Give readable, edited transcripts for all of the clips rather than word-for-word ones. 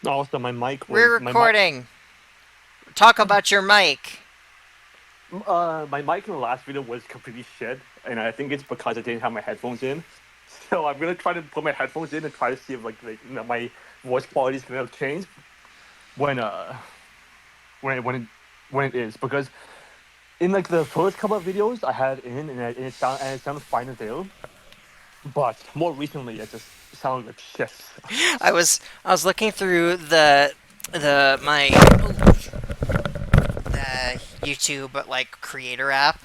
Also, my mic was We're recording. Talk about your mic. my mic in the last video was completely shit, and I think it's because I didn't have my headphones in. So I'm gonna try to put my headphones in and try to see if my voice quality is gonna change when when it, when it when it is, because in like the first couple of videos I had in and it sounded fine as hell, but more recently it just sounded like shit. I was looking through the my YouTube like creator app,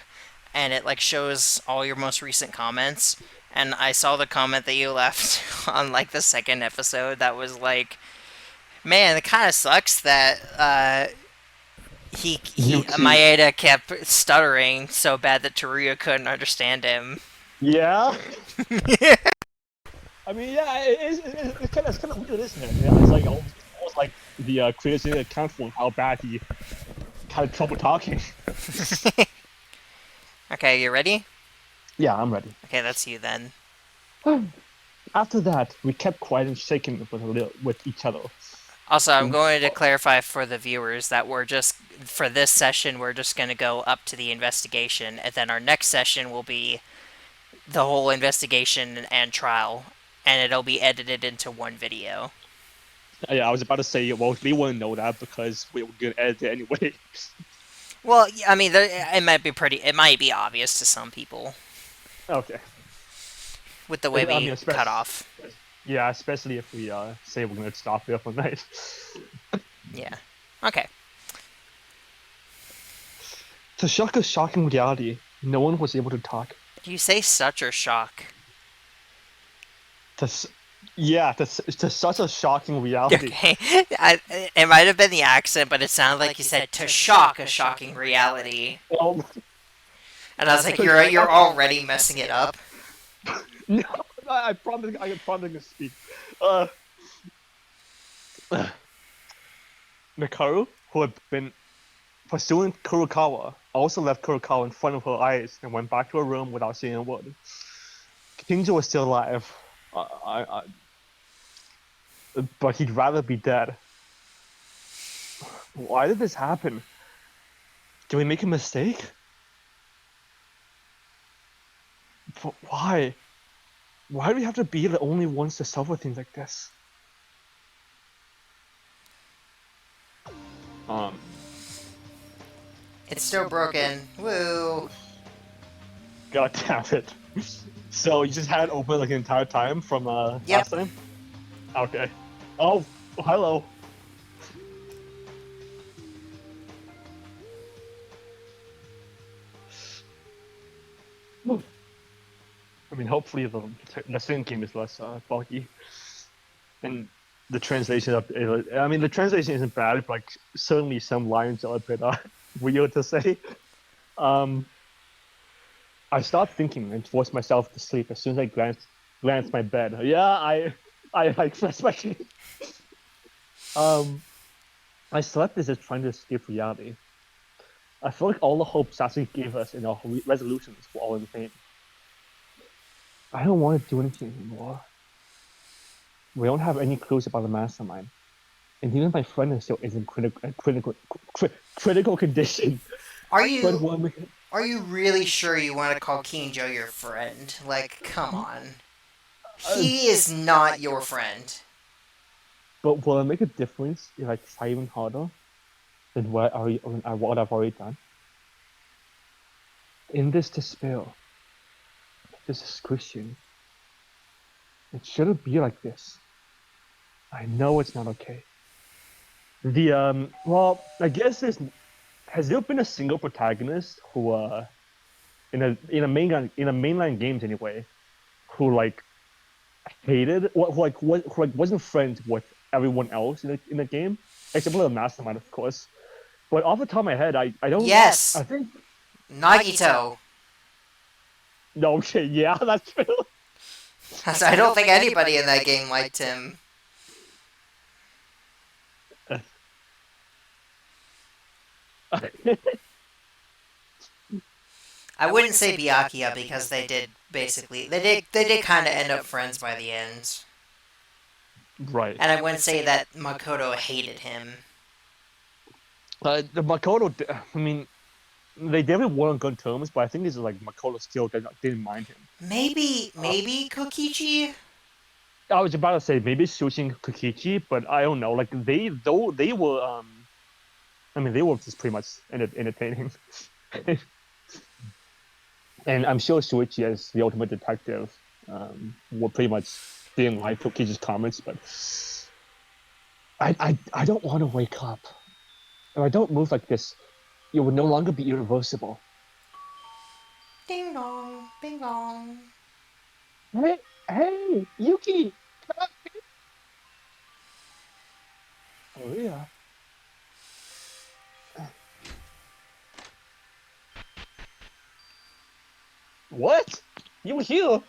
and it like shows all your most recent comments. And I saw the comment that you left on like the second episode that was like, "Man, it kind of sucks that he YouTube. Maeda kept stuttering so bad that Teruya couldn't understand him." Yeah. I mean, yeah, it's kind of weird, isn't it? Yeah, it's almost like the creators didn't account for how bad he had trouble talking. Okay, you ready? Yeah, I'm ready. Okay, that's you then. After that, we kept quiet and shaking with each other. Also, I'm And, going to clarify for the viewers that for this session, we're just going to go up to the investigation, and then our next session will be the whole investigation and trial, and it'll be edited into one video. yeah, I was about to say, well, they wouldn't know that because we were gonna edit it anyway. Well, I mean, it might be obvious to some people Okay. with the way I mean, we cut off. yeah, especially if we say we're gonna stop here for night. Yeah. Okay. To shock a shocking reality, no one was able to talk. Do you say such or shock? To, yeah, to such a shocking reality. Okay. It might have been the accent, but it sounded like you said to shock a shocking reality. Um, And I was like, to you're shock. already messing it up. No, I promise to speak. Uh, Mikaru, who had been pursuing Kurokawa, also left Kurokawa in front of her eyes and went back to her room without saying a word. Kinjo was still alive, but he'd rather be dead. Why did this happen? Did we make a mistake? Why? Why do we have to be the only ones to suffer things like this? Um, It's still broken. Woo. God damn it. So you just had it open like the entire time from Yep. last time? Okay. Oh, hello. I mean, hopefully the second game is less bulky, and the translation of I mean, the translation isn't bad, but like certainly some lines are a bit weird to say. Um, I stopped thinking and forced myself to sleep as soon as I glanced my bed. Yeah, I pressed my key. Um, I slept as if trying to escape reality. I feel like all the hope Sasuke gave us in our resolutions were all in vain. I don't want to do anything anymore. We don't have any clues about the mastermind, and even my friend is still is in critical condition. Are But you when we, are you really sure you want to call Kinjo your friend? Like, come on. uh, He is not your friend. but will it make a difference if I try even harder than what I've already done? In this despair, this is Christian. It shouldn't be like this. I know it's not okay. Well, I guess there's has there been a single protagonist who in a mainline games anyway who like hated who like wasn't friends with everyone else in the game except for the mastermind, of course. But off the top of my head, I don't. I Yes, think Nagito. no. Okay, yeah, that's true. I don't think anybody in that game liked him. I wouldn't say Byakuya because they did kind of end up friends by the end. Right. And I wouldn't say that Makoto hated him. The Makoto, I mean, they definitely weren't on good terms, but I think this is like Makoto still didn't mind him. Uh, Maybe Kokichi? I was about to say maybe Sushi and Kokichi, but I don't know. Like they were I mean they were just pretty much entertaining, and I'm sure Shuichi as the ultimate detective will pretty much didn't like Kokichi's comments, but I don't want to wake up. If I don't move like this, it will no longer be irreversible. Ding dong, bing bong. Hey, hey, Yuki! Oh yeah. What? You were here?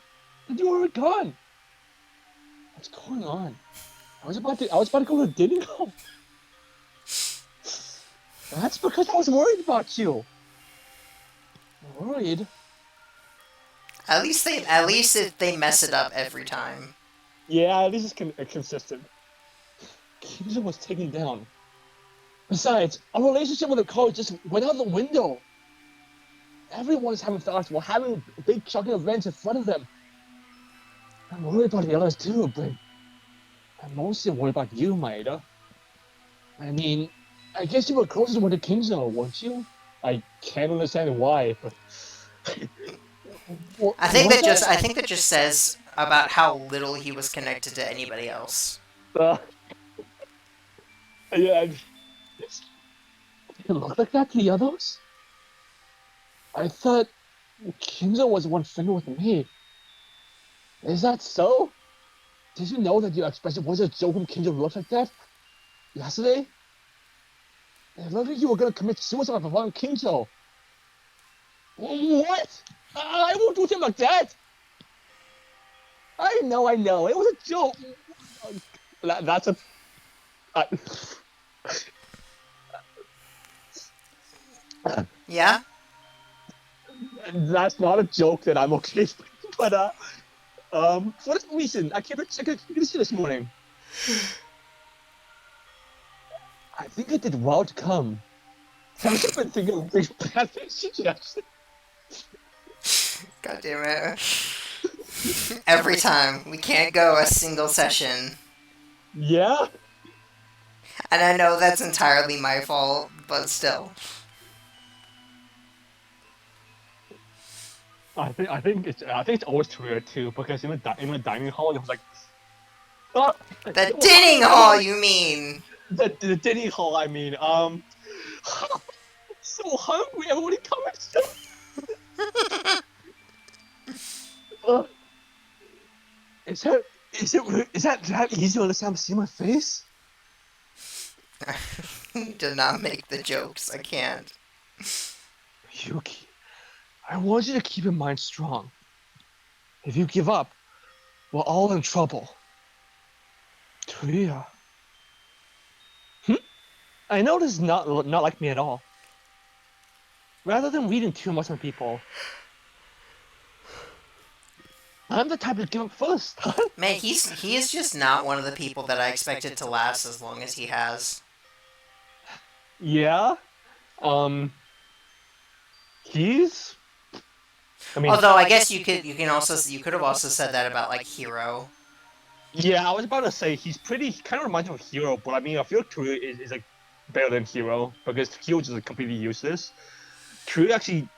You were gone. What's going on? I was about to go to the dining hall. That's because I was worried about you. Worried? At least if they mess it up every time. Yeah, at least it's consistent. Kinzo was taken down. Besides, our relationship with the coach just went out the window. Everyone's having thoughts while having big shocking events in front of them. I'm worried about the others too, but I'm mostly worried about you, Maeda. I mean, I guess you were closer with the Kinzo, weren't you? I can't understand why, but was that? I think that just says about how little he was connected to anybody else. Uh, yeah, it looked like that to the others. I thought Kinzo was one finger with me. Is that so? Did you know that your expression was a joke when Kinzo looked like that yesterday? It looked like you were gonna commit suicide for following Kinzo. What? I won't do him like that. I know. It was a joke. That's a. I, Yeah? that's not a joke that I'm okay with. But for this reason, I came to see this morning. I think I did well to come. I've just been thinking of these bad suggestions. God damn it. Every time. We can't go a single session. Yeah, And I know that's entirely my fault, but still. I think it's always weird too because in the dining hall it was like, oh, The it was dining hungry. hall, you mean? The dining hall. I mean, so hungry. Everybody come and stuff. Uh, is that is that easy to understand? See my face? You did not make the jokes. I can't. Yuki, I want you to keep your mind strong. If you give up, we're all in trouble. Turia. I know this is not like me at all. Rather than reading too much on people, I'm the type to give up first. Man, he is just not one of the people that I expected to last as long as he has. Yeah. Um. He's. I mean. Although I guess you could have also said that about like Hero. Yeah, I was about to say he's pretty. He kind of reminds me of Hero, but I mean, I feel Turia is like better than Hero because Hero is like completely useless. Turia actually.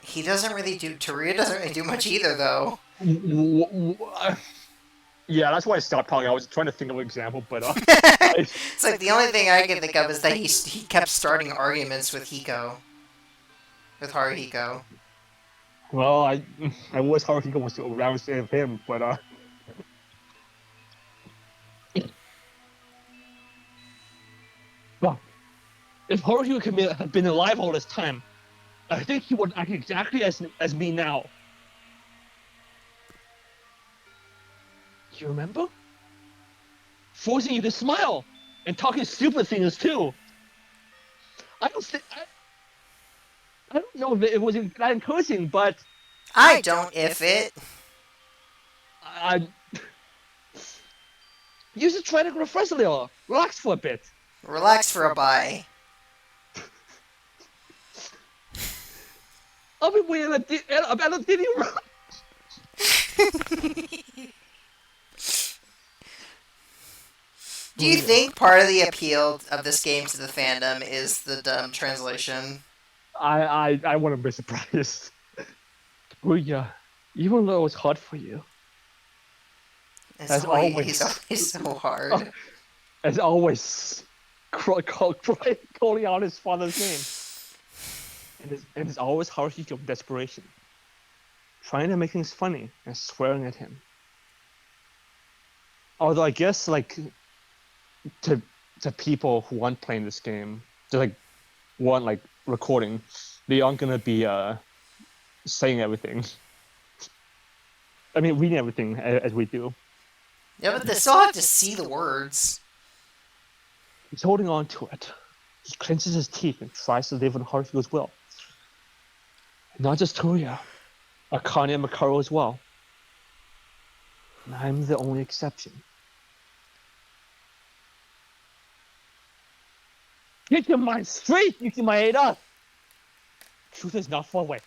He doesn't really do Taria doesn't really do much either though. Yeah, that's why I stopped talking. I was trying to think of an example, but It's like the only thing I can think of is that he kept starting arguments with with Haruhiko. well, I wish Haruhiko was around instead of him, but well, if Haruhiko had been alive all this time, I think he would act exactly as me now. You remember? Forcing you to smile and talking stupid things too. I don't think I don't know if it was that encouraging, but I don't if it. I You should try to refresh a little. Relax for a bit. Relax for a bye. I'll be waiting at the TV room. Do you think part of the appeal of this game to the fandom is the dumb translation? I wouldn't be surprised. Booyah. Even though it was hard for you, as He's always, always so hard. as always, calling out his father's name. And it's always harsh of desperation. Trying to make things funny and swearing at him. Although I guess like to people who aren't playing this game, just like one like recording, they aren't gonna be saying everything. I mean, reading everything as we do. Yeah, but they still have to see the words. He's holding on to it. He clenches his teeth and tries to live on Harfield's will. Not just Toya, Akane and Makaro as well. And I'm the only exception. Get your mind straight, Yukimaeda! Truth is not far away.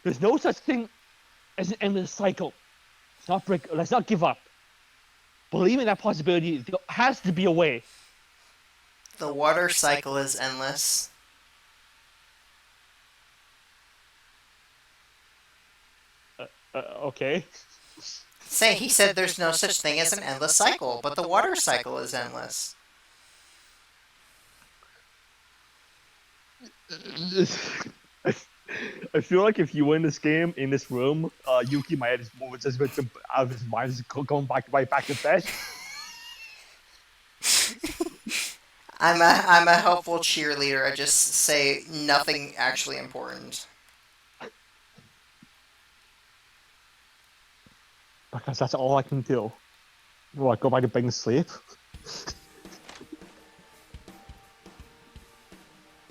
There's no such thing as an endless cycle. Let's not give up. Believe in that possibility. There has to be a way. The water cycle is endless. Okay. He said there's no such thing as an endless cycle, but the water cycle is endless. I feel like if you win this game in this room, Yuki might just out of his mind, just going right back to bed. I'm a helpful cheerleader. I just say nothing actually important. Because that's all I can do. What, go back to bed and sleep?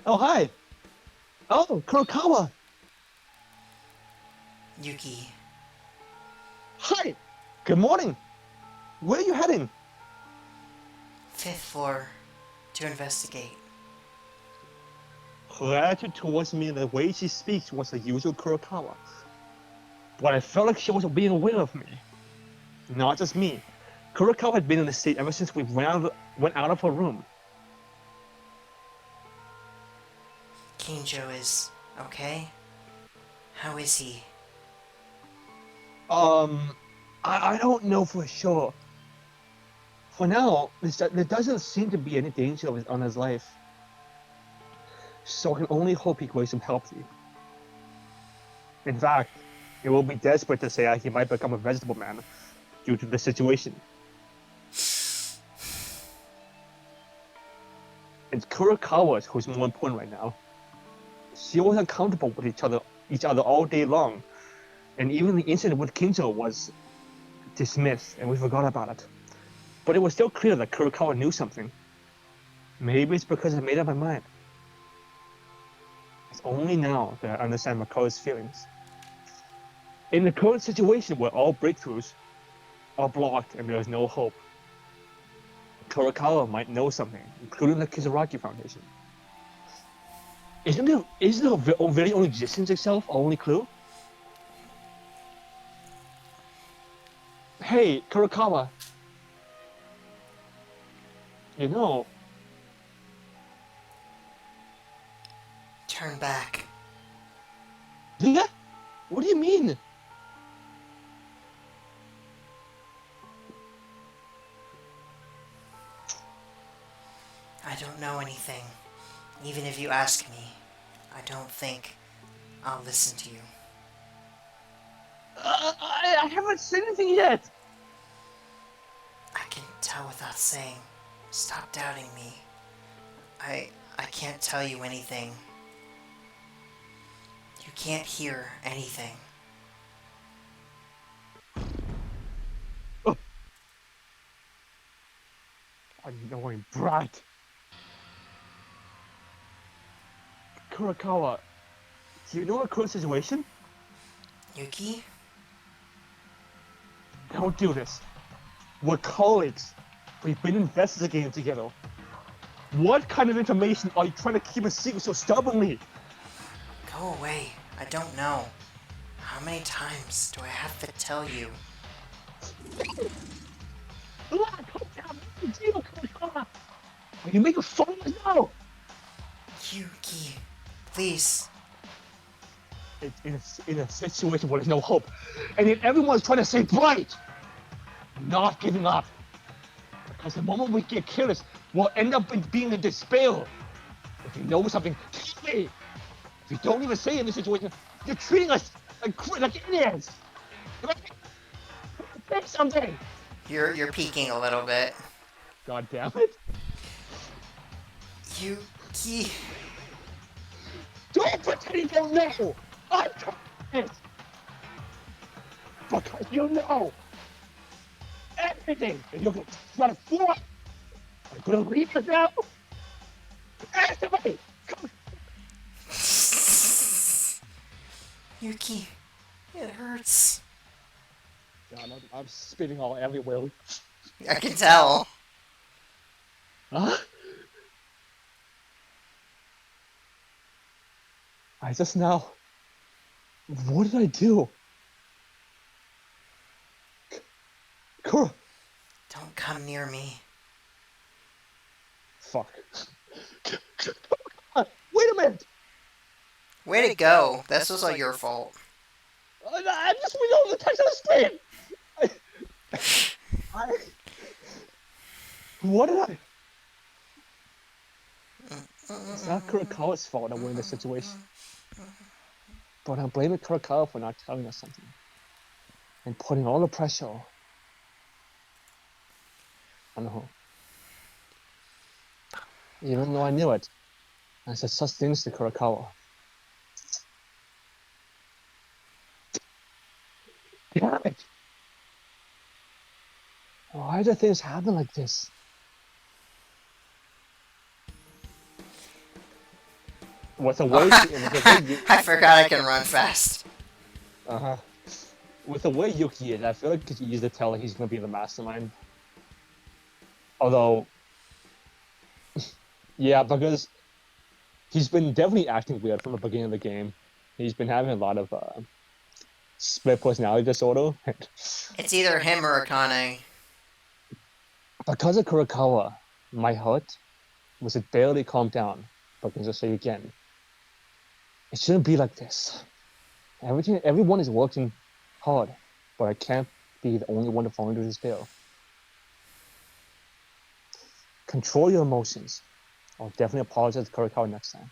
Oh, hi! Oh, Kurokawa! Yuki. Hi! Good morning! Where are you heading? 5th floor. To investigate. Her attitude towards me and the way she speaks was the usual Kurokawa. But I felt like she was being aware of me. Not just me. Kurokawa had been in the state ever since we went out of her room. Kinjo is okay? How is he? I don't know for sure. For now, there doesn't seem to be any danger on his life. So I can only hope he grows some healthy. In fact, it will be desperate to say he might become a vegetable man due to the situation. It's Kurokawa who's more important right now. She was uncomfortable with each other all day long, and even the incident with Kinjo was dismissed and we forgot about it. But it was still clear that Kurokawa knew something. Maybe it's because I made up my mind. It's only now that I understand Makoto's feelings. In the current situation where all breakthroughs are blocked and there is no hope, Kurokawa might know something, including the Kizaraki Foundation. Isn't the very own existence itself our only clue? Hey, Kurokawa. You know... Turn back. Yeah? What do you mean? I don't know anything. Even if you ask me, I don't think I'll listen to you. I haven't said anything yet. I can tell without saying. Stop doubting me. I can't tell you anything. You can't hear anything. Oh. Annoying brat. Kurokawa, do you know our current situation? Yuki? Don't do this. We're colleagues. We've been investigating together. What kind of information are you trying to keep a secret so stubbornly? Go away. I don't know. How many times do I have to tell you? Are you making fun of us now? Yuki, please. It's in a situation where there's no hope, and yet everyone's trying to stay bright. Not giving up. Because the moment we get careless, we'll end up being in despair. If you know something, tell me. If you don't even say it in this situation, you're treating us like idiots. Say something. You're peeking a little bit. God damn it. Yuki. Don't pretend you don't know. I'm trying it. Because you know everything. And you're going to try to fool us. Are you going to leave us now? Answer me. Yuki, it hurts. God, I'm spitting all everywhere. I can tell. Huh? I just now. What did I do? Kura. Don't come near me. Fuck. Wait a minute. Way to go. This was all your fault. I just read all the text on the screen. What did I? It's not Kurakawa's fault that we're in this situation. But I'm blaming Kurakawa for not telling us something. And putting all the pressure on her. Even though I knew it, I said such things to Kurakawa. Damn it! Why do things happen like this? With the way I forgot I can run fast. With the way Yuki is, I feel like it's easy to tell he's gonna be the mastermind. Although, yeah, because he's been definitely acting weird from the beginning of the game. He's been having a lot of split personality disorder. It's either him or Akane. Because of Kurakawa, my heart was it barely calmed down. But I can just say again, it shouldn't be like this. Everyone is working hard, but I can't be the only one to fall into despair. Control your emotions. I'll definitely apologize to Kurakawa next time.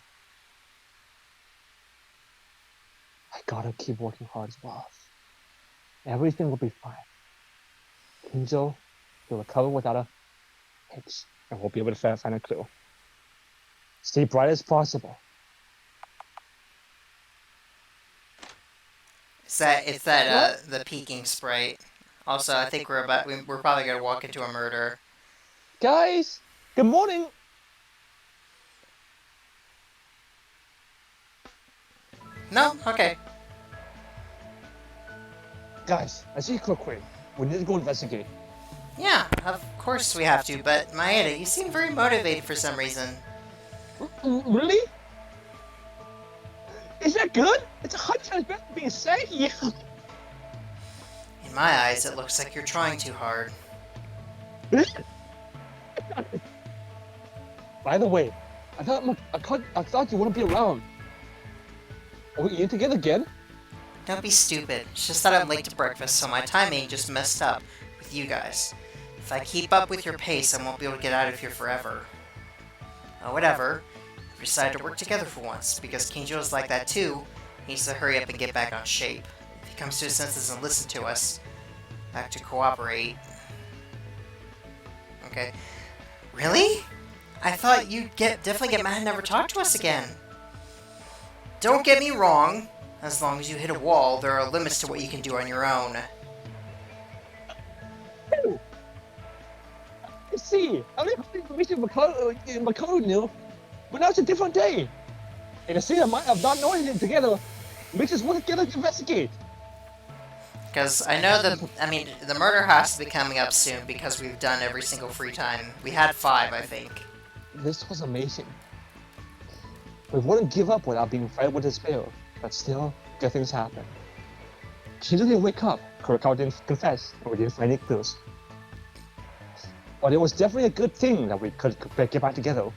I gotta keep working hard as well. Everything will be fine. Kinjo will recover without a hitch, and we'll be able to find a clue. Stay bright as possible. It's that the peeking sprite. Also, I think we're probably gonna walk into a murder. Guys, good morning. No? Okay. Guys, I see you clock quick. We need to go investigate. Yeah, of course we have to, but Maeda, you seem very motivated for some reason. Really? Is that good? It's 100 times better than being sad here. In my eyes, it looks like you're trying too hard. By the way, I thought you wouldn't be around. Are we eating together again? Don't be stupid. It's just that I'm late to breakfast, so my timing just messed up with you guys. If I keep up with your pace, I won't be able to get out of here forever. Oh, whatever. We decided to work together for once, because Kinjo's like that too. He needs to hurry up and get back on shape. If he comes to his senses and listen to us, back to cooperate. Okay. Really? I thought you'd definitely get mad and never talk to us again. Don't get me wrong. As long as you hit a wall, there are limits to what you can do on your own. I see. I mean, information Makoto knew, but now it's a different day. And the state of not knowing it together makes us want to get to investigate. Because I know the murder has to be coming up soon because we've done every single free time. We had 5, I think. This was amazing. We wouldn't give up without being fed with despair, but still, good things happen. She didn't wake up, Kurokawa didn't confess, and we didn't find any clues. But it was definitely a good thing that we could get back together.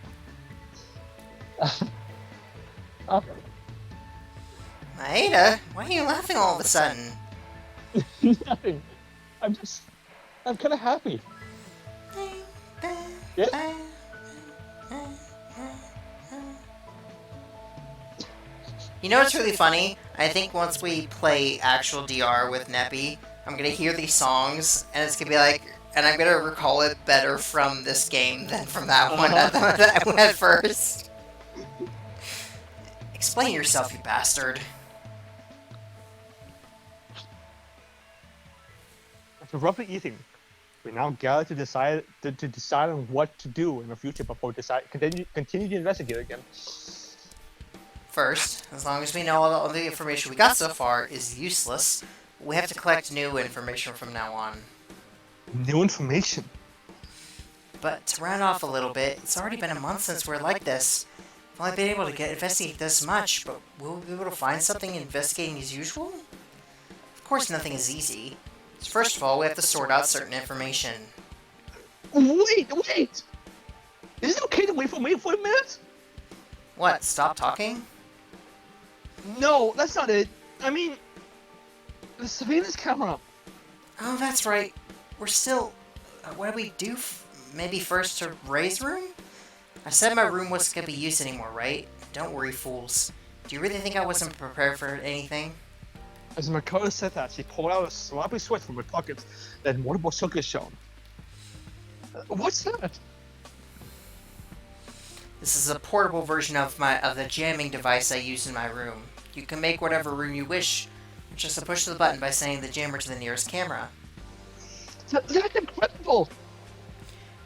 Maeda, why are you laughing all of a sudden? Nothing. I'm kind of happy. Yeah? You know what's really funny? I think once we play actual DR with Neppy, I'm gonna hear these songs, and it's gonna be like, and I'm gonna recall it better from this game than from that one that went first. Explain yourself, you bastard. After roughly eating, we now gather to decide on what to do in the future before continue to investigate again. First, as long as we know all the information we got so far is useless, we have to collect new information from now on. New information? But to round off a little bit, it's already been a month since we're like this. I've only been able to investigate this much, but will we be able to find something investigating as usual? Of course nothing is easy. So first of all, we have to sort out certain information. Wait! Is it okay to wait for me for a minute? What, stop talking? No, that's not it. I mean, the surveillance camera. Oh, that's right. We're still... what do we do? Maybe first to Ray's room? I said my room wasn't going to be used anymore, right? Don't worry, fools. Do you really think I wasn't prepared for anything? As Makoto said that, she pulled out a sloppy switch from her pocket that had multiple circuits shown. What's that? This is a portable version of the jamming device I use in my room. You can make whatever room you wish. Just to push the button by sending the jammer to the nearest camera. That's incredible!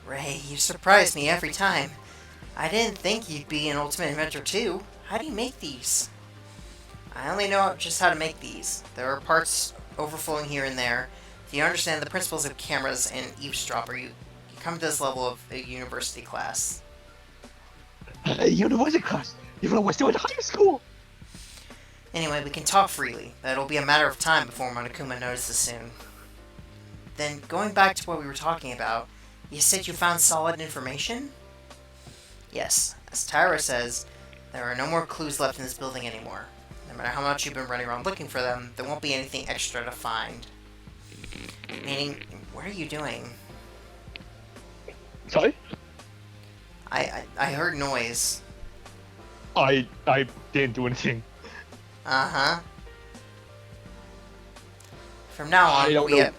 Ray, you surprise me every time. I didn't think you'd be an ultimate inventor too. How do you make these? I only know just how to make these. There are parts overflowing here and there. If you understand the principles of cameras and eavesdropper, you come to this level of a university class. University class? Even though we're still in high school! Anyway, we can talk freely, but it'll be a matter of time before Monokuma notices soon. Then, going back to what we were talking about, you said you found solid information? Yes, as Tyra says, there are no more clues left in this building anymore. No matter how much you've been running around looking for them, there won't be anything extra to find. Meaning, what are you doing? Sorry? I heard noise. I didn't do anything. Uh-huh. From now on, we have...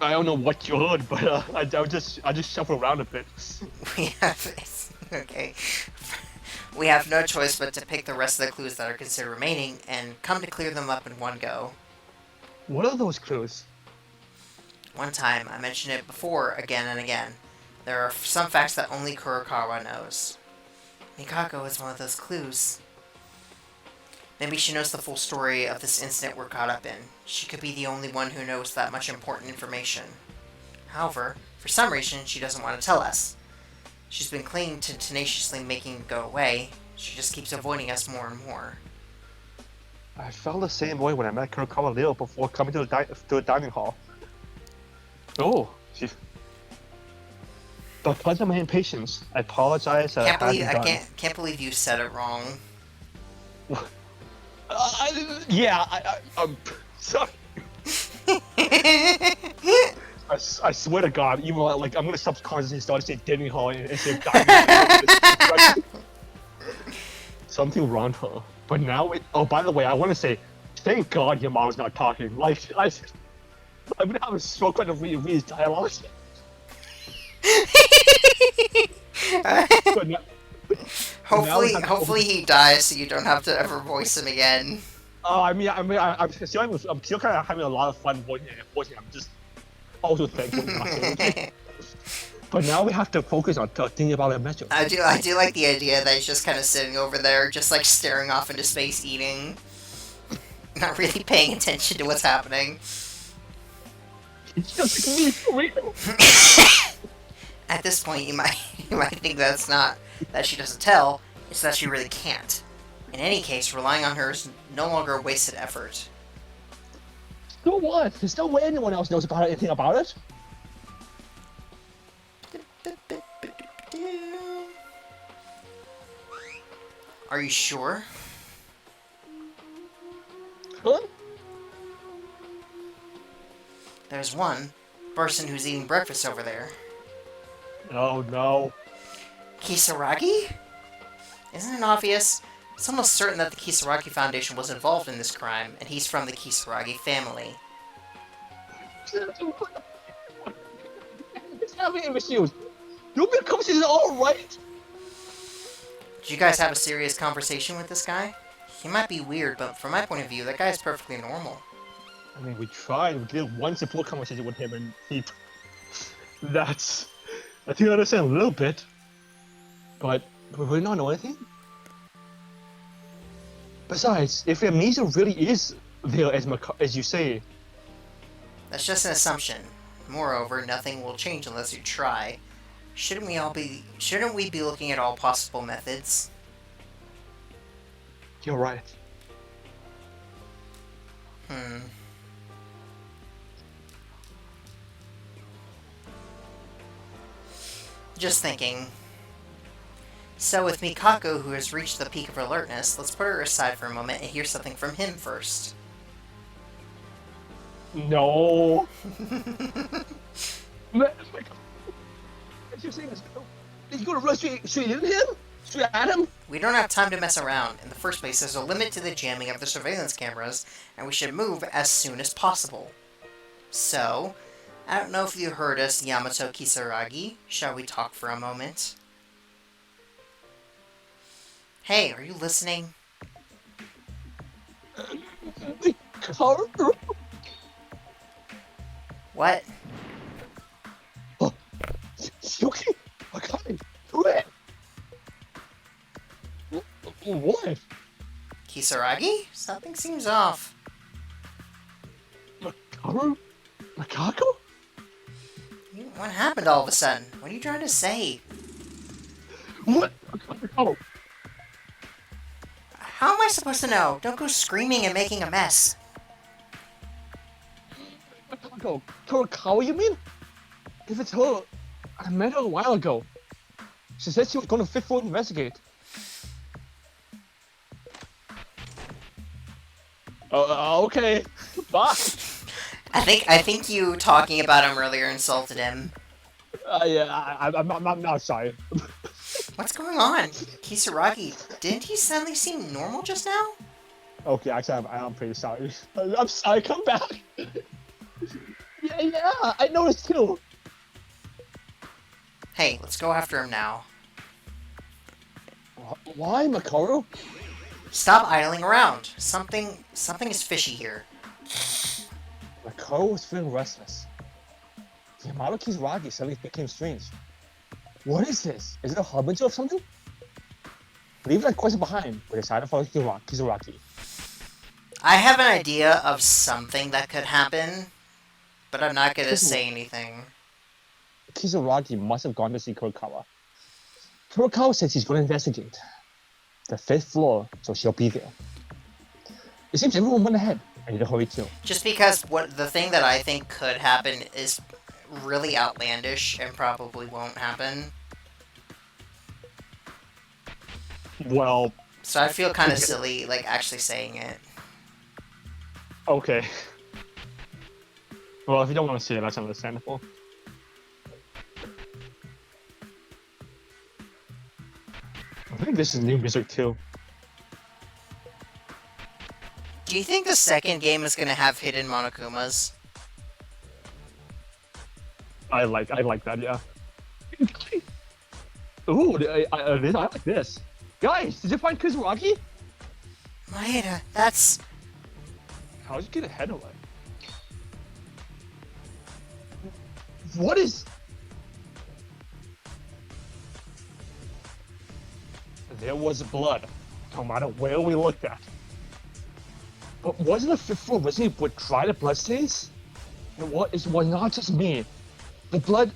I don't know what you heard, but I just shuffle around a bit. We have... okay. We have no choice but to pick the rest of the clues that are considered remaining and come to clear them up in one go. What are those clues? One time, I mentioned it before again and again. There are some facts that only Kurokawa knows. Mikako is one of those clues. Maybe she knows the full story of this incident we're caught up in. She could be the only one who knows that much important information. However, for some reason, she doesn't want to tell us. She's been clinging to tenaciously making it go away. She just keeps avoiding us more and more. I felt the same way when I met Kurokawa Leo before coming to the dining hall. Oh, she... Because of my impatience, I apologize that Can't believe you said it wrong. I'm sorry. I swear to God, even like I'm gonna subconsciously start saying dining hall instead of dining hall. Something wrong, huh? But now oh, by the way, I want to say, thank God your mom's not talking. Like I'm gonna have a stroke trying to read his dialogue. Hopefully he dies so you don't have to ever voice him again. I'm still kind of having a lot of fun voicing him. I'm just also thankful. But now we have to focus on thinking about a message. I do like the idea that he's just kind of sitting over there, just like staring off into space, eating. not really paying attention to what's happening. It's just me for real. At this point, you might think that's not that she doesn't tell, it's that she really can't. In any case, relying on her is no longer a wasted effort. So what? There's no way anyone else knows about anything about it. Are you sure? Huh? There's one person who's eating breakfast over there. Oh no. Kisaragi? Isn't it obvious? It's almost certain that the Kisaragi Foundation was involved in this crime, and he's from the Kisaragi family. It's having issues. You'll be conversation all right. Did you guys have a serious conversation with this guy? He might be weird, but from my point of view, that guy is perfectly normal. I mean, we tried. We did one simple conversation with him, and he. That's. I think I understand a little bit. But we really not know anything. Besides, if Amnesia really is there as you say. That's just an assumption. Moreover, nothing will change unless you try. Shouldn't we be looking at all possible methods? You're right. Just thinking. So with Mikako, who has reached the peak of alertness, let's put her aside for a moment and hear something from him first. No. As you're saying, you go to run straight into him? Straight at him? We don't have time to mess around. In the first place, there's a limit to the jamming of the surveillance cameras, and we should move as soon as possible. So, I don't know if you heard us, Yamato Kisaragi. Shall we talk for a moment? Hey, are you listening? What? Oh, okay. I got it. Do it. What? Kisaragi? Something seems off. Macaco? What happened all of a sudden? What are you trying to say? What? Oh. How am I supposed to know? Don't go screaming and making a mess. Macaco? Kurokawa, you mean? If it's her, I met her a while ago. She said she was going to fifth floor investigate. Okay. Bye. I think you talking about him earlier insulted him. Yeah, I'm not sorry. What's going on? Kisaragi, didn't he suddenly seem normal just now? Okay, actually, I'm pretty sorry. I'm sorry, come back. Yeah, I noticed too. Hey, let's go after him now. Why, Makoto? Stop idling around. Something is fishy here. Makoto was feeling restless. Yamato Kisaragi suddenly became strange. What is this? Is it a harbinger of something? Leave that question behind. We decided to follow Kisaragi. I have an idea of something that could happen, but I'm not gonna say anything. Kisaragi must have gone to see Kurokawa. Kurokawa says he's going to investigate the 5th floor, so she'll be there. It seems everyone went ahead. I need to hurry too. Just because the thing that I think could happen is really outlandish and probably won't happen. Well... So I feel kind of silly, like, actually saying it. Okay. Well, if you don't want to say it, that's understandable. I think this is new music too. Do you think the second game is gonna have hidden Monokumas? I like that, yeah. Ooh, I like this. Guys, did you find Kisaragi? Maeda, that's... How'd you get ahead of it? What is... There was blood, no matter where we looked at. But wasn't the fifth floor? Wasn't it with dry the bloodstains? It was not just me. The blood.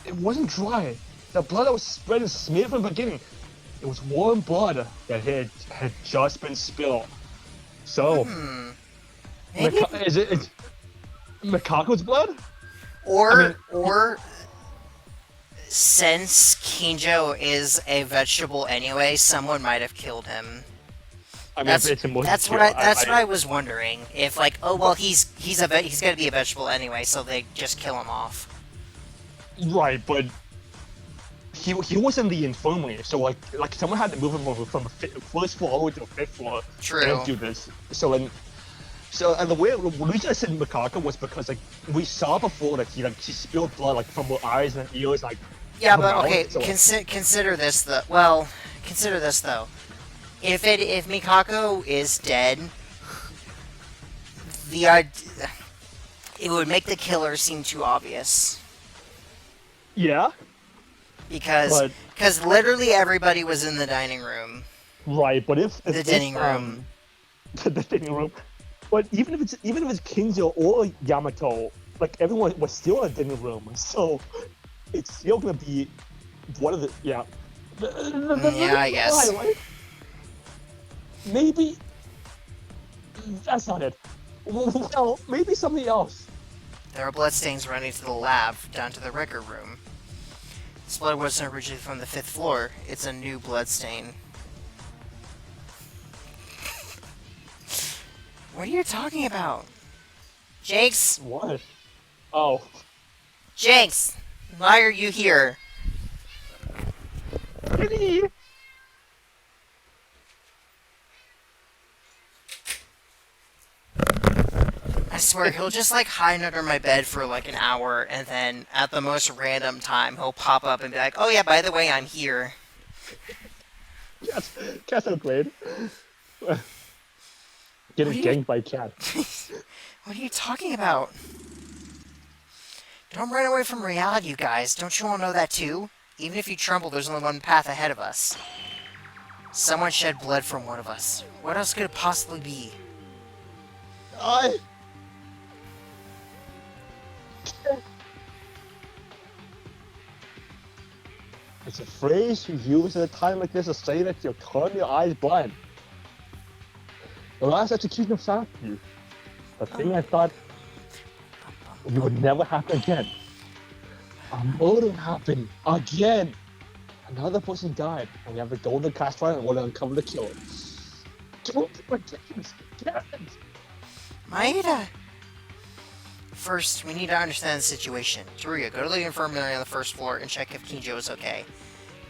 It wasn't dry. The blood that was spread and smeared from the beginning. It was warm blood that had just been spilled. So, Maybe. it's Mikako's blood? Or since Kinjo is a vegetable anyway, someone might have killed him. I mean, That's what I was wondering. If like, oh well, he's gonna be a vegetable anyway, so they just kill him off. Right, but he was in the infirmary, so like someone had to move him from the first floor all the way to the fifth floor. True. And do this. And the reason I said Mikako was because like we saw before that he spilled blood like from her eyes and ears like. Yeah, but okay. So, consider this though. Well, consider this though. If Mikako is dead, it would make the killer seem too obvious. Yeah. Because literally everybody was in the dining room. Right, but if the dining room. The dining room. But even if it's Kinzo or Yamato, like everyone was still in the dining room, so it's still gonna be one of the yeah. Yeah, I guess. Right? Maybe that's not it. Well, maybe something else. There are bloodstains running to the lab down to the record room. This blood wasn't originally from the fifth floor. It's a new bloodstain. What are you talking about? Jakes? What? Oh. Jakes! Why are you here? Kitty! I swear, he'll just like hide under my bed for like an hour, and then at the most random time, he'll pop up and be like, oh yeah, by the way, I'm here. Yes, cats are great. Getting ganked by a cat. What are you talking about? Don't run away from reality, you guys. Don't you all know that too? Even if you tremble, there's only one path ahead of us. Someone shed blood from one of us. What else could it possibly be? It's a phrase you use at a time like this to say that you're turning your eyes blind. The last execution of Saki. The thing I thought you would never happen again. A murder happened again. Another person died, and we have the golden cast fire and want to uncover the killer. Don't be ridiculous. Maeda! First, we need to understand the situation. Teruya, go to the infirmary on the first floor and check if Kinjo is okay.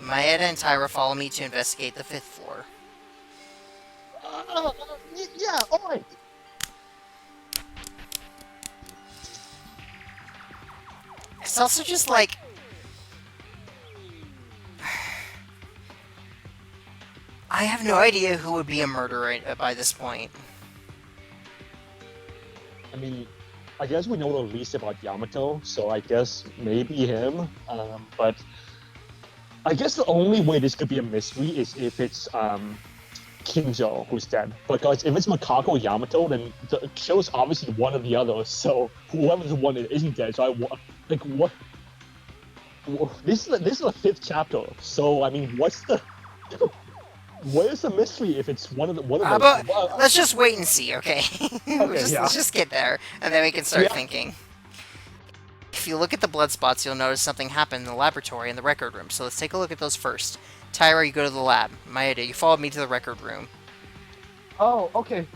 Maeda and Taira follow me to investigate the fifth floor. Yeah, alright. It's also just like... I have no idea who would be a murderer by this point. I mean, I guess we know the least about Yamato, so I guess maybe him. But I guess the only way this could be a mystery is if it's Kinjo who's dead. Because if it's Mikako or Yamato, then the show's obviously one or the other. So whoever's the one that isn't dead, so what? This is the fifth chapter. So I mean, what is the mystery if it's one of the let's just wait and see, okay? Let's just get there, and then we can start thinking. If you look at the blood spots, you'll notice something happened in the laboratory and the record room. So let's take a look at those first. Taira, you go to the lab. Maeda, you followed me to the record room. Oh, okay.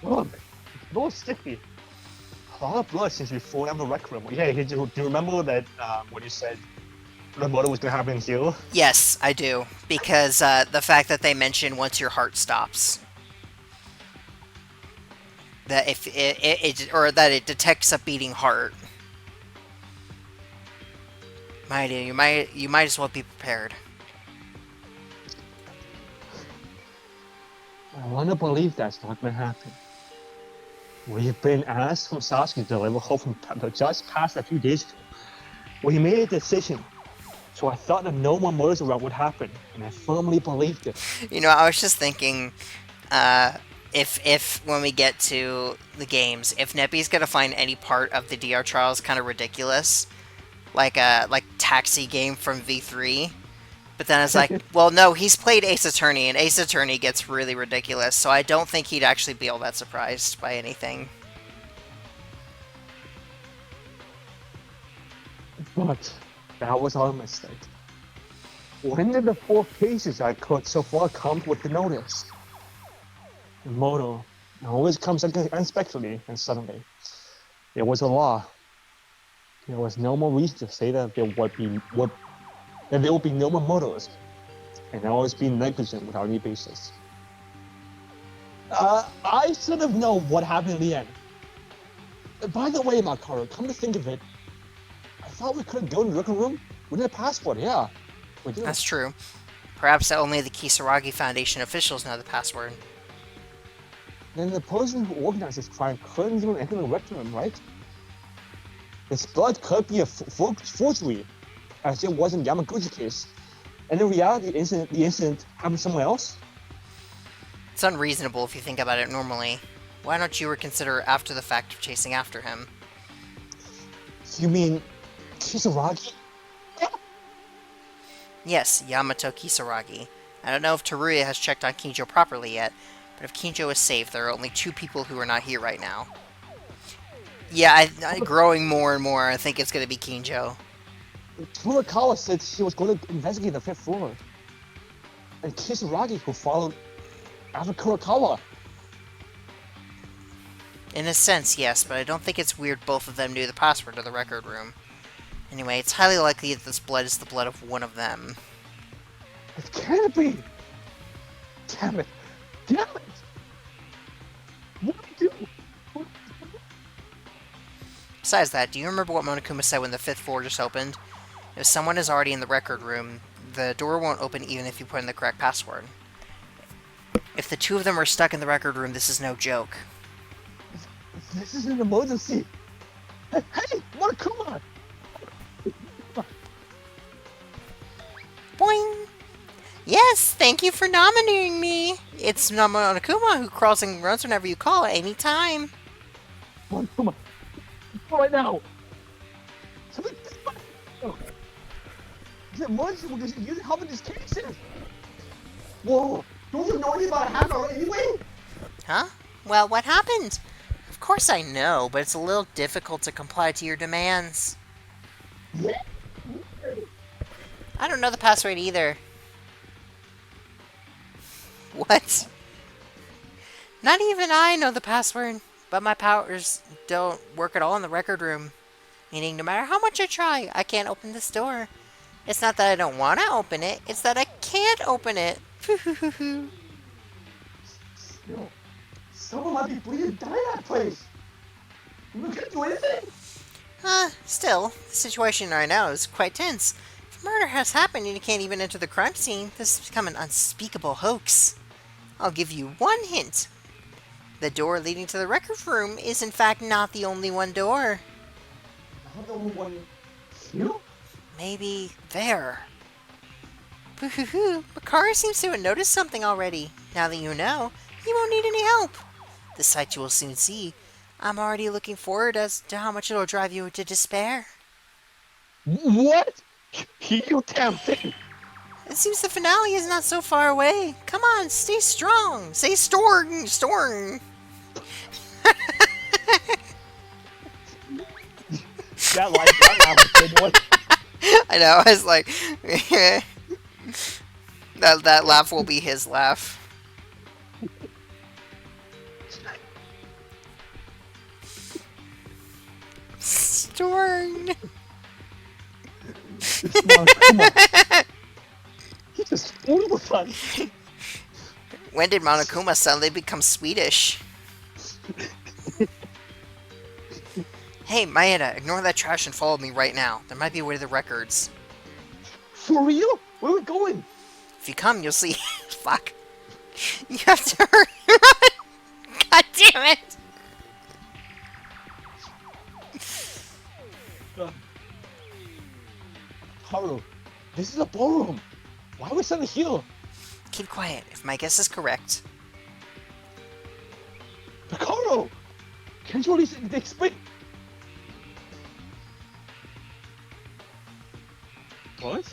Look, it's a little sticky. A lot of blood since we fought in the rec room. Yeah, do you remember that when you said the murder was gonna happen here? Yes, I do. Because the fact that they mentioned once your heart stops. That if it detects a beating heart. Maeda, you might as well be prepared. I wanna believe that's not gonna happen. We've been asked from Sasuke to deliver hope from just past a few days ago. We made a decision So I thought that no more murders around would happen, and I firmly believed it. You know, I was just thinking, uh, if when we get to the games, if Neppy's gonna find any part of the DR trials kind of ridiculous, like a taxi game from V3, but then it's like, well, no, he's played Ace Attorney, and Ace Attorney gets really ridiculous, so I don't think he'd actually be all that surprised by anything. But that was our mistake. When did the 4 cases I could so far come with the notice? The motto always comes unexpectedly and suddenly. There was a law. There was no more reason to say that there would be no more murders, and I was being negligent without any basis. I should have known what happened in the end. By the way, Makaro, come to think of it, I thought we couldn't go in the record room. We need a passport, yeah. We do. That's true. Perhaps only the Kisaragi Foundation officials know the password. Then the person who organized this crime couldn't even enter the record room, right? This blood could be a forgery, as it was in Yamaguchi's case. And in reality, the incident happened somewhere else. It's unreasonable if you think about it normally. Why don't you reconsider after the fact of chasing after him? You mean Kisaragi? Yes, Yamato Kisaragi. I don't know if Teruya has checked on Kinjo properly yet, but if Kinjo is safe, there are only 2 people who are not here right now. Yeah, growing more and more, I think it's going to be Kinjo. Kurakawa said she was going to investigate the 5th floor. And Kisaragi who followed after Kurakawa. In a sense, yes, but I don't think it's weird both of them knew the password to the record room. Anyway, it's highly likely that this blood is the blood of one of them. It can't be! Damn it! Damn it! What do we do? Besides that, do you remember what Monokuma said when the 5th floor just opened? If someone is already in the record room, the door won't open even if you put in the correct password. If the 2 of them are stuck in the record room, this is no joke. This is an emergency! Hey, Monokuma! Boing! Yes, thank you for nominating me! It's Monokuma who crawls and runs whenever you call at any time. Monokuma! Right now! It's an emergency because you need help in these cases! Whoa! Don't you know anything about Hannah anyway? Huh? Well, what happened? Of course I know, but it's a little difficult to comply to your demands. I don't know the password either. What? Not even I know the password, but my powers don't work at all in the record room. Meaning no matter how much I try, I can't open this door. It's not that I don't want to open it, it's that I can't open it. Someone might be bleeding to die in that place! We can't do anything! Still, the situation right now is quite tense. If murder has happened and you can't even enter the crime scene, this has become an unspeakable hoax. I'll give you one hint. The door leading to the record room is in fact not the only one door. Not the only one here? Maybe there. Boo-hoo-hoo, Makara seems to have noticed something already. Now that you know, you won't need any help. The sight you will soon see. I'm already looking forward as to how much it'll drive you to despair. What? You damn thing! It seems the finale is not so far away. Come on, stay strong. Say storm. That was a good one. I know, I was like... that laugh will be his laugh. Storm. Come on. He just spoiled the fun. When did Monokuma suddenly become Swedish? Hey, Maeda, ignore that trash and follow me right now. There might be a way to the records. For real? Where are we going? If you come, you'll see... Fuck. You have to hurry. Run! God damn it! Haru, This is a ballroom. Why are we suddenly here? Keep quiet. If my guess is correct, Piccolo! Can't you at least explain? What?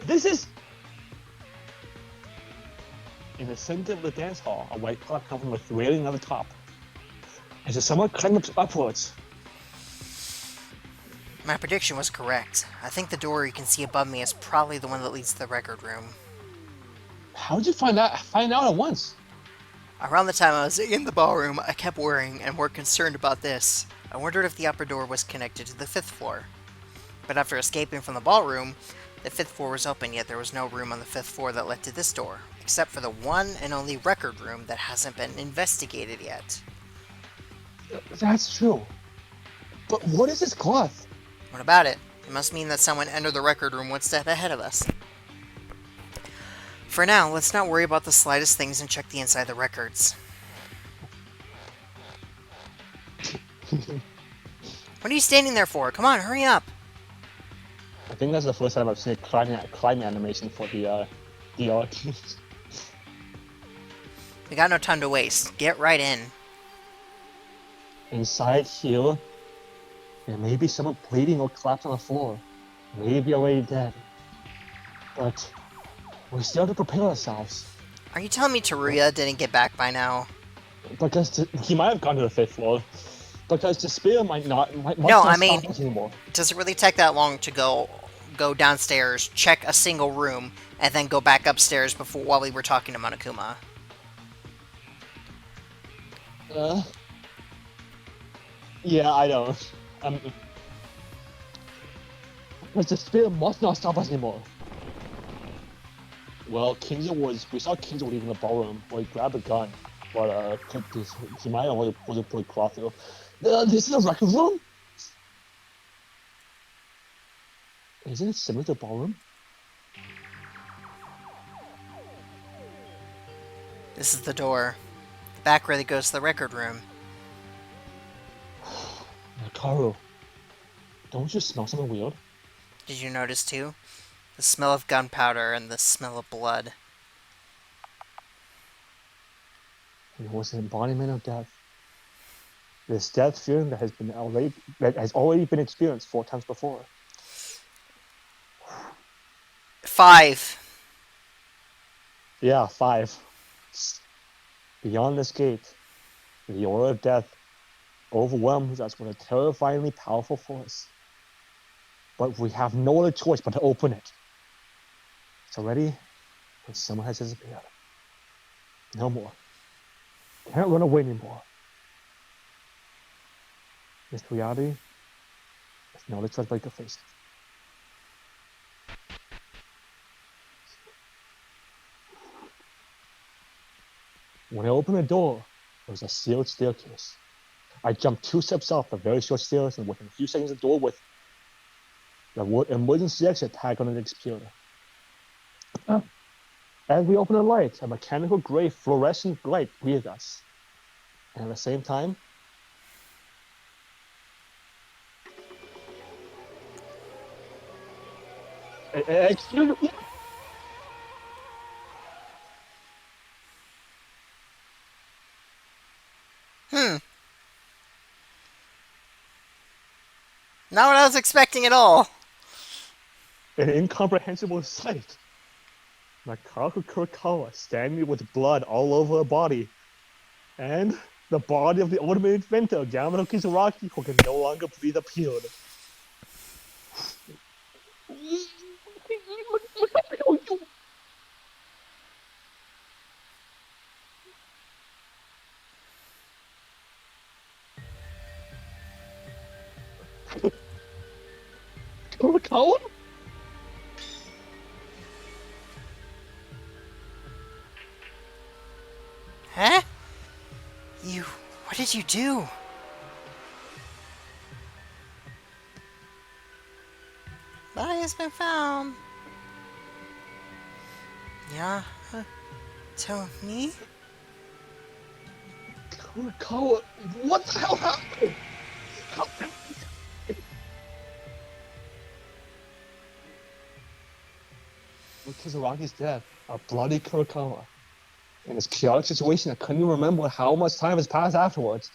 This is... In the center of the dance hall, a white cloud covered with railing on the top. As the someone climbs upwards. my prediction was correct. I think the door you can see above me is probably the one that leads to the record room. How did you find out at once? Around the time I was in the ballroom, I kept worrying and more concerned about this. I wondered if the upper door was connected to the 5th floor. But after escaping from the ballroom, the 5th floor was open, yet there was no room on the 5th floor that led to this door, except for the one and only record room that hasn't been investigated yet. That's true. But what is this cloth? What about it? It must mean that someone entered the record room one step ahead of us. For now, let's not worry about the slightest things and check the inside of the records. What are you standing there for? Come on, hurry up! I think that's the first time I've seen a climb animation for the art. We got no time to waste. Get right in. Inside here, there may be someone bleeding or collapsed on the floor. Maybe already dead. But we still have to prepare ourselves. Are you telling me Teruya didn't get back by now? Because he might have gone to the 5th floor. Because the spear might not No, I mean, stop us anymore. Does it really take that long to go downstairs, check a single room, and then go back upstairs while we were talking to Monokuma? Yeah, I don't. Because the spear must not stop us anymore. Well, we saw Kingsley leaving the ballroom, where he grabbed a gun, but he might have only put a cloth through. This is a record room? Isn't it similar to a ballroom? This is the door. The back really goes to the record room. Karu, don't you smell something weird? Did you notice too? The smell of gunpowder and the smell of blood. It was an embodiment of death. This death feeling that has already been experienced 4 times before. 5. Yeah, 5. Beyond this gate, the aura of death overwhelms us with a terrifyingly powerful force. But we have no other choice but to open it. It's already, but someone has disappeared. No more. Can't run away anymore. This reality is not a choice but to face it. When I opened the door, there was a sealed staircase. I jumped 2 steps off the very short stairs, and within a few seconds, the door with the word emergency exit tag on its computer. As we opened the light, a mechanical gray fluorescent light greeted us. And at the same time, excuse me. Not what I was expecting at all. An incomprehensible sight. Makako Kurokawa standing with blood all over her body. And the body of the ultimate inventor, Yamato Kizuraki, who can no longer breathe, appeared. Kurokawa? Huh? What did you do? Body has been found. Yeah. Tony? Kurokawa, what the hell happened? Kisaragi's death, a bloody Kurakawa. In this chaotic situation, I couldn't even remember how much time has passed afterwards.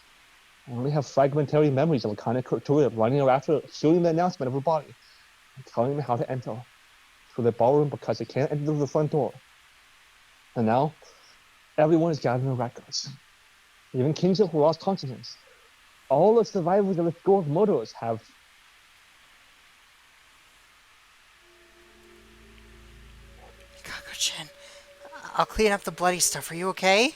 I only have fragmentary memories of Akane Kuratoya running around after shooting the announcement of her body and telling me how to enter through the ballroom because they can't enter through the front door. And now, everyone is gathering records. Even Kinjo, who lost consciousness. All the survivors of the school of murderers have... Kaku-chan, I'll clean up the bloody stuff. Are you okay?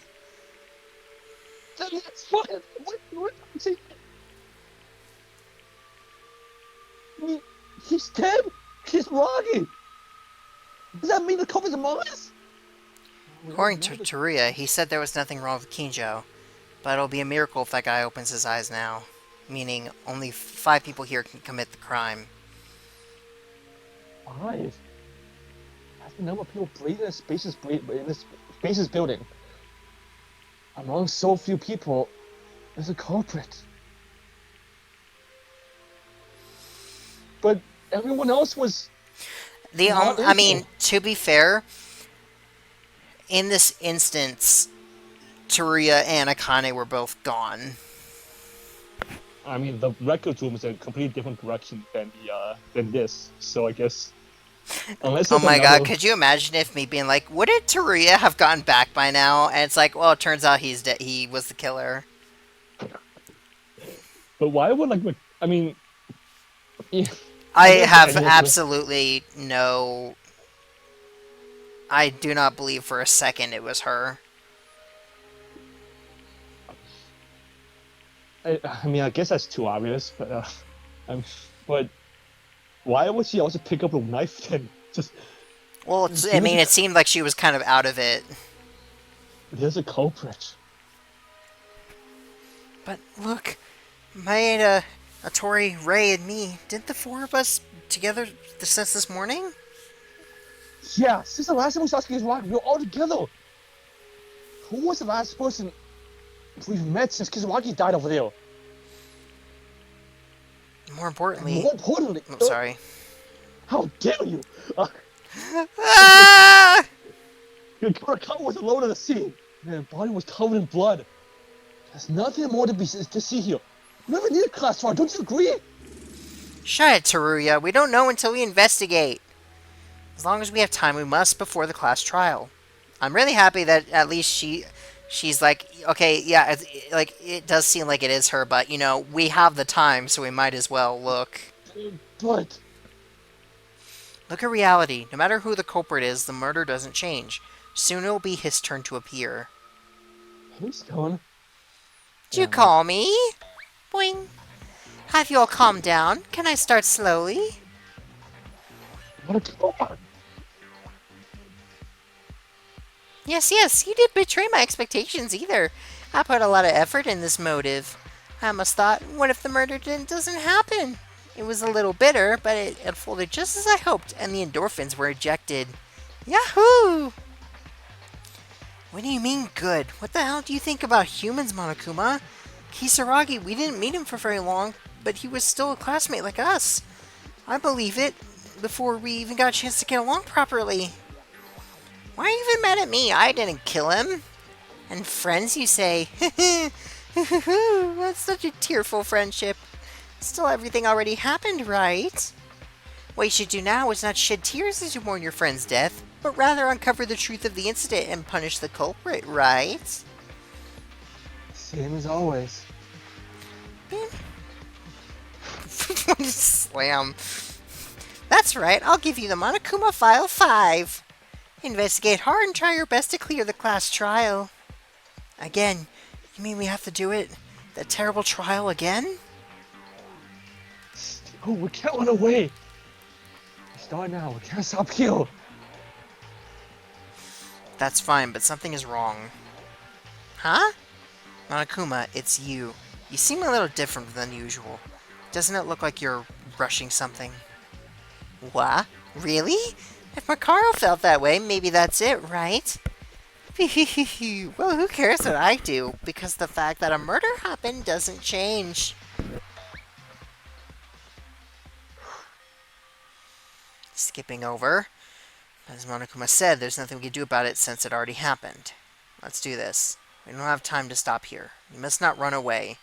He's dead! He's Ragi! Does that mean the cover's a Mars? According to Teruya, he said there was nothing wrong with Kinjo, but it'll be a miracle if that guy opens his eyes now. Meaning, only 5 people here can commit the crime. 5? That's the number of people breathing in this spacious building. Among so few people, there's a culprit. But everyone else was... I mean, to be fair, in this instance, Teruya and Akane were both gone. I mean, the records room is a completely different direction than this, so I guess... Unless Oh my god, could you imagine if me being like, wouldn't Teruya have gotten back by now? And it's like, well, it turns out he's he was the killer. But why would, I mean... Yeah. I have absolutely no... I do not believe for a second it was her. I mean, I guess that's too obvious, but why would she also pick up a knife then? Just... Well, I mean, it seemed like she was kind of out of it. There's a culprit. But look, Maeda, Atori, Ray, and me, didn't the 4 of us together since this morning? Yeah, since the last time we saw Sasuke's rock, we were all together. Who was the last person we've met since Kisaragi died over there? More importantly... Oh, sorry. How dare you! Ah! Kurakawa was alone in the scene. Her body was covered in blood. There's nothing more to see here. We never need a class trial, don't you agree? Shut it, Teruya. We don't know until we investigate. As long as we have time, we must before the class trial. I'm really happy that at least she's like, okay, yeah, it does seem like it is her, but, you know, we have the time, so we might as well look. But... Look at reality. No matter who the culprit is, the murder doesn't change. Soon it will be his turn to appear. Who's going? Did you call me? Boing. Have you all calmed down? Can I start slowly? What a culprit! Yes, you didn't betray my expectations either. I put a lot of effort in this motive. I almost thought, what if the murder doesn't happen? It was a little bitter, but it unfolded just as I hoped, and the endorphins were ejected. Yahoo! What do you mean, good? What the hell do you think about humans, Monokuma? Kisaragi, we didn't meet him for very long, but he was still a classmate like us. I believe it, before we even got a chance to get along properly. Why are you even mad at me? I didn't kill him. And friends, you say? That's such a tearful friendship. Still, everything already happened, right? What you should do now is not shed tears as you mourn your friend's death, but rather uncover the truth of the incident and punish the culprit, right? Same as always. Slam. That's right, I'll give you the Monokuma File 5. Investigate hard and try your best to clear the class trial. Again, you mean we have to do it? That terrible trial again? Oh, we can't run away! We start now, we can't stop here! That's fine, but something is wrong. Huh? Monokuma, it's you. You seem a little different than usual. Doesn't it look like you're rushing something? What? Really? If Makaro felt that way, maybe that's it, right? Well, who cares what I do? Because the fact that a murder happened doesn't change. Skipping over. As Monokuma said, there's nothing we can do about it since it already happened. Let's do this. We don't have time to stop here. You must not run away.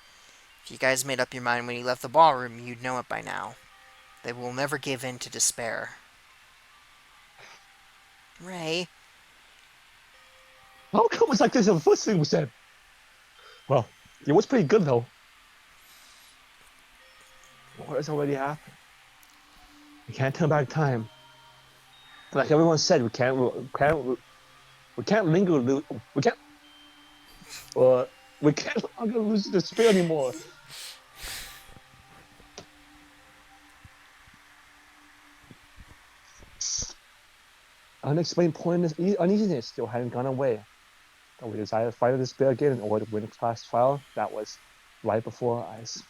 If you guys made up your mind when you left the ballroom, you'd know it by now. They will never give in to despair. Ray. How come it's like this? The first thing we said. Well, it was pretty good though. What has already happened? We can't turn back time. Like everyone said, we can't linger. We can't longer lose the spirit anymore. Unexplained uneasiness still hadn't gone away. But we decided to fight the spirit again in order to win the class trial. That was right before our eyes.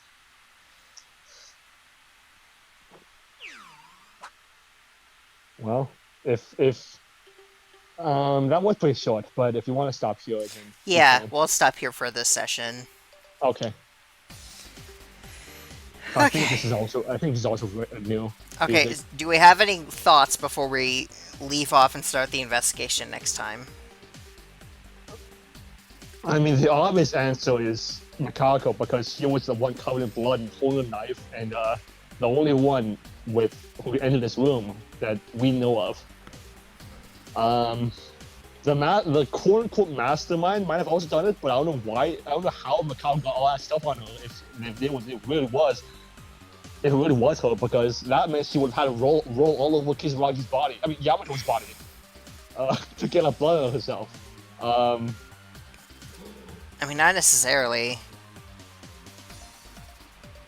Well, if that was pretty short, but if you want to stop here, then yeah, we'll stop here for this session. Okay. I think this is also new. Okay, do we have any thoughts before we leave off and start the investigation next time? I mean, the obvious answer is Makako, because he was the one covered in blood and holding a knife, and the only one who entered this room that we know of. The quote-unquote mastermind might have also done it, but I don't know why. I don't know how Makako got all that stuff on her if it really was her, because that meant she would have had to roll all over Kisaragi's body. I mean, Yamato's body, to get her blood out of herself. I mean, not necessarily.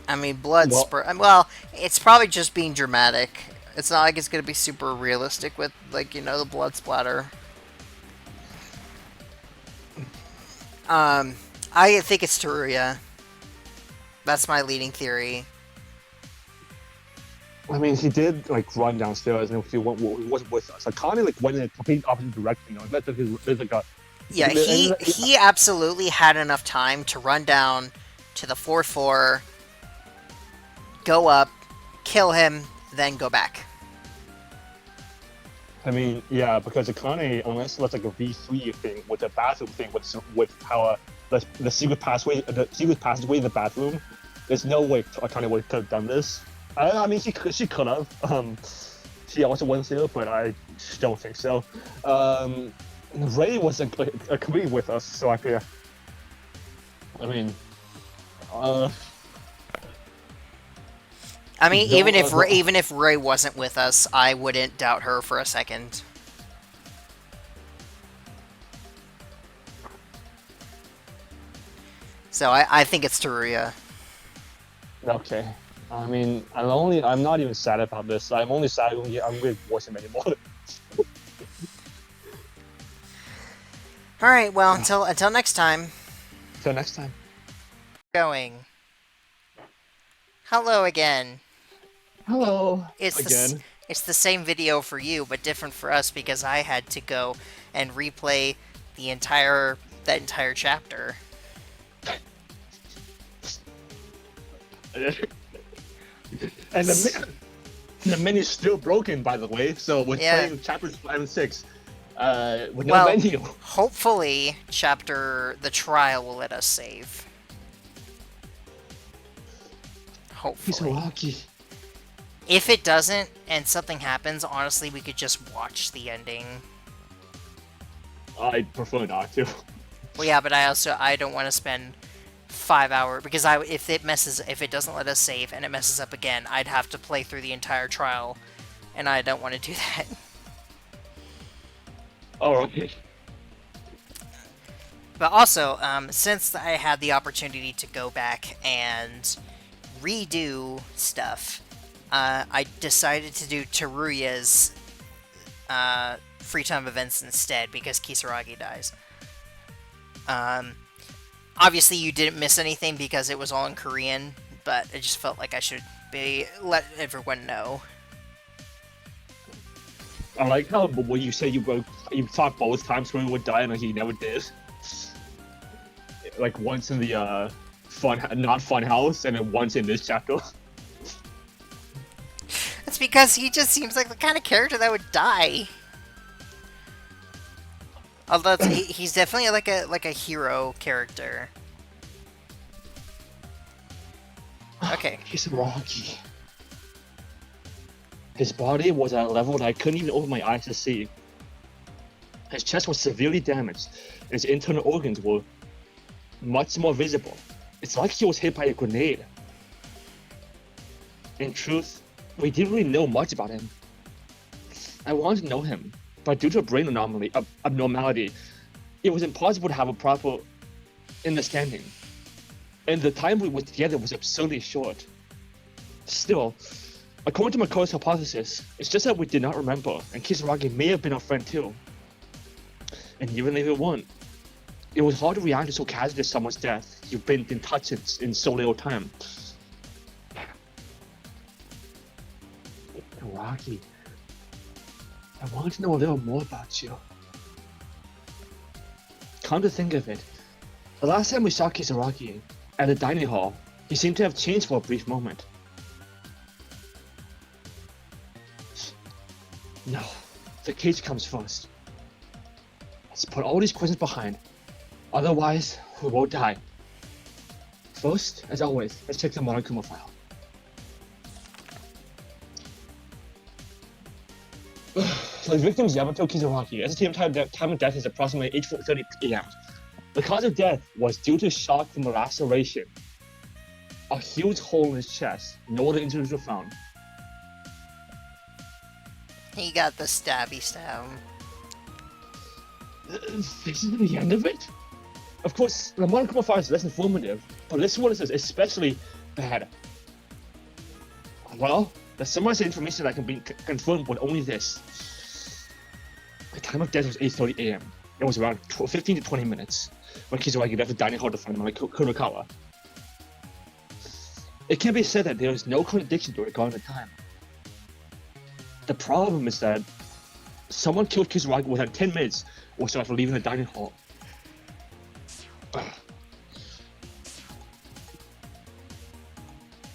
I mean, blood well, it's probably just being dramatic. It's not like it's going to be super realistic with, like, you know, the blood splatter. I think it's Teruya. That's my leading theory. I mean, he did like run downstairs, and he wasn't with us. Akane like went in a complete opposite direction. You know, there's like a yeah. He absolutely had enough time to run down to the 4th floor, go up, kill him, then go back. I mean, yeah, because Akane, unless that's like a V3 thing with the bathroom thing, with how the secret passageway in the bathroom, there's no way Akane would have done this. I mean, she could have. She also went there, but I don't think so. Ray wasn't completely with us, so I feel. I mean, even if Ray wasn't with us, I wouldn't doubt her for a second. So I think it's Teruya. Okay. I mean, I'm not even sad about this. I'm only sad I'm going to watch him anymore. All right. Well, until next time. Until next time. Going. Hello again. Hello. It's the same video for you, but different for us because I had to go and replay that entire chapter. And the menu's still broken, by the way. So we're playing chapters 5 and 6 with no menu. Hopefully, the trial will let us save. Hopefully. He's so lucky. If it doesn't and something happens, honestly, we could just watch the ending. I'd prefer not to. Well, yeah, but I don't want to spend 5 hours because if it doesn't let us save and it messes up again, I'd have to play through the entire trial, and I don't want to do that. Oh, okay. But also, since I had the opportunity to go back and redo stuff, I decided to do Teruya's free time events instead because Kisaragi dies. Obviously, you didn't miss anything because it was all in Korean, but I just felt like I should let everyone know. I like how when you say you thought both times when he would die and he never did. Like once in the not fun house and then once in this chapter. It's because he just seems like the kind of character that would die. Although he's definitely like a hero character. Okay. He's rocky. His body was at a level that I couldn't even open my eyes to see. His chest was severely damaged, and his internal organs were much more visible. It's like he was hit by a grenade. In truth, we didn't really know much about him. I wanted to know him, but due to a brain abnormality, it was impossible to have a proper understanding. And the time we were together was absurdly short. Still, according to McCoy's hypothesis, it's just that we did not remember, and Kisaragi may have been our friend too. And even if it weren't, it was hard to react to so casually to someone's death you've been in touch in so little time. Kisaragi, I want to know a little more about you. Come to think of it, the last time we saw Kisaragi at the dining hall, he seemed to have changed for a brief moment. No, the cage comes first. Let's put all these questions behind, otherwise we will die. First, as always, let's check the Monokuma file. The victim is Yamato Kisaragi. Estimated time of death is approximately 8:30 a.m. The cause of death was due to shock from a laceration. A huge hole in his chest. No other injuries were found. He got the stabby stab. This is the end of it? Of course, the Monokuma file is less informative, but this one is especially bad. Well, the summarized information that can be confirmed with only this. The time of death was 8:30 a.m. It was around 15 to 20 minutes when Kisaragi left the dining hall to find Kurokawa. It can be said that there is no contradiction regarding the time. The problem is that someone killed Kisaragi within 10 minutes or so after leaving the dining hall.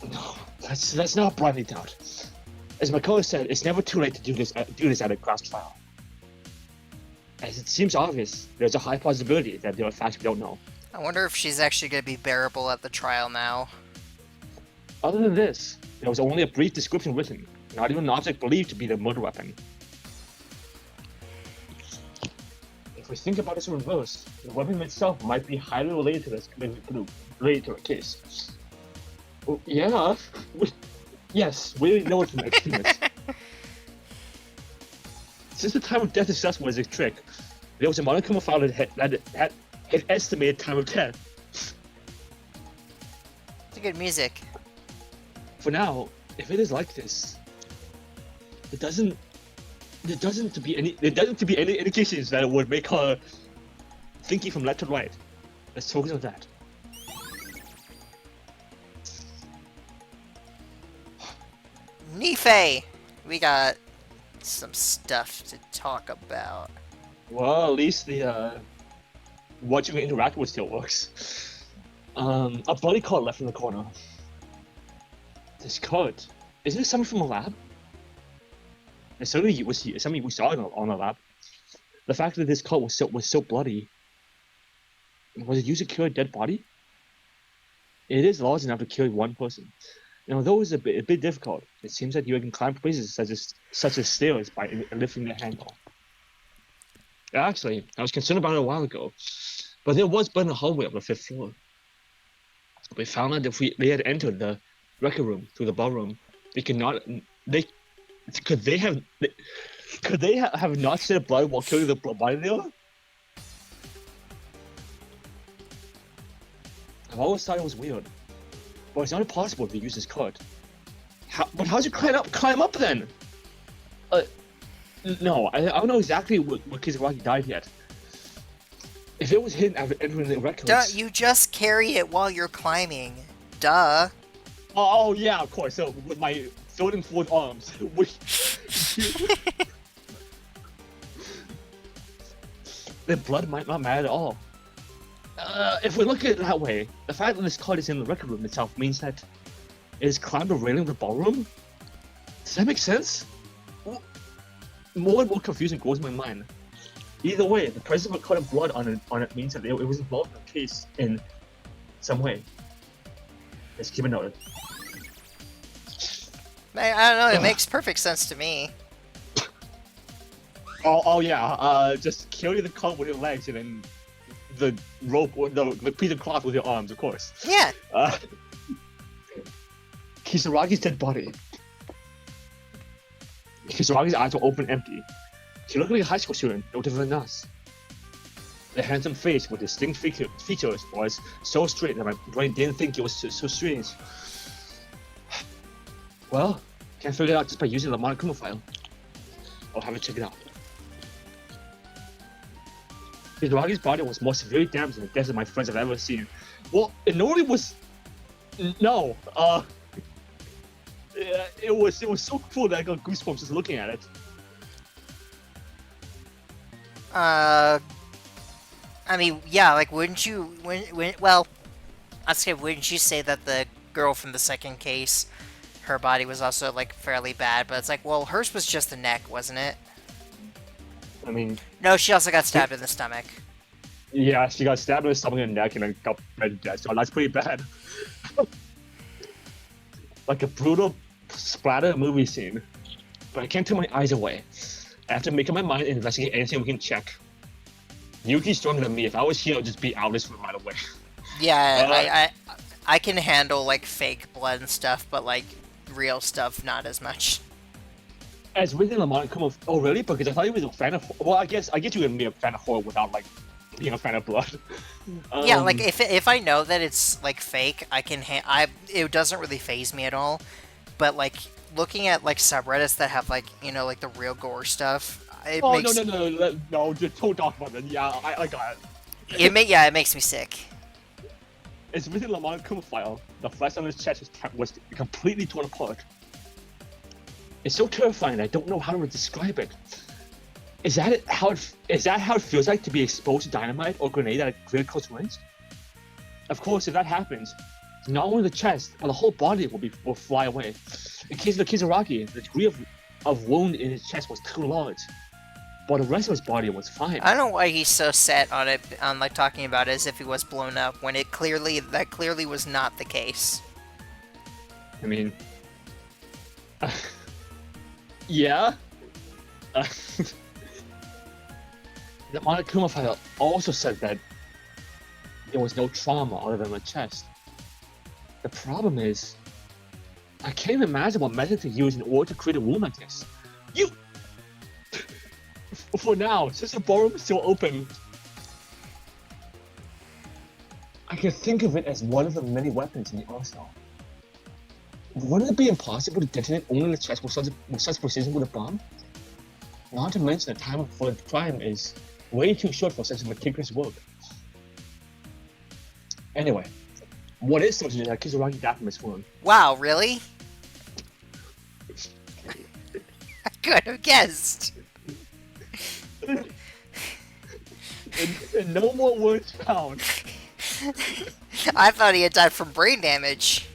No, let's not blindly doubt. As McCullough said, it's never too late to do this at a grasp file. As it seems obvious, there's a high possibility that there are facts we don't know. I wonder if she's actually going to be bearable at the trial now. Other than this, there was only a brief description written, not even an object believed to be the murder weapon. If we think about this in reverse, the weapon itself might be highly related to this, related to a case. Oh, yeah, yes, we know it's an extremist. Since the time of death itself was a trick, there was a Monokuma file that had estimated time of death. It's good music. For now, if it is like this, there doesn't to be any indications that it would make her thinking from left to right. Let's focus on that. Nifei! We got some stuff to talk about. Well, at least the watching her interact with still works. A bloody card left in the corner. This card, isn't it something from a lab? And certainly it was something we saw on a lab. The fact that this card was so bloody. Was it used to kill a dead body? It is large enough to kill one person. And although it's a bit difficult, it seems that you can climb places such as stairs by lifting the handle. Actually, I was concerned about it a while ago, but there was but in the hallway of the 5th floor. We found that if they had entered the record room through the ballroom, could they have not shed blood while killing the body there? I've always thought it was weird. But it's not impossible to use this card. But how'd you climb up then? No, I don't know exactly what Kisaragi died yet. If it was hidden after entering the records... Duh, you just carry it while you're climbing. Duh. Oh yeah, of course. So with my floating forward arms, the blood might not matter at all. If we look at it that way, the fact that this card is in the record room itself means that it has climbed the railing of the ballroom? Does that make sense? More and more confusion goes in my mind. Either way, the presence of colored blood on it means that it was involved in the case in some way. Let's keep it noted. I don't know, it makes perfect sense to me. Oh yeah, just carry the cult with your legs and then the rope or the piece of cloth with your arms, of course. Yeah. Kisaragi's dead body. Kisaragi's eyes were open empty. She looked like a high school student, no different than us. The handsome face with distinct features was so straight that my brain didn't think it was so strange. Well, can't figure it out just by using the Monokuma file. I'll have it check it out. Kisaragi's body was more severely damaged than the deaths of my friends I've ever seen. Well, Inori was... No, it was so cool that I got goosebumps just looking at it. I mean, yeah, like, wouldn't you, well, wouldn't you say that the girl from the second case, her body was also, like, fairly bad, but it's like, well, hers was just the neck, wasn't it? I mean... No, she also got stabbed in the stomach. Yeah, she got stabbed in the stomach and neck and then got bled to death, so that's pretty bad. Like a brutal splatter movie scene. But I can't turn my eyes away. After making my mind and investigate anything we can check. Yuki's stronger than me. If I was here, I'd just be out this room right away. Yeah, I can handle, like, fake blood and stuff, but, like, real stuff, not as much. As written in the Monokuma... Oh, really? Because I thought he was a fan of... Well, I guess you can be a fan of horror without, like, being a fan of blood. Yeah, like, if I know that it's, like, fake, I can... it doesn't really faze me at all. But, like, looking at, like, subreddits that have, like, you know, like, the real gore stuff... No, just don't talk about that. Yeah, I got it. It makes me sick. It's written in the Monokuma file. The flesh on his chest was completely torn apart. It's so terrifying I don't know how to describe it. Is that how it feels like to be exposed to dynamite or grenade at a very close range? Of course, if that happens, not only the chest, but the whole body will fly away. In case of the Kisaragi, the degree of wound in his chest was too large, but the rest of his body was fine. I don't know why he's so set on it, on like talking about it as if he was blown up when that clearly was not the case. I mean, yeah. The Monokuma file also said that there was no trauma other than the chest. The problem is, I can't even imagine what method to use in order to create a wound like this. For now, since the ballroom is still open, I can think of it as one of the many weapons in the arsenal. Wouldn't it be impossible to detonate only in the chest with such precision with a bomb? Not to mention the time for the crime is way too short for such meticulous work. Anyway, what is certain is that Kisaragi died from his wound. Wow, really? I could have guessed. and no more words found. I thought he had died from brain damage.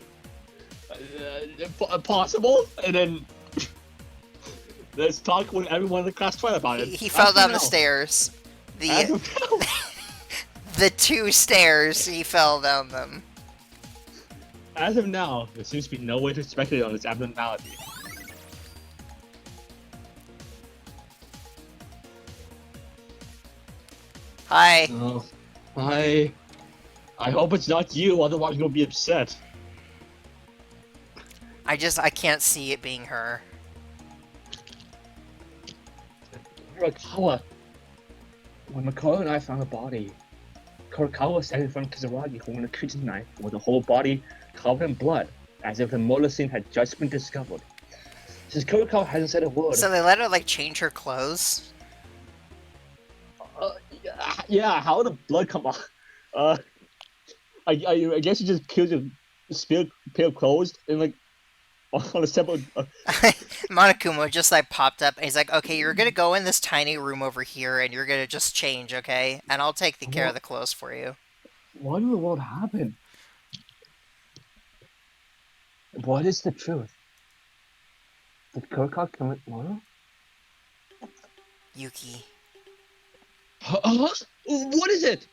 Possible? And then let's talk with everyone in the class tried about it. He fell down the stairs. The 2 stairs, he fell down them. As of now, there seems to be no way to speculate on this abnormality. Hi. Oh, I hope it's not you, otherwise you'll be upset. I can't see it being her. Kurakawa. When Makoto and I found the body, Kurakawa was standing in front of Kisaragi holding a kitchen knife with the whole body covered in blood, as if the murder scene had just been discovered. Since Kurakawa hasn't said a word... So they let her, like, change her clothes? Yeah, how did the blood come off? I guess you just killed your pair of clothes and, like, on a separate... Monokuma just, like, popped up, and he's like, okay, you're gonna go in this tiny room over here, and you're gonna just change, okay? And I'll take care of the clothes for you. What in the world happened? What is the truth? Did Kurakawa commit murder? Yuki. What is it?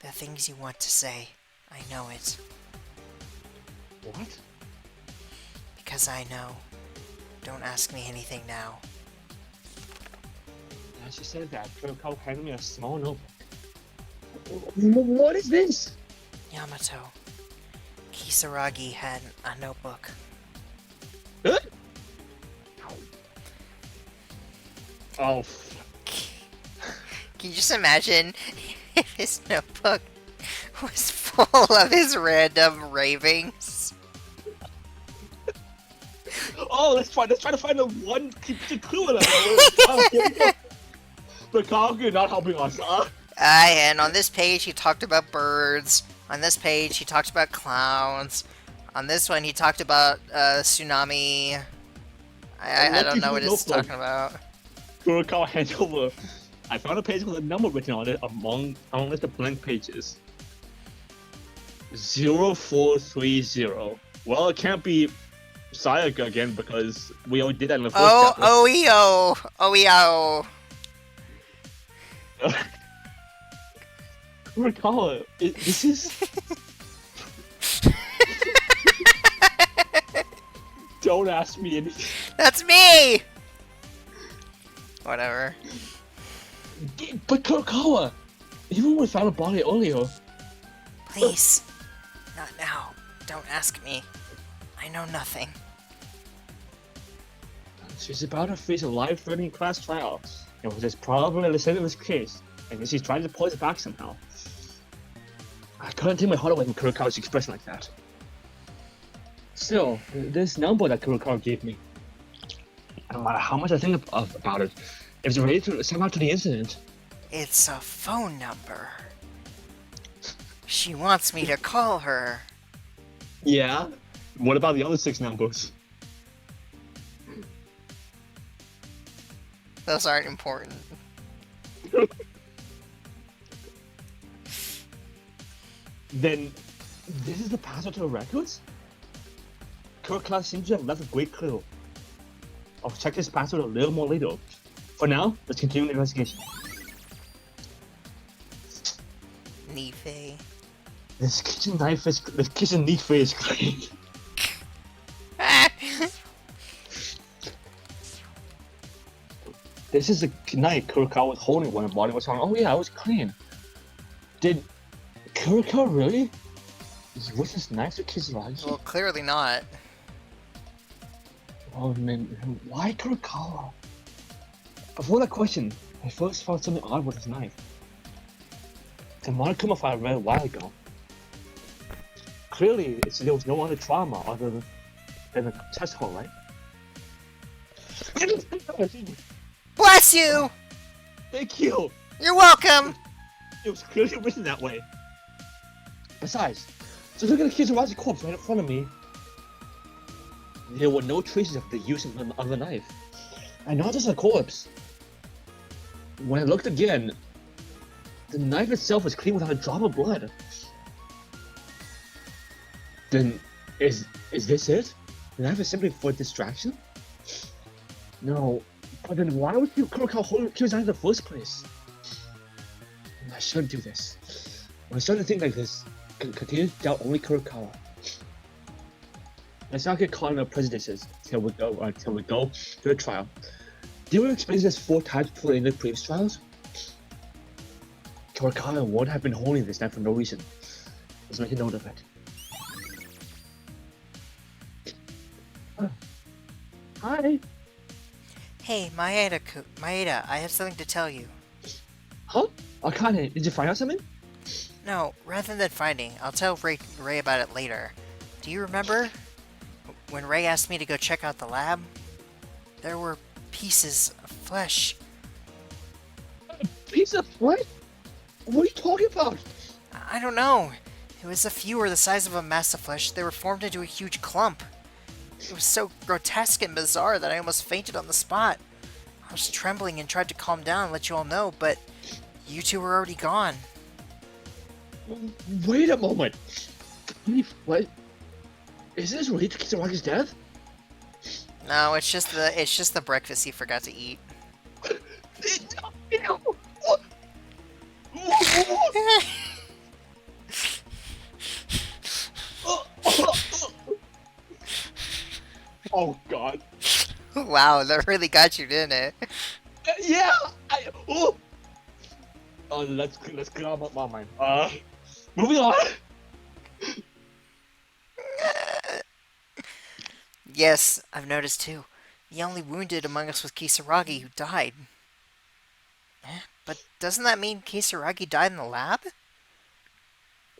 The things you want to say. I know it. What? Because I know. Don't ask me anything now. As you said that, Kuroko handed me a small notebook. What is this? Yamato. Kisaragi had a notebook. Huh? Oh. Can you just imagine if his notebook was full of his random ravings? Oh, let's try to find the one clue in that. Oh, here we go. Kuroko, you're not helping us, huh? And on this page he talked about birds. On this page he talked about clowns. On this one he talked about tsunami. I don't know what it's talking about. Kuroko hands over. I found a page with a number written on it among the blank pages. 0430. Well, it can't be Sayaka again because we already did that in the first chapter. OEO! OEO! Kuroko, this is... Don't ask me anything. That's me! Whatever. But Kuroko, even we found a body earlier. Please. Not now. Don't ask me. I know nothing. She's about to face a life-threatening class trial. It was just probably the same of this case, and she's trying to pull it back somehow. I couldn't take my heart away from Kurokawa's expression like that. Still, this number that Kurokawa gave me, no matter how much I think about it, it's related somehow to the incident. It's a phone number. She wants me to call her. Yeah? What about the other 6 numbers? Those aren't important. Then, this is the password to the records? Kurokawa seems to have left a great clue. I'll check this password a little more later. For now, let's continue the investigation. Nife. This kitchen knife is clean. This is the knife Kurokawa was holding when the body was found. Oh yeah, it was clean. Did Kurokawa really use this knife to Kisaragi? Well, clearly not. Oh man, why Kurokawa? Before that question, I first found something odd with his knife. The Monokuma file I read a while ago. Clearly, there was no other trauma other than a test hole, right? Bless you! Thank you! You're welcome! It was clearly written that way. Besides, so look at the Kisaragi corpse right in front of me. There were no traces of the use of the knife. And not just a corpse. When I looked again, the knife itself was clean without a drop of blood. Then, is this it? The knife is simply for distraction? No, but then why would Kurokawa hold Kisaragi in the first place? I shouldn't do this. When I start to think like this, continue to doubt only Kurokawa. Let's not get caught in our prejudices till we go to the trial. Did we explain this 4 times before in the previous trials? Kurokawa would have been holding this knife for no reason. Let's make a note of it. Hi. Hey, Maeda, I have something to tell you. Huh? Akane, did you find out something? No, rather than finding, I'll tell Ray about it later. Do you remember when Ray asked me to go check out the lab? There were pieces of flesh. A piece of flesh? What are you talking about? I don't know. It was a few were the size of a mass of flesh. They were formed into a huge clump. It was so grotesque and bizarre that I almost fainted on the spot. I was trembling and tried to calm down and let you all know, but you two were already gone. Wait a moment. What? Is this related to Kisaragi's death? No, it's just the breakfast he forgot to eat. Oh God. Wow, that really got you, didn't it? Yeah. Oh. Oh, let's clear up my mind. Moving on. Yes, I've noticed too. The only wounded among us was Kisaragi, who died. But doesn't that mean Kisaragi died in the lab?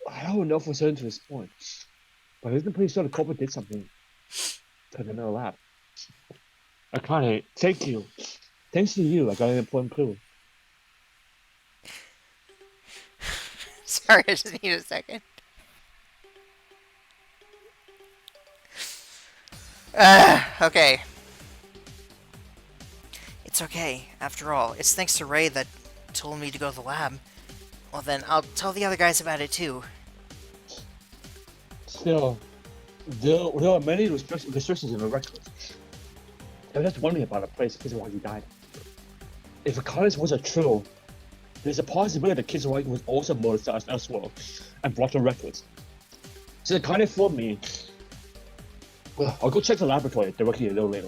I don't know for certain to this point, but I'm pretty sure the culprit did something to the middle lab. Akane, thank you. Thanks to you, I got an important clue. Sorry, I just need a second. Okay. It's okay. After all, it's thanks to Ray that told me to go to the lab. Well then, I'll tell the other guys about it too. Still, there are many restrictions in the record. I was just wondering about a place because of why he died. If Akane's words are true, there's a possibility that Kisaragi was also murdered elsewhere and brought on records. So Akane informed me. Well, I'll go check the laboratory directly a little later.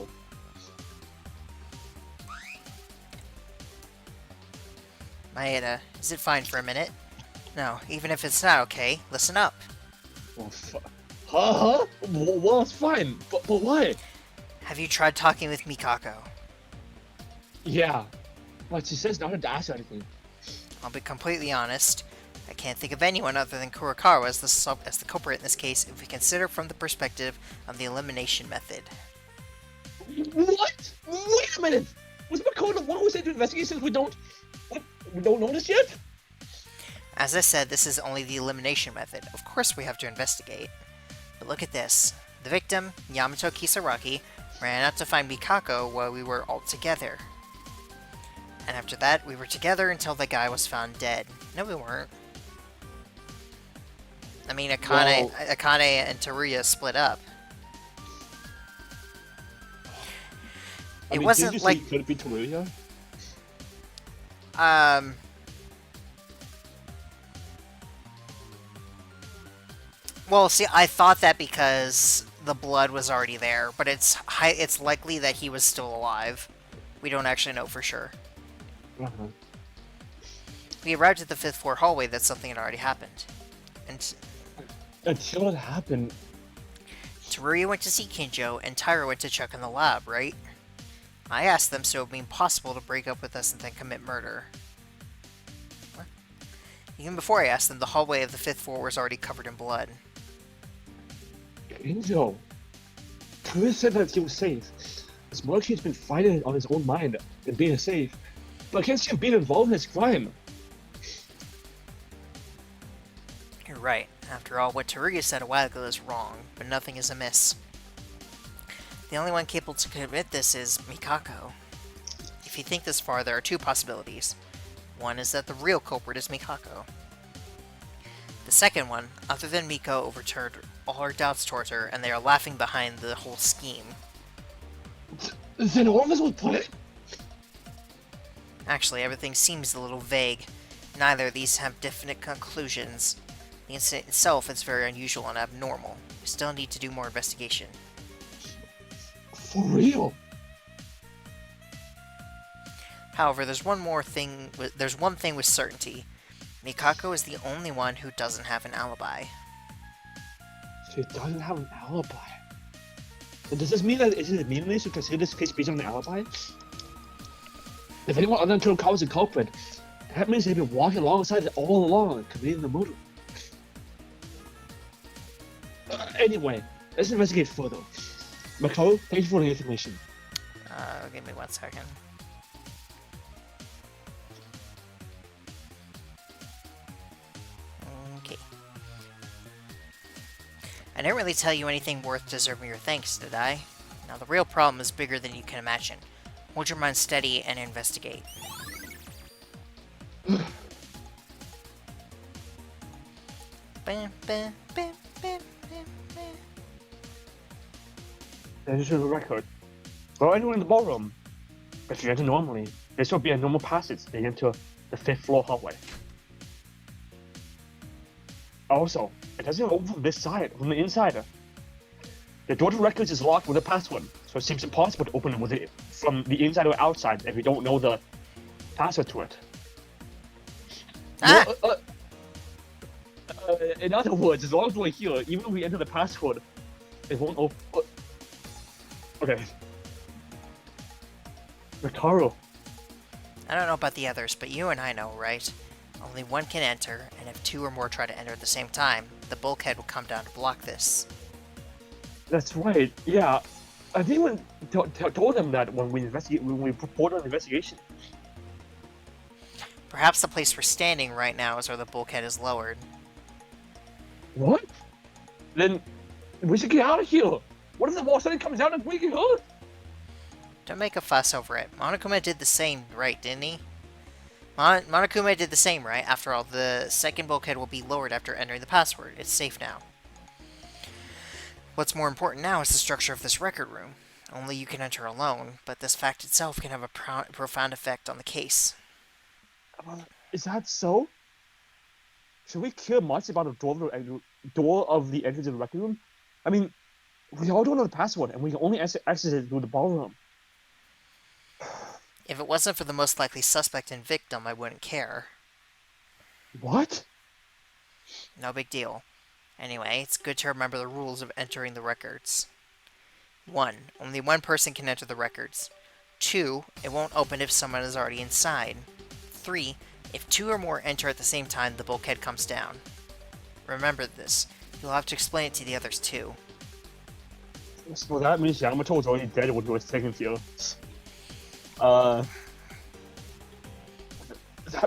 Maeda, is it fine for a minute? No, even if it's not okay, listen up. Oh, huh? Well, it's fine, but why? Have you tried talking with Mikako? Yeah, but she says not to ask anything. I'll be completely honest. I can't think of anyone other than Kurakawa as the culprit in this case if we consider from the perspective of the elimination method. What? Wait a minute! Was Makoto the one who said to investigate since we don't know this yet? As I said, this is only the elimination method. Of course we have to investigate. But look at this. The victim, Yamato Kisaragi, ran out to find Mikako while we were all together. And after that, we were together until the guy was found dead. No, we weren't. I mean, Akane and Teruya split up. It wasn't did you like... say could it be Teruya? Well, see, I thought that because the blood was already there, but it's likely that he was still alive. We don't actually know for sure. Uh-huh. We arrived at the 5th floor hallway that something had already happened. And Until it happened... Teruya went to see Kinjo, and Tyra went to check in the lab, right? I asked them so it would be impossible to break up with us and then commit murder. What? Even before I asked them, the hallway of the 5th floor was already covered in blood. Kinjo... Teruya said that he was safe. This Murky's been fighting on his own mind and being safe. But I can't see him being involved in this crime. You're right. After all, what Teruya said a while ago is wrong, but nothing is amiss. The only one capable to commit this is Mikako. If you think this far, there are two possibilities. One is that the real culprit is Mikako. The second one, other than Miko overturned all her doubts towards her, and they are laughing behind the whole scheme. Then all of us will put it? Actually, everything seems a little vague. Neither of these have definite conclusions. The incident itself is very unusual and abnormal. We still need to do more investigation. For real? However, there's one thing with certainty. Mikako is the only one who doesn't have an alibi. She doesn't have an alibi. And does this mean that is it meaningless to consider this case based on an alibi? If anyone other than Kurakawa is a culprit, that means they've been walking alongside it all along, committing the murder. Anyway, let's investigate further. Makoto, thank you for the information. Give me 1 second. Okay. I didn't really tell you anything worth deserving your thanks, did I? Now the real problem is bigger than you can imagine. Hold your mind steady and investigate. Bam, bam, bam, bam, bam, bam. This is a record. For anyone in the ballroom, if you enter normally, this will be a normal passage leading to the 5th floor hallway. Also, it doesn't open from this side, from the inside. The door to records is locked with a password, so it seems impossible to open it from the inside or outside if you don't know the password to it. Ah! In other words, as long as we're here, even if we enter the password, it won't open. Okay. Ricardo. I don't know about the others, but you and I know, right? Only one can enter, and if two or more try to enter at the same time, the bulkhead will come down to block this. That's right. Yeah, I think we told them that when we reported an investigation. Perhaps the place we're standing right now is where the bulkhead is lowered. What? Then we should get out of here. What if the wall suddenly comes down and we get hurt? Don't make a fuss over it. Monokuma did the same, right, didn't he? Monokuma did the same, right? After all, the second bulkhead will be lowered after entering the password. It's safe now. What's more important now is the structure of this record room. Only you can enter alone, but this fact itself can have a profound effect on the case. Is that so? Should we care much about the door of the entrance to the record room? I mean, we all don't know the password, and we can only access it through the ballroom. If it wasn't for the most likely suspect and victim, I wouldn't care. What? No big deal. Anyway, it's good to remember the rules of entering the records. 1. Only one person can enter the records. 2. It won't open if someone is already inside. 3. If two or more enter at the same time, the bulkhead comes down. Remember this. You'll have to explain it to the others too. So that means Yamato was already dead when he was taken here. That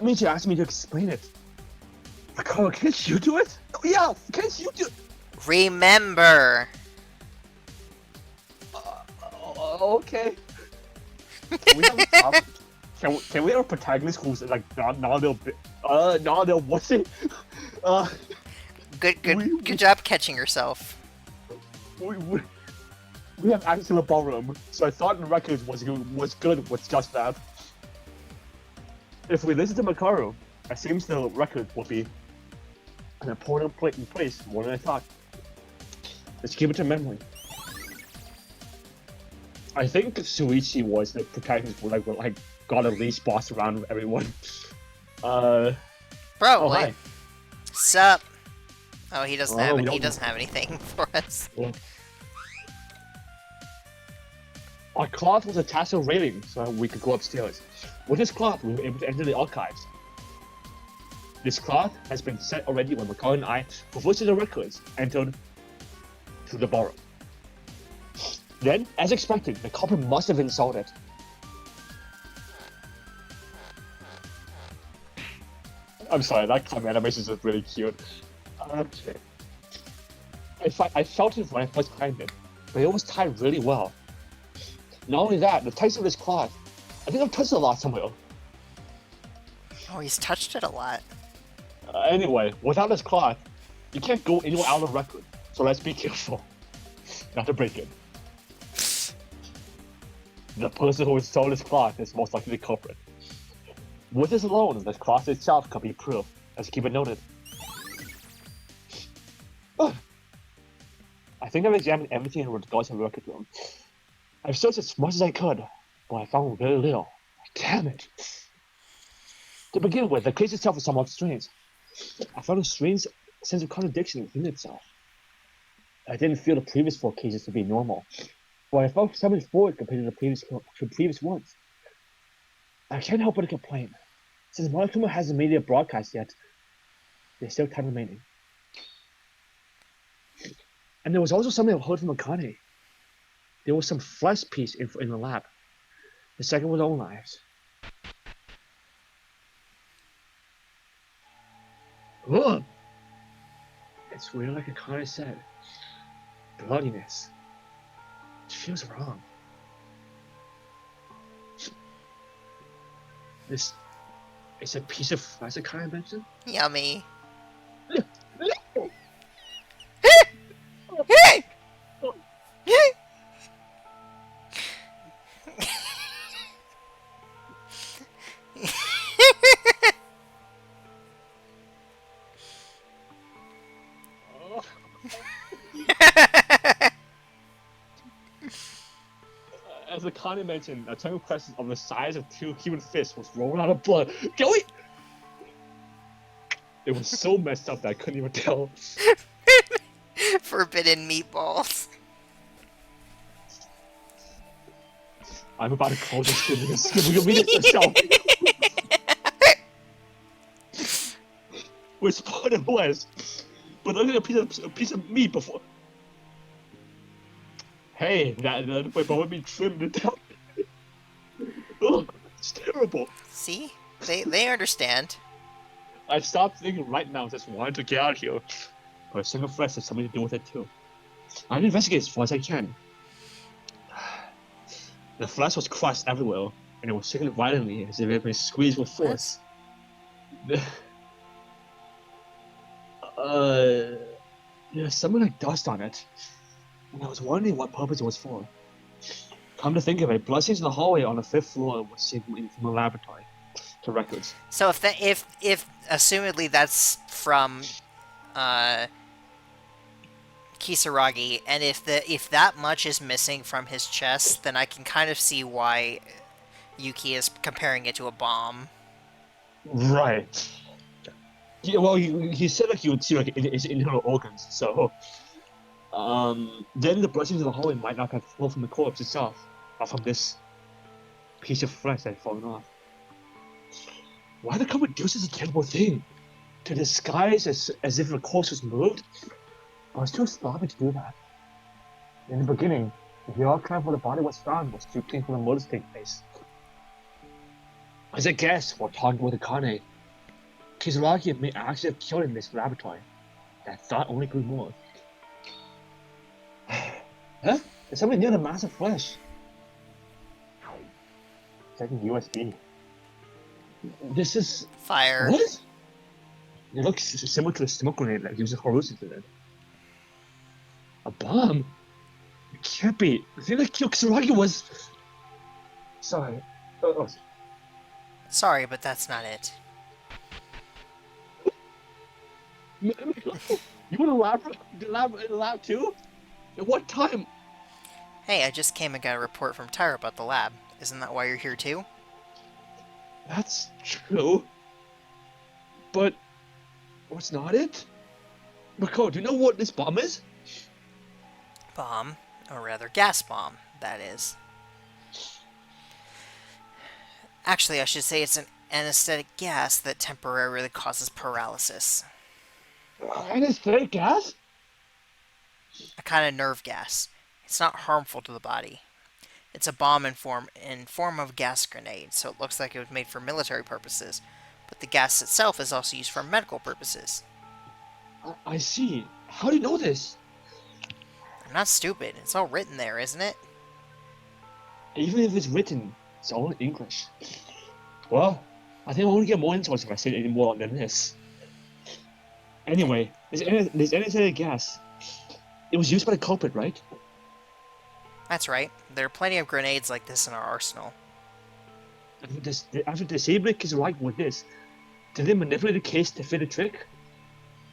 means you asked me to explain it. Ricardo, can't you do it? Oh, yeah, can't you do it? Remember! Okay. Can we have a topic? Can we have a protagonist who's like not what's it? Good job catching yourself. We have access to the ballroom, so I thought the records was good with just that. If we listen to Makaru, it seems the record will be an important place more than I thought. Let's keep it to memory. I think Suichi was the protagonist who like got a leash boss around everyone. Probably. Oh, hi. Sup? Oh, he doesn't have he doesn't have anything for us. Yeah. Our cloth was attached to a railing so we could go upstairs. With this cloth, we were able to enter the archives. This cloth has been set already when Makaru and I, who visited the records, entered through the ballroom. Then, as expected, the culprit must have been assaulted. I'm sorry, that climb animation is just really cute. Okay. I felt it when I first climbed it, but it was tied really well. Not only that, the tights of this cloth, I think I've touched it a lot somewhere. Oh, he's touched it a lot. Anyway, without this cloth, you can't go anywhere out of the record, so let's be careful not to break it. The person who installed this cloth is most likely the culprit. With this alone, the cloth itself could be proof, as keep it noted. I think I've examined everything in regards to the record room. I've searched as much as I could, but I found very little. Damn it! To begin with, the case itself is somewhat strange. I found a strange sense of contradiction within itself. I didn't feel the previous 4 cases to be normal, but I felt something forward compared to the previous ones. I can't help but complain. Since Monokuma hasn't made a broadcast yet, there's still time remaining. And there was also something I heard from Akane. There was some flesh piece in the lab. The second was own lives. Ugh! It's really like Akane said. Bloodiness. It feels wrong. This is a piece of flesh Akane mentioned? Yummy. As the Connie mentioned, a tiny crescent of the size of 2 human fists was rolling out of blood. Joey! It was so messed up that I couldn't even tell. Forbidden meatballs. I'm about to close this stream because we'll read it yourself. We're spotted in West. But look at a piece of meat before. Hey, that would be trimmed it down. Oh, it's terrible. See? They understand. I stopped thinking right now, just wanted to get out of here. But a single flesh has something to do with it too. I'll investigate as far as I can. The flesh was crushed everywhere, and it was shaken violently as if it had been squeezed with force. There's something like dust on it. And I was wondering what purpose it was for. Come to think of it, blood stains in the hallway on the 5th floor was seen from the laboratory to records. So if assumedly that's from Kisaragi, and if that much is missing from his chest, then I can kind of see why Yuki is comparing it to a bomb. Right. Yeah, well, he said like you would see like his internal organs, so then the blood stains in the hallway might not have flowed from the corpse itself, but from this piece of flesh that had fallen off. Why the company do such a terrible thing? To disguise as if the corpse was moved? I was too sloppy to do that. In the beginning, the archive where the body was found was too clean for the murder to take place. As a guess, while talking with Akane, Kisaragi may actually have killed him in this laboratory. That thought only grew more. Huh? There's something near the mass of flesh. Checking USB. This is... Fire. What? It looks similar to the smoke grenade that uses hallucinated in. A bomb? It can't be. The thing that killed Kisaragi was... Sorry. Sorry, but that's not it. You want to lab too? At what time? Hey, I just came and got a report from Tyra about the lab. Isn't that why you're here too? That's true. But... what's not it? Mako, do you know what this bomb is? Bomb, or rather gas bomb, that is. Actually, I should say it's an anesthetic gas that temporarily causes paralysis. Anesthetic gas? A kind of nerve gas. It's not harmful to the body. It's a bomb in form of gas grenade, so it looks like it was made for military purposes. But the gas itself is also used for medical purposes. I see. How do you know this? I'm not stupid. It's all written there, isn't it? Even if it's written, it's all in English. Well, I think I want to get more insights if I say any more than this. Anyway, this anesthetic gas. It was used by the culprit, right? That's right. There are plenty of grenades like this in our arsenal. After disabling Kisaragi with this, did they manipulate the case to fit a trick?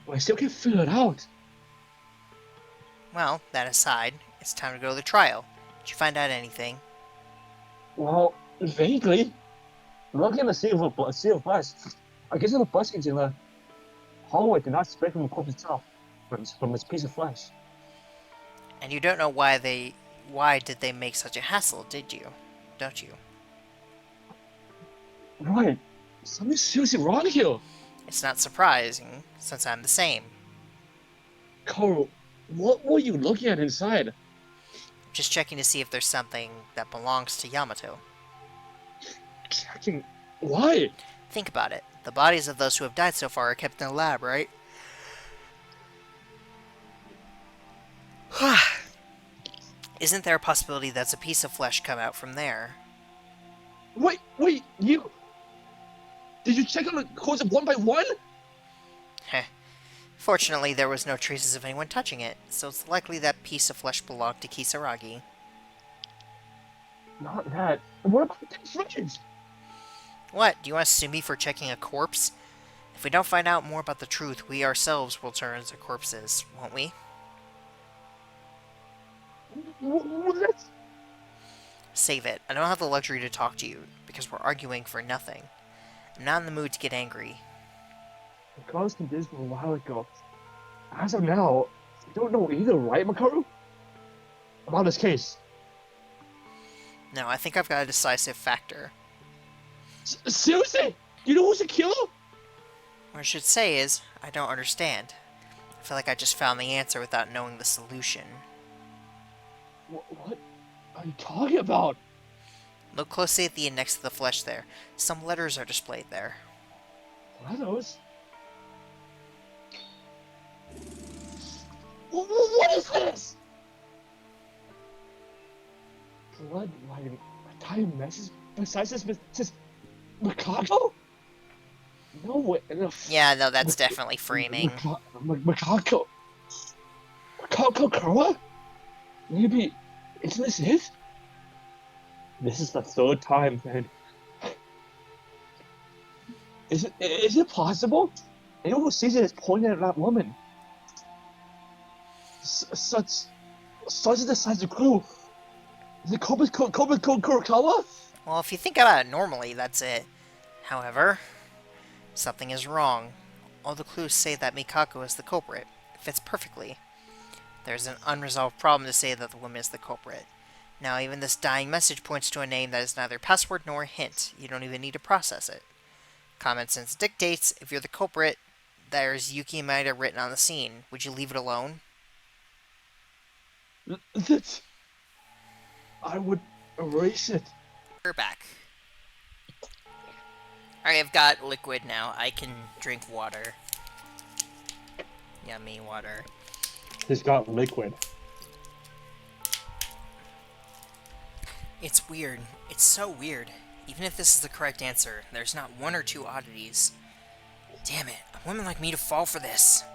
Well, I still can't figure it out. Well, that aside, it's time to go to the trial. Did you find out anything? Well, vaguely. Looking at the sea of flesh, I guess the buskins in the hallway did not spread from the corpse itself, from its piece of flesh. And you don't know why did they make such a hassle, did you? Don't you? Right. Something's seriously wrong here. It's not surprising, since I'm the same. Koro, what were you looking at inside? Just checking to see if there's something that belongs to Yamato. Checking? Why? Think about it. The bodies of those who have died so far are kept in the lab, right? Isn't there a possibility that's a piece of flesh come out from there? Wait, you... Did you check on the corpse one by one? Heh. Fortunately, there was no traces of anyone touching it, so it's likely that piece of flesh belonged to Kisaragi. Not that. What about the fridges? What? Do you want to sue me for checking a corpse? If we don't find out more about the truth, we ourselves will turn into corpses, won't we? What? Save it. I don't have the luxury to talk to you, because we're arguing for nothing. I'm not in the mood to get angry. The cause did this a while ago. As of now, you don't know either, right, Makaru? About this case. No, I think I've got a decisive factor. Seriously? You know who's the killer? What I should say is, I don't understand. I feel like I just found the answer without knowing the solution. What are you talking about? Look closely at the index of the flesh there. Some letters are displayed there. What are those? What is this? Blood writing. A tiny message besides this says Macaco? No way. Yeah, no, that's definitely framing. Macaco. Macaco Kura? Maybe. Isn't this it? This is the third time, man. Is it possible? Anyone who sees it is pointing at that woman. Such is the size of clue. Is it Kobe Kurokawa? Well, if you think about it normally, that's it. However, something is wrong. All the clues say that Mikako is the culprit. It fits perfectly. There's an unresolved problem to say that the woman is the culprit. Now, even this dying message points to a name that is neither password nor a hint. You don't even need to process it. Common sense dictates, if you're the culprit, there's Yuki Maeda written on the scene. Would you leave it alone? That I would erase it. We're back. Alright, I've got liquid now. I can drink water. Yummy water. He's got liquid. It's weird. It's so weird. Even if this is the correct answer, there's not one or two oddities. Damn it, a woman like me to fall for this.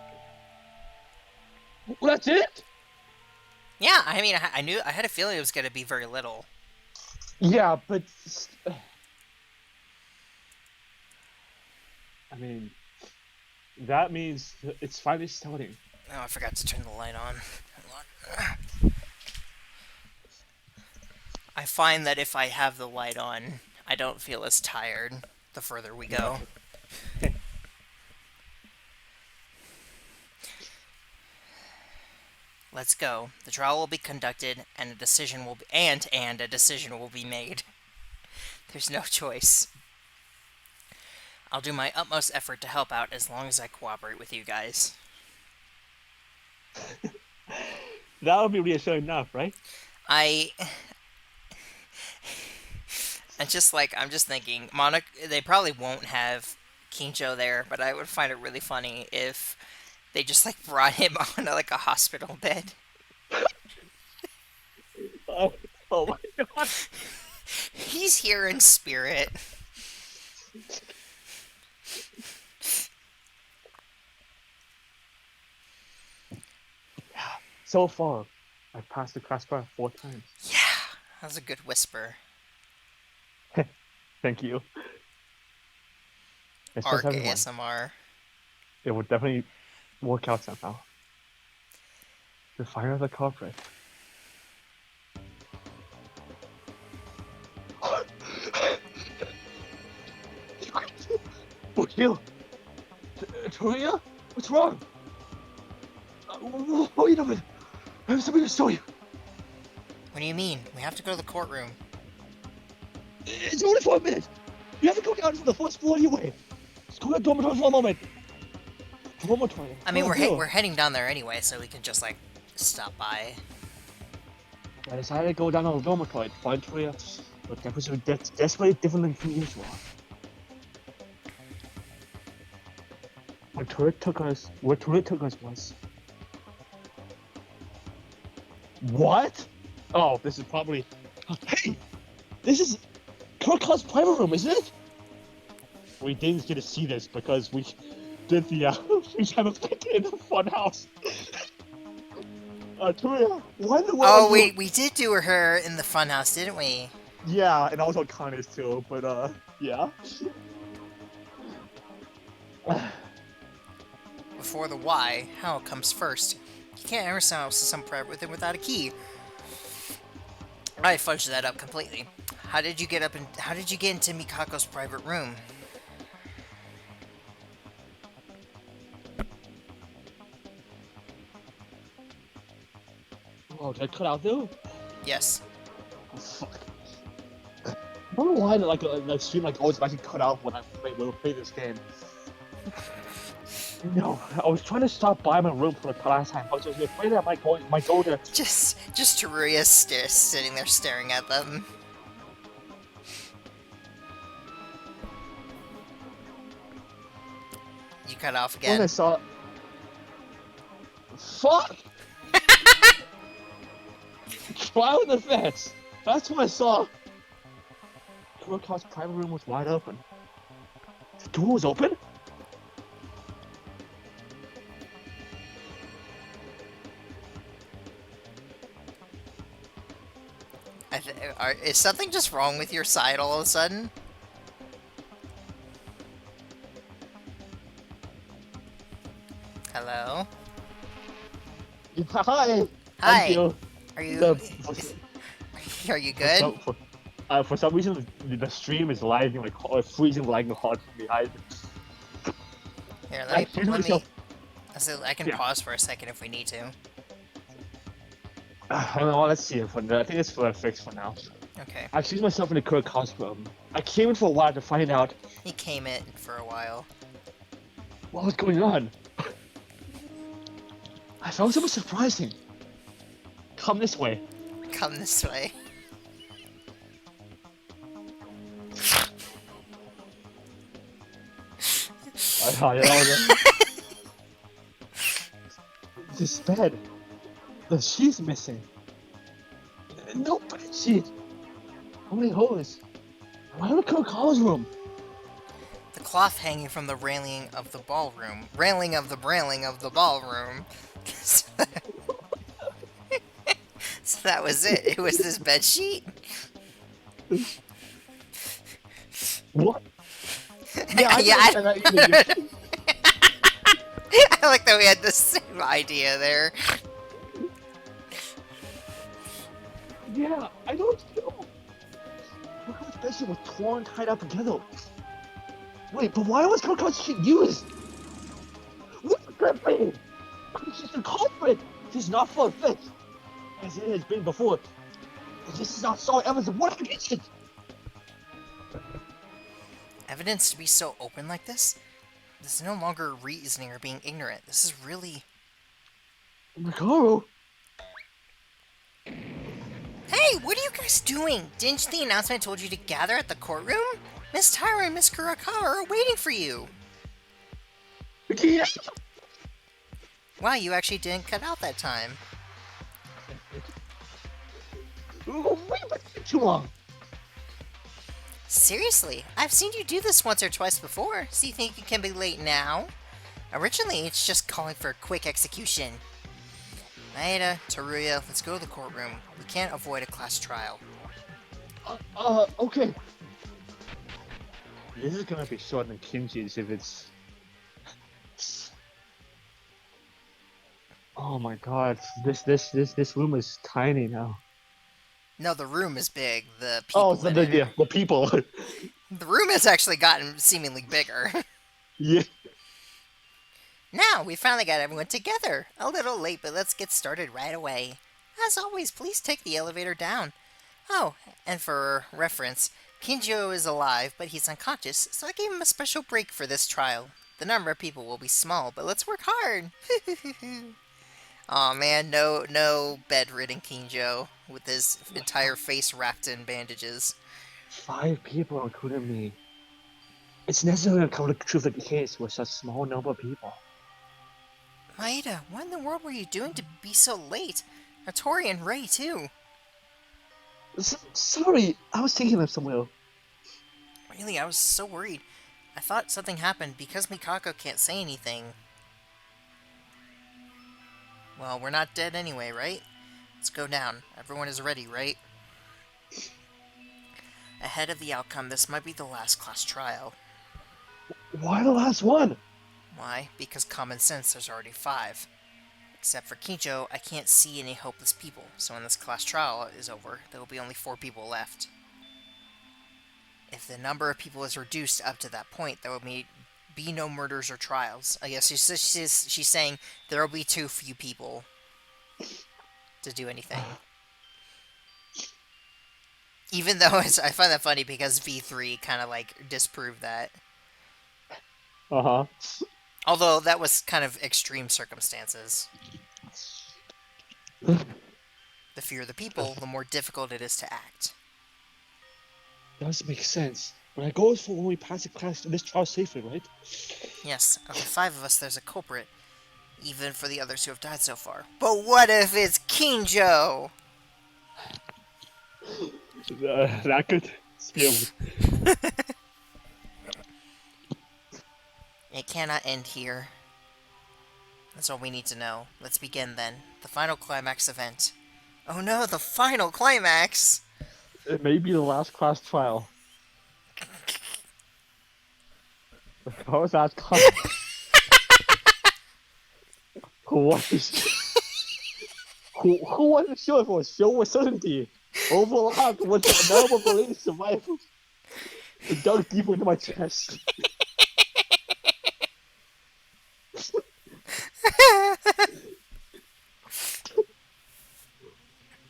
Well, that's it? Yeah, I mean, I had a feeling it was going to be very little. Yeah, but... I mean... That means it's finally starting. Oh, I forgot to turn the light on. Hold on. I find that if I have the light on, I don't feel as tired the further we go. Let's go. The trial will be conducted, and a decision will be a decision will be made. There's no choice. I'll do my utmost effort to help out as long as I cooperate with you guys. That would be reassuring enough, right? I'm just thinking, they probably won't have Kincho there, but I would find it really funny if they just, like, brought him onto, like, a hospital bed. Oh my god. He's here in spirit. So far, I've passed the classifier 4 times. Yeah, that was a good whisper. Thank you. Arc ASMR. It would definitely work out somehow. The fire of the culprit. Will, Toria, what's wrong? Wait a minute. I have something to show you. What do you mean? We have to go to the courtroom. It's only for a minute. You have to go down from the first floor anyway. Let's go to the dormitory for a moment. Dormitory. I mean, we're heading down there anyway, so we can just, like, stop by. I decided to go down to the dormitory to find Toria, but that was desperately different than usual. Where Toria took us was... What? Oh, this is probably... Hey! This is Kurika's private room, isn't it? We didn't get to see this because we did the, we have a picture in the funhouse. Toria, why the... Oh, wait, we did do her in the funhouse, didn't we? Yeah, and also Connor's too, but, yeah. Before the why, how comes first. You can't enter someone else's private with it without a key. I fudged that up completely. How did you get into Mikako's private room? Oh, did I cut out though? Yes. Oh, fuck. I don't know why the stream always actually cut out when we play this game. No, I was trying to stop by my room for the last time. I was just afraid that I might go there. Just Teruya sitting there staring at them. You cut off When I again. saw, fuck, trial the fence. That's what I saw. Kurokawa's private room was wide open. The door was open. Is something just wrong with your side all of a sudden? Hello? Hi. Thank Hi. you. Are you The, are you good? for some reason, the stream is lagging freezing lagging hard from behind. Here, Excuse let me. myself. I can Yeah. pause for a second if we need to. I don't know. Let's see. I think it's for a fix for now. Okay. I excused myself in the Kurokawa's room. I came in for a while to find out He came in for a while. what was going on. I found something surprising. Come this way. Come this way. This bed. The sheet's missing. No bed sheet. How many holes? Why in the Kurokawa's room? The cloth hanging from the railing of the ballroom. Railing of the ballroom. So that was it. It was this bed sheet. What? Yeah, I I like that we had the same idea there. yeah, I don't know. Kurokawa's bed sheet was torn, tied up together. Wait, but why was Kurokawa's sheet used? What could be? She's the culprit. She's not for a fix, as it has been before. This is not solid evidence of what against it. Evidence to be so open like this? This is no longer reasoning or being ignorant. This is really... Mikaro? Hey, what are you guys doing? Didn't the announcement told you to gather at the courtroom? Miss Tyra and Miss Kurokawa are waiting for you. Yeah. Wow, you actually didn't cut out that time. Wait, but too long. Seriously, I've seen you do this once or twice before, so you think you can be late now? Originally, it's just calling for a quick execution. Maeda, Teruya, let's go to the courtroom. We can't avoid a class trial. Okay. This is gonna be shorter than Kimchi's if it's... Oh my god, this room is tiny now. No, the room is big. The people Oh, in it. yeah, the people. The room has actually gotten seemingly bigger. Yeah. Now, we finally got everyone together. A little late, but let's get started right away. As always, please take the elevator down. Oh, and for reference, Kinjo is alive, but he's unconscious, so I gave him a special break for this trial. The number of people will be small, but let's work hard. Aw man, no bedridden Kinjo with his entire face wrapped in bandages. 5 people, including me. It's necessary to cover the truth of the case with such a small number of people. Maeda, what in the world were you doing to be so late? Tori and Ray, too. Sorry, I was thinking of somewhere. Really, I was so worried. I thought something happened because Mikako can't say anything. Well, we're not dead anyway, right? Let's go down. Everyone is ready, right? Ahead of the outcome, this might be the last class trial. Why the last one? Why? Because common sense, there's already 5. Except for Kincho, I can't see any hopeless people, so when this class trial is over, there will be only 4 people left. If the number of people is reduced up to that point, there will be no murders or trials. I guess she's saying there will be too few people to do anything. Even though I find that funny because V3 kind of like disproved that. Uh-huh. Although that was kind of extreme circumstances. The fewer the people, the more difficult it is to act. Does make sense. But it goes for when we pass the class this trial safely, right? Yes, of the 5 of us, there's a culprit. Even for the others who have died so far. But what if it's Kinjo? That could scare me. It cannot end here. That's all we need to know. Let's begin then. The final climax event. Oh no, the final climax! It may be the last class trial. What was that class? Who wasn't sure if it was show with certainty? Overlapped with the available belief survival. It dug deeper into my chest.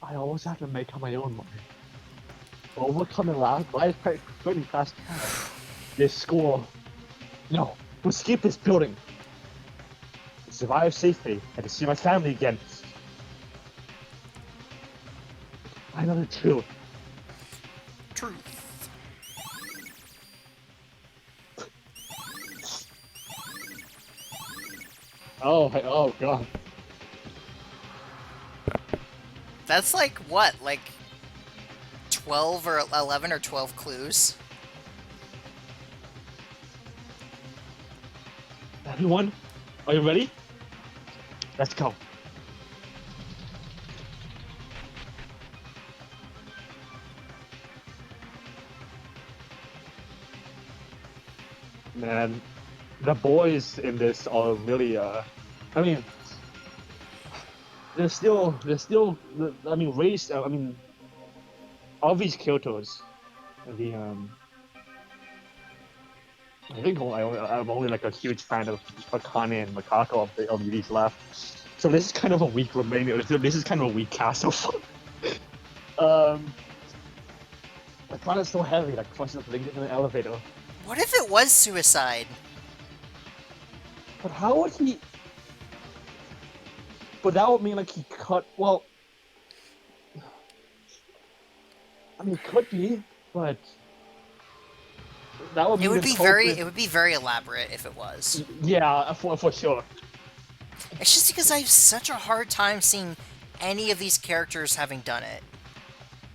I always have to make up my own mind. Overcoming life threatening class trial. This school. No, we'll skip this building. To survive safely and to see my family again. I know the truth. Truth. Oh god. That's like, what, like 12 or 11 or 12 clues? Everyone, are you ready? Let's go. Man, the boys in this are really, I mean, they're still, I mean, raised, I mean, all these characters, the, I think I'm only like a huge fan of Akane and Makako of these left. So this is kind of a weak remaining. This is kind of a weak cast so far. I find it so heavy, like crushing up Lincoln in the elevator. What if it was suicide? But how would he? But that would mean like he cut. Well, I mean, it could be, but that would mean It would be very elaborate if it was. Yeah, for sure. It's just because I have such a hard time seeing any of these characters having done it.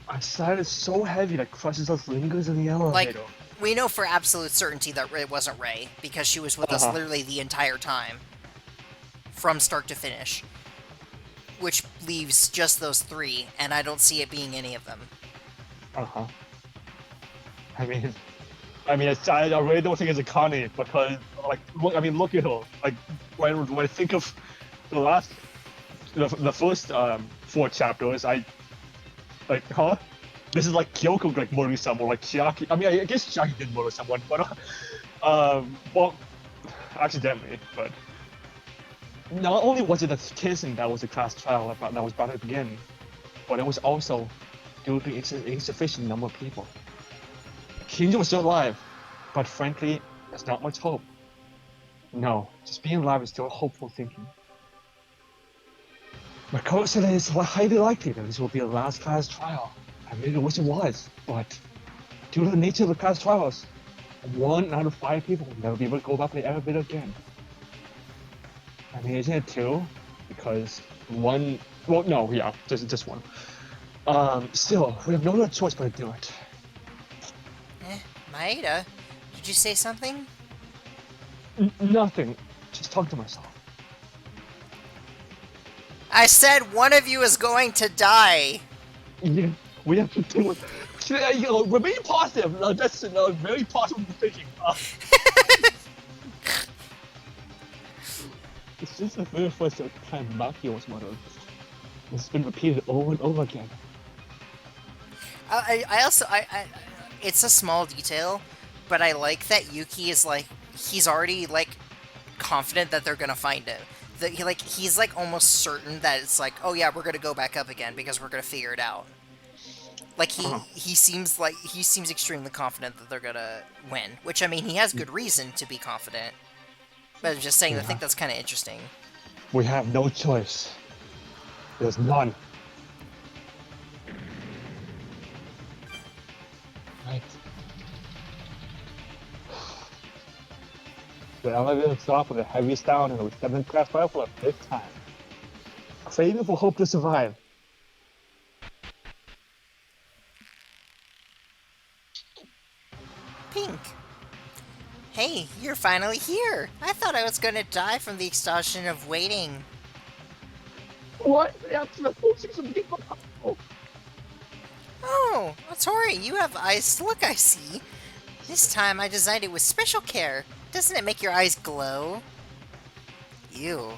I said it's so heavy that crushes up lingers in the elevator. Like, we know for absolute certainty that it wasn't Rei, because she was with us literally the entire time. From start to finish. Which leaves just those 3, and I don't see it being any of them. I mean, I really don't think it's Akane because, like, look at her. Like, when I think of the first 4 chapters, this is like Kyoko like murdering someone, like Chiaki. I mean, I guess Chiaki did murder someone, but well, accidentally. But not only was it a kissing that was a class trial that was about to begin, but it was also due to insufficient number of people. Kinjo was still alive, but frankly, there's not much hope. No, just being alive is still hopeful thinking. Makoko said it is highly likely that this will be the last class trial. I really wish it was, but due to the nature of the class trials, 1 out of 5 people will never be able to go back to the elevator again. I mean, isn't it 2? Because 1, well, no, yeah, just 1. Still, we have no other choice but to do it. Maeda, did you say something? Nothing. Just talk to myself. I said one of you is going to die. Yeah, we have to do it. You know, remain positive. That's very positive thinking. It's just the very first time Maki was murdered. It's been repeated over and over again. I also it's a small detail, but I like that Yuki is like he's already like confident that they're gonna find it. That he's like almost certain that it's like, oh yeah, we're gonna go back up again because we're gonna figure it out. Like he seems extremely confident that they're gonna win, which I mean he has good reason to be confident. But I'm just saying, I think that's kind of interesting. We have no choice. There's none. Right. The elevator stopped with a heavy sound and we stepped in class fire for the 5th time. Saving for hope to survive. Pink. Hey, you're finally here. I thought I was gonna die from the exhaustion of waiting. What? That's the forces of people. Oh, Tori, you have eyes to look, I see. This time I designed it with special care. Doesn't it make your eyes glow? Ew.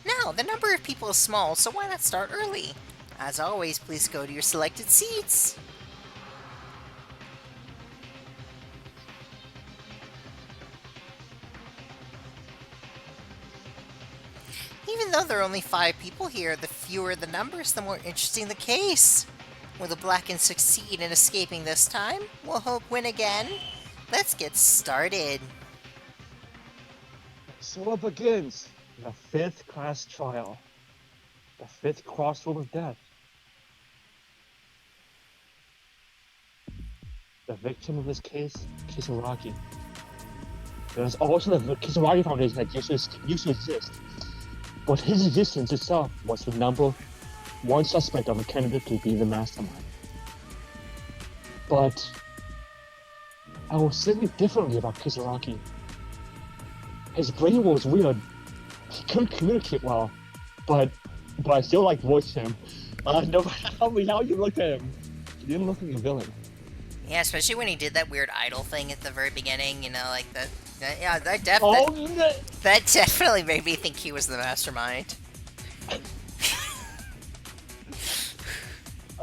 Now, the number of people is small, so why not start early? As always, please go to your selected seats. Even though there are only 5 people here, the fewer the numbers, the more interesting the case. Will the Blackens succeed in escaping this time? Will Hope win again? Let's get started. So it begins. The 5th class trial. The 5th crossroad of death. The victim of this case, Kisaragi. There's also the Kisaragi Foundation that used to exist. But his existence itself was the number one suspect of a candidate to be the mastermind. But I was thinking differently about Kisaragi. His brain was weird. He couldn't communicate well, but I still like voiced him. No matter how you looked at him, he didn't look like a villain. Yeah, especially when he did that weird idol thing at the very beginning, you know, like that definitely made me think he was the mastermind.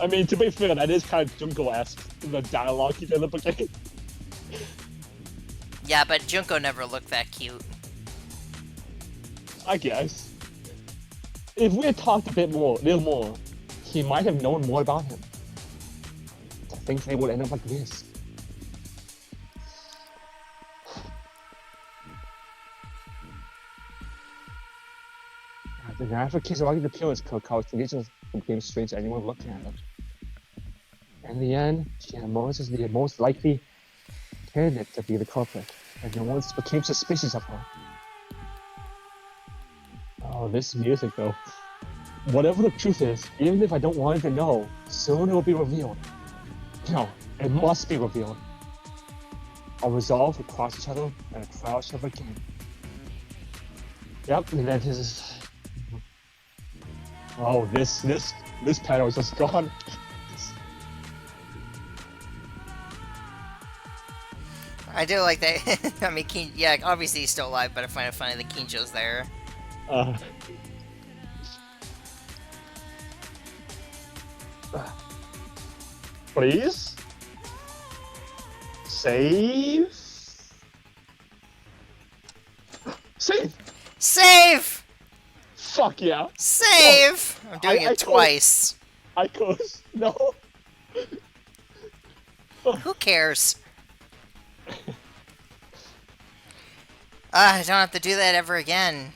I mean, to be fair, that is kind of Junko-esque, the dialogue he did at the beginning. Yeah, but Junko never looked that cute. I guess. If we had talked a little more, he might have known more about him. I think they would end up like this. The natural Kisaragi's appearance caused conditions became strange to anyone looking at her. In the end, she emerged as the most likely candidate to be the culprit, and no one became suspicious of her. Oh, this music though. Whatever the truth is, even if I don't want it to know, soon it will be revealed. No, it must be revealed. Our resolve to cross each other and a trial shall begin. Yep, and that is. Oh, this panel is just gone. I do like that. I mean, yeah, obviously he's still alive, but I find it funny that Kinjo's there. Please? Save? Save! Save! Fuck yeah. Save! I'm doing it twice. I curse. No. Who cares? I don't have to do that ever again.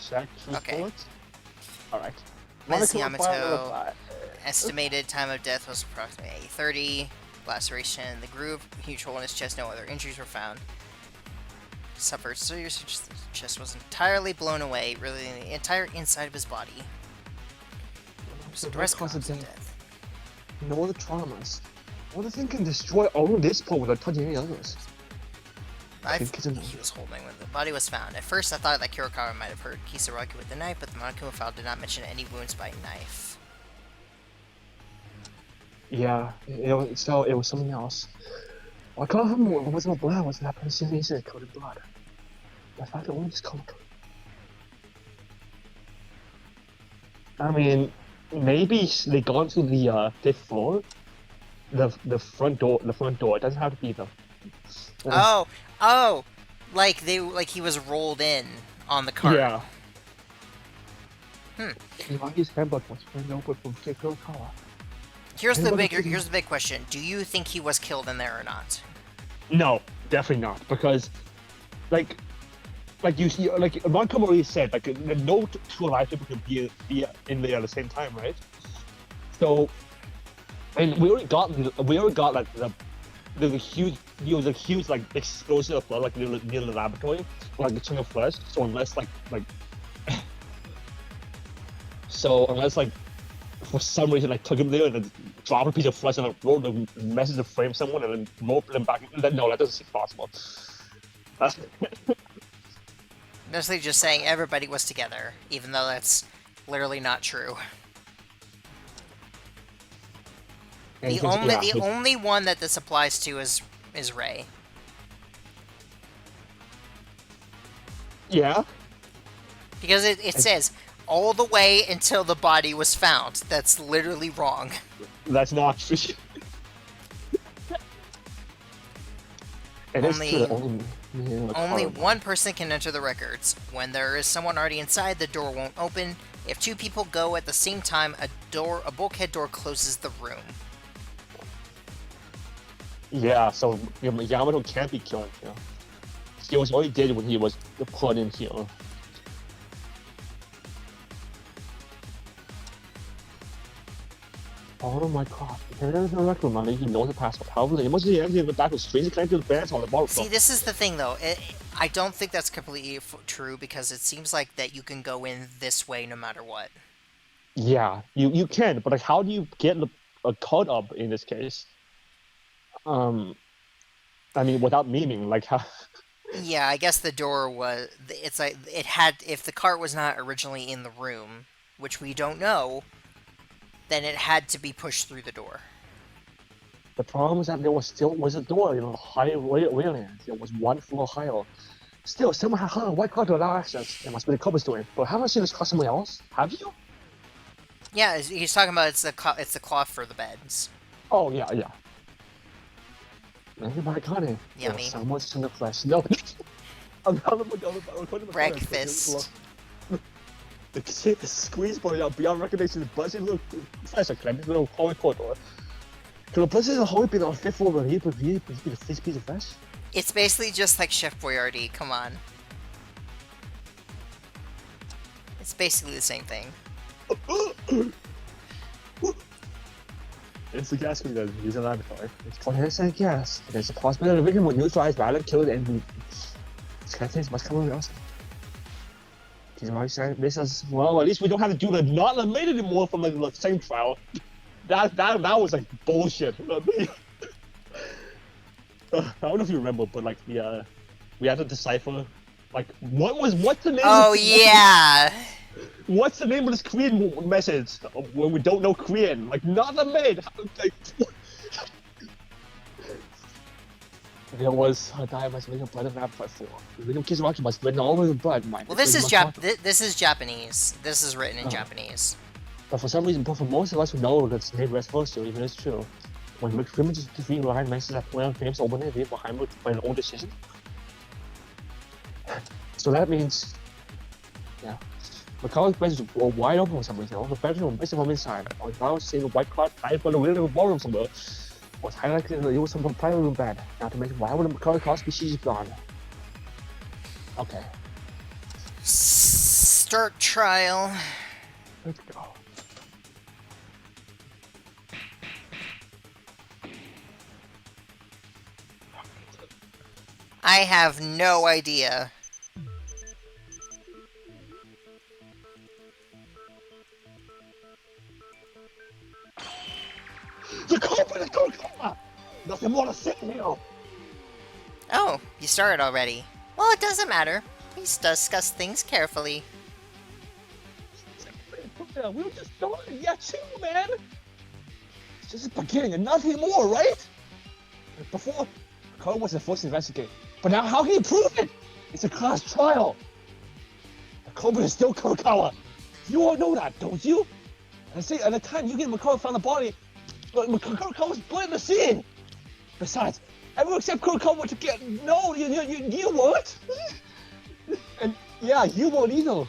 Check okay. Alright. Ms. Yamato, estimated time of death was approximately 30. Laceration in the groove, huge hole in his chest, no other injuries were found. Suffered serious, his chest was entirely blown away, revealing the entire inside of his body. So the rest cause of death. No other traumas. What if thing can destroy all of this pole without touching any others? I think he was holding when the body was found. At first I thought that Kurokawa might have hurt Kisaragi with the knife, but the Monokuma file did not mention any wounds by knife. Yeah, it was something else. 我告诉我为什么不让我是他喷新兵是 coded blood？ I thought it was called. I mean, maybe they gone to the fifth floor. The front door. The front door. It doesn't have to be the. Oh, oh, like he was rolled in on the cart. Yeah. Hmm. His handbook was turned over from Kiko Kawa. Here's the big question. Do you think he was killed in there or not? No, definitely not. Because, like you see, like Ron Kamori said, like no two alive people can be in there at the same time, right? So, and we already got like there's a huge like explosion of blood like near the laboratory, like a chunk of flesh. So unless like for some reason I took him there and then dropped a piece of flesh and I wrote a message to frame someone and then rope them back, then no, that doesn't seem possible. That's Mostly just saying everybody was together, even though that's literally not true. The only one that this applies to is Ray. Yeah. Because it says all the way until the body was found. That's literally wrong. That's not true. Only one person can enter the records. When there is someone already inside, the door won't open. If two people go at the same time, a bulkhead door closes the room. Yeah, so Yamato can't be killed here. He was what he did when he was put in here. Oh my god, there's no record money, he knows the password. However, it must be empty in the back of strangely connected to the bands on the bottom. See, this is the thing though. I don't think that's completely true because it seems like that you can go in this way no matter what. Yeah, you can, but like, how do you get a code up in this case? I mean, without meaning, like how? Yeah, I guess the door was. It's like it had. If the cart was not originally in the room, which we don't know, then it had to be pushed through the door. The problem is that there was a door, higher railings. There was one floor higher. Still, someone had hung a white card to allow access. It must be the couple's doing. But haven't I seen this car somewhere else? Have you? Yeah, he's talking about it's the cloth for the beds. Oh yeah. Everybody got it. Yummy. Someone's in the flesh. No. I'm Breakfast. The squeeze boy out beyond recognition. The buzzing little flesh like this little corridor. Can the buzzing the whole be on fifth floor where he put the piece of flesh? It's basically just like Chef Boyardee. Come on. It's basically the same thing. It's the gas because he's a laboratory. It's 20% gas. There's a possibility the victim would neutralize violent, killed, and skeletons must come with us. He's already saying this is well. At least we don't have to do the not eliminated anymore from the same trial. That was like bullshit. I don't know if you remember, but like we had to decipher like what's the name? Oh yeah. What's the name of this Korean message when we don't know Korean? Like, not the maid. Like, there was a guy must make a blood of map by 4. The video kids watching must written all over the blood. Well, this is Japanese. This is written in Japanese. But for some reason, for most of us who know that the name rests first, even it's true. When the criminals defeat behind messages that play on frames open it behind by their own decision. So that means, yeah. The college benches were wide open for some reason. All the bedroom was missing from inside. I was seeing a white cloth tied by the window of a ballroom somewhere. Was highlighted that it was some private room bed. Now to mention why would the color cloth species gone? Okay. Start trial. Let's go. I have no idea. The culprit is Coca-Cola! Nothing more to say here! Oh, you started already. Well, it doesn't matter. We discuss things carefully. We were just starting yet too, man! It's just the beginning and nothing more, right? Before Mikako was the first to investigate. But now how can you prove it? It's a class trial. The culprit is still Kurokawa. You all know that, don't you? And say at the time you get Mikako found the body, but Kurokawa was blood in the scene. Besides, everyone except Kurokawa to get no, you weren't. And yeah, you won't either.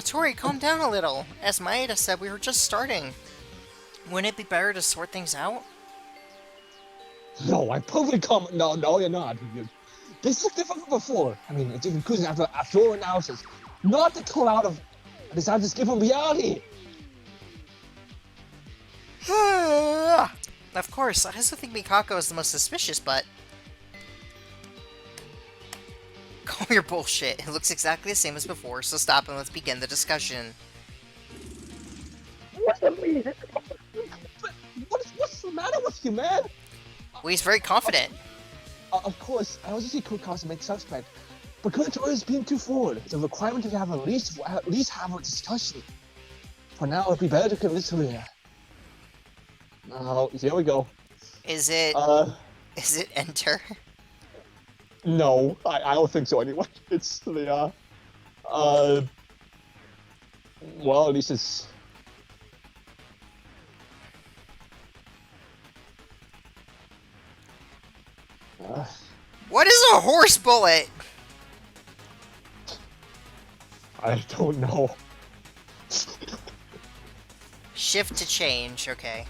Tori, calm down a little. As Maeda said, we were just starting. Wouldn't it be better to sort things out? No, I'm perfectly calm. No, you're not. This is different from before. I mean, it's including after thorough analysis. Not to pull out of a desire to escape from reality. Of course, I also think Mikako is the most suspicious, but... Call your bullshit. It looks exactly the same as before, so stop and let's begin the discussion. What's the matter with you, man? Well, he's very confident. Of course, I also see Kurokawa's the main suspect. But Kurokawa is being too forward. It's a requirement to have at least have a discussion. For now, it'd be better to listen here. Now, here we go. Is it... Is it enter? No, I don't think so anyway. It's the, well, at least it's... What is a horse bullet? I don't know. Shift to change, okay.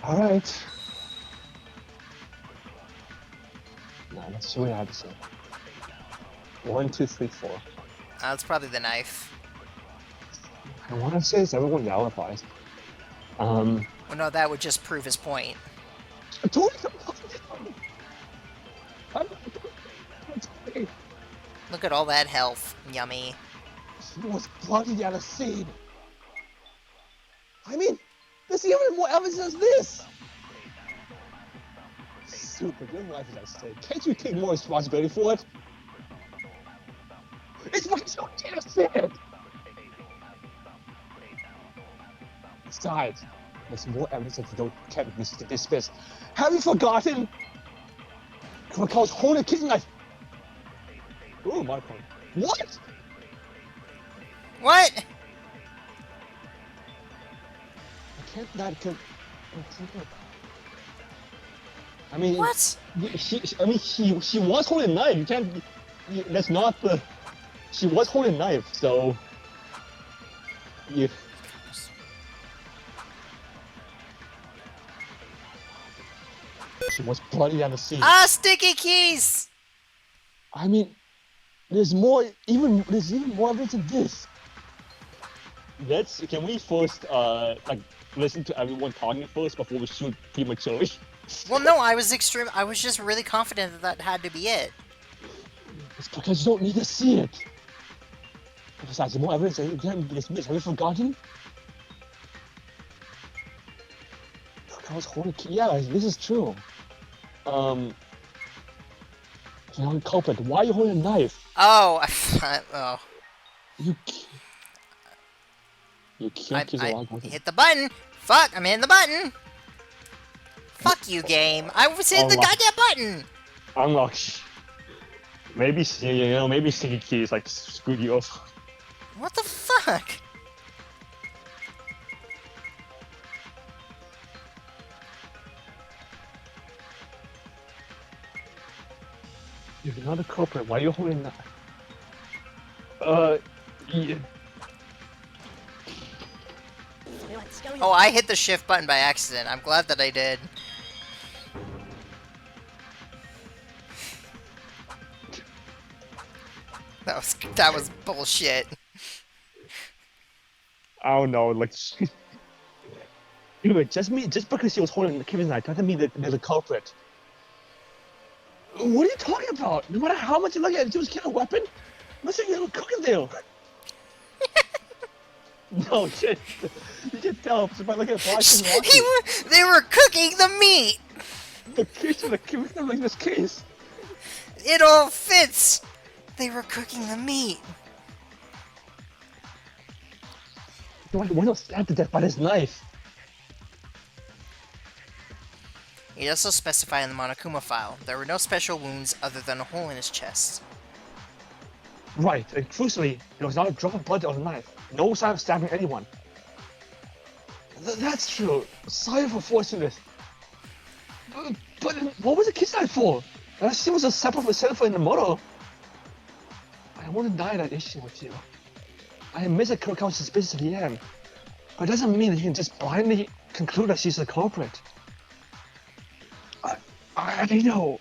Alright. Now, let's see what I have to say. 1, 2, 3, 4. That's probably the knife. I want to say it's everyone alibies. Well, no, that would just prove his point. Look at all that health. Yummy. She was bloody at a scene. I mean, there's even more evidence than this. Super, your life is at stake. Can't you take more responsibility for it? It's what you just said. Besides, there's more evidence that you can't be dismissed. Have you forgotten? Kurokawa's holding a kitchen knife. Ooh, my point. What? What? I can't not kill. I mean, What? She was holding a knife. You can't. That's not the. She was holding a knife, so. You. She was bloody on the scene. Ah, sticky keys! I mean, there's more. There's even more evidence than this. Can we first like listen to everyone talking first before we shoot prematurely? Well, no, I was just really confident that that had to be it. It's because you don't need to see it. Besides, the more evidence that you can't be dismissed. Have you forgotten? I was holding. Yeah, this is true. Young culprit, why are you holding a knife? Oh, oh. You can't kiss a lot of hit the button! Fuck, I'm hitting the button! Fuck you, game! I was hitting the goddamn button! Unlock. Maybe maybe sticky keys like screwed you off. What the fuck? You're not a culprit. Why are you holding that? Yeah. Oh, I hit the shift button by accident. I'm glad that I did. That was bullshit. I don't know, like. Anyway, just because she was holding the Kevin's knife doesn't mean that there's a culprit. What are you talking about? No matter how much you look at it, she was killing a weapon. Listen, you were cooking there. No shit. You can tell by looking at the They were cooking the meat. The case of like this case. It all fits. They were cooking the meat. No, I wasn't stabbed to death by this knife. He also specified in the Monokuma file there were no special wounds other than a hole in his chest. Right, and crucially, there was not a drop of blood on the knife. No sign of stabbing anyone. That's true. Sorry for forcing this. But what was the kiss knife for? That shit was a separate for in the motor. I won't deny that issue with you. I admit that Kurokawa's suspicious of Yan, but it doesn't mean that you can just blindly conclude that she's the culprit. I know.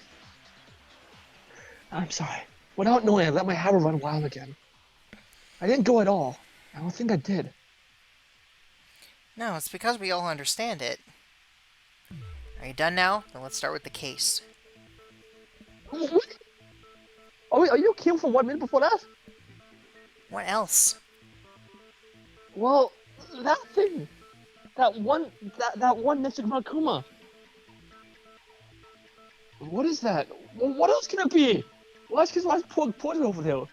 I'm sorry. Without knowing, I let my hammer run wild again. I didn't go at all. I don't think I did. No, it's because we all understand it. Are you done now? Then let's start with the case. What? Oh, wait, are you killed for 1 minute before that? What else? Well, that thing. That one next to Makuma. What is that? What else can it be? Why is pointed over there?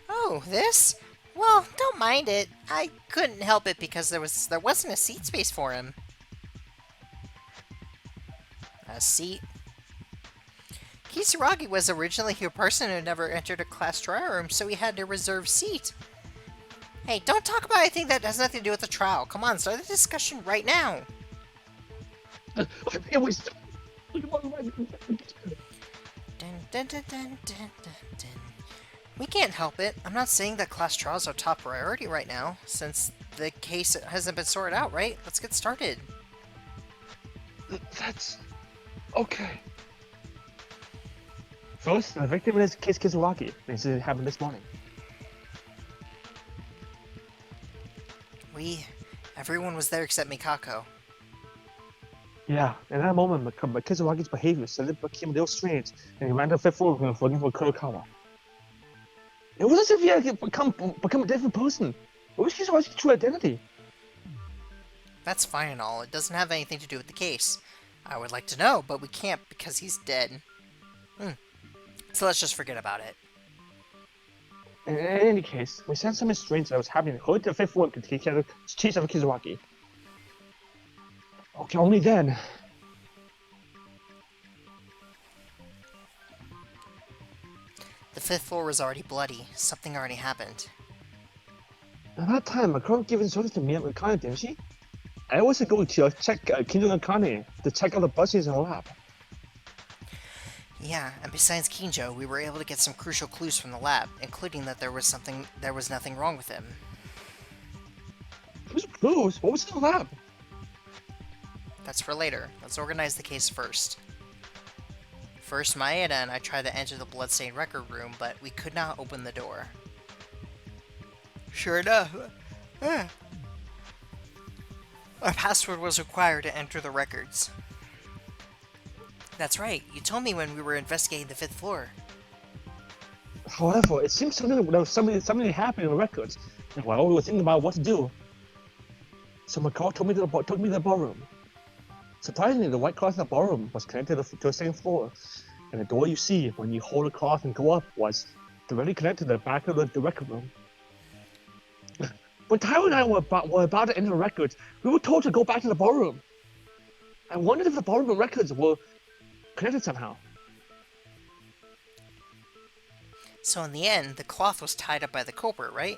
Oh, this? Well, don't mind it. I couldn't help it because there wasn't a seat space for him. A seat? Kisaragi was originally a person who never entered a class trial room, so he had a reserved seat. Hey, don't talk about anything that has nothing to do with the trial. Come on, start the discussion right now. It was. Dun, dun, dun, dun, dun, dun, dun. We can't help it. I'm not saying that class trials are top priority right now, since the case hasn't been sorted out, right? Let's get started. That's okay. First, the victim is Kisaragi. This happened this morning. Everyone was there except Mikako. Yeah, in that moment, Kisaragi's behavior suddenly became a little strange, and he ran to the fifth floor looking for Kurokawa. It was as if he had become a different person. What was Kisaragi's true identity? That's fine and all. It doesn't have anything to do with the case. I would like to know, but we can't because he's dead. So let's just forget about it. In any case, we sensed something strange that was happening. Hurried to the fifth floor to chase after Kisaragi. Okay, only then. The fifth floor was already bloody. Something already happened. At that time, Makaro gave instructions to me and Akane, didn't she? I was going to check Kinjo and Akane to check out the buses in the lab. Yeah, and besides Kinjo, we were able to get some crucial clues from the lab, including that there was nothing wrong with him. Who's clues? What was in the lab? That's for later. Let's organize the case first. First, Maeda and I tried to enter the bloodstained record room, but we could not open the door. Sure enough, our password was required to enter the records. That's right, you told me when we were investigating the fifth floor. However, it seems something happened in the records, and while we were thinking about what to do, so Makaro took me to the ballroom. Surprisingly, the white cloth in the ballroom was connected to the same floor, and the door you see when you hold the cloth and go up was directly connected to the back of the record room. When Taiwo and I were about to enter the records, we were told to go back to the ballroom. I wondered if the ballroom records were connected somehow. So in the end, the cloth was tied up by the culprit, right?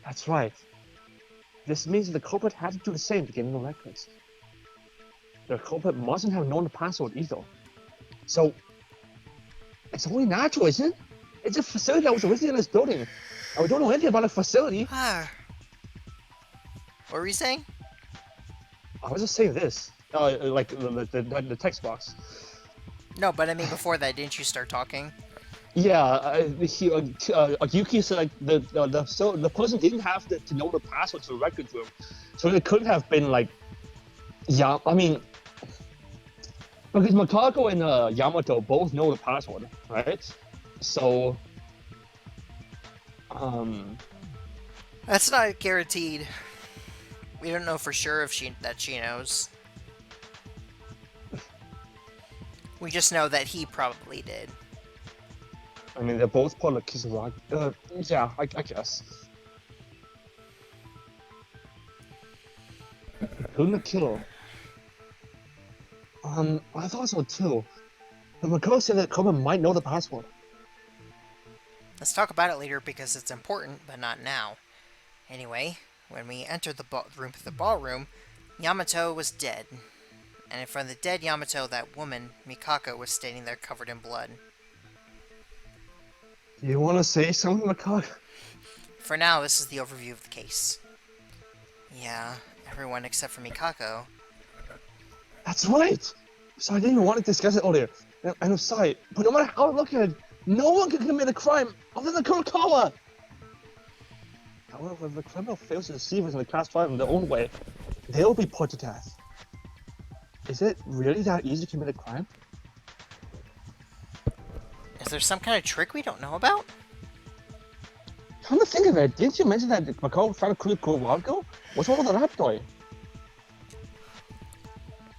That's right. This means that the culprit had to do the same to get in the records. The culprit mustn't have known the password either. So, it's only natural, isn't it? It's a facility that was originally in this building, and we don't know anything about the facility. What were you saying? I was just saying this, like the text box. No, but I mean before that, didn't you start talking? Yeah, Yuki said like the person didn't have to know the password to the record room, so it couldn't have been like, yeah. I mean, because Makako and Yamato both know the password, right? So, That's not guaranteed. We don't know for sure if she knows. We just know that he probably did. I mean, they're both part of Kisaragi. Yeah, I guess. Who's the killer? I thought so too. But Makoko said that Koba might know the password. Let's talk about it later because it's important, but not now. Anyway, when we entered the ballroom, Yamato was dead. And in front of the dead Yamato, that woman, Mikako, was standing there covered in blood. You want to say something, Makoko? For now, this is the overview of the case. Yeah, everyone except for Mikako. That's right! So I didn't even want to discuss it earlier. And I'm sorry, but no matter how I look at it, no one can commit a crime other than Kurokawa! However, if the criminal fails to deceive us in the class 5 in their own way, they'll be put to death. Is it really that easy to commit a crime? Is there some kind of trick we don't know about? Come to think of it, didn't you mention that Makoko found a clue a while ago? What's wrong with the lab toy?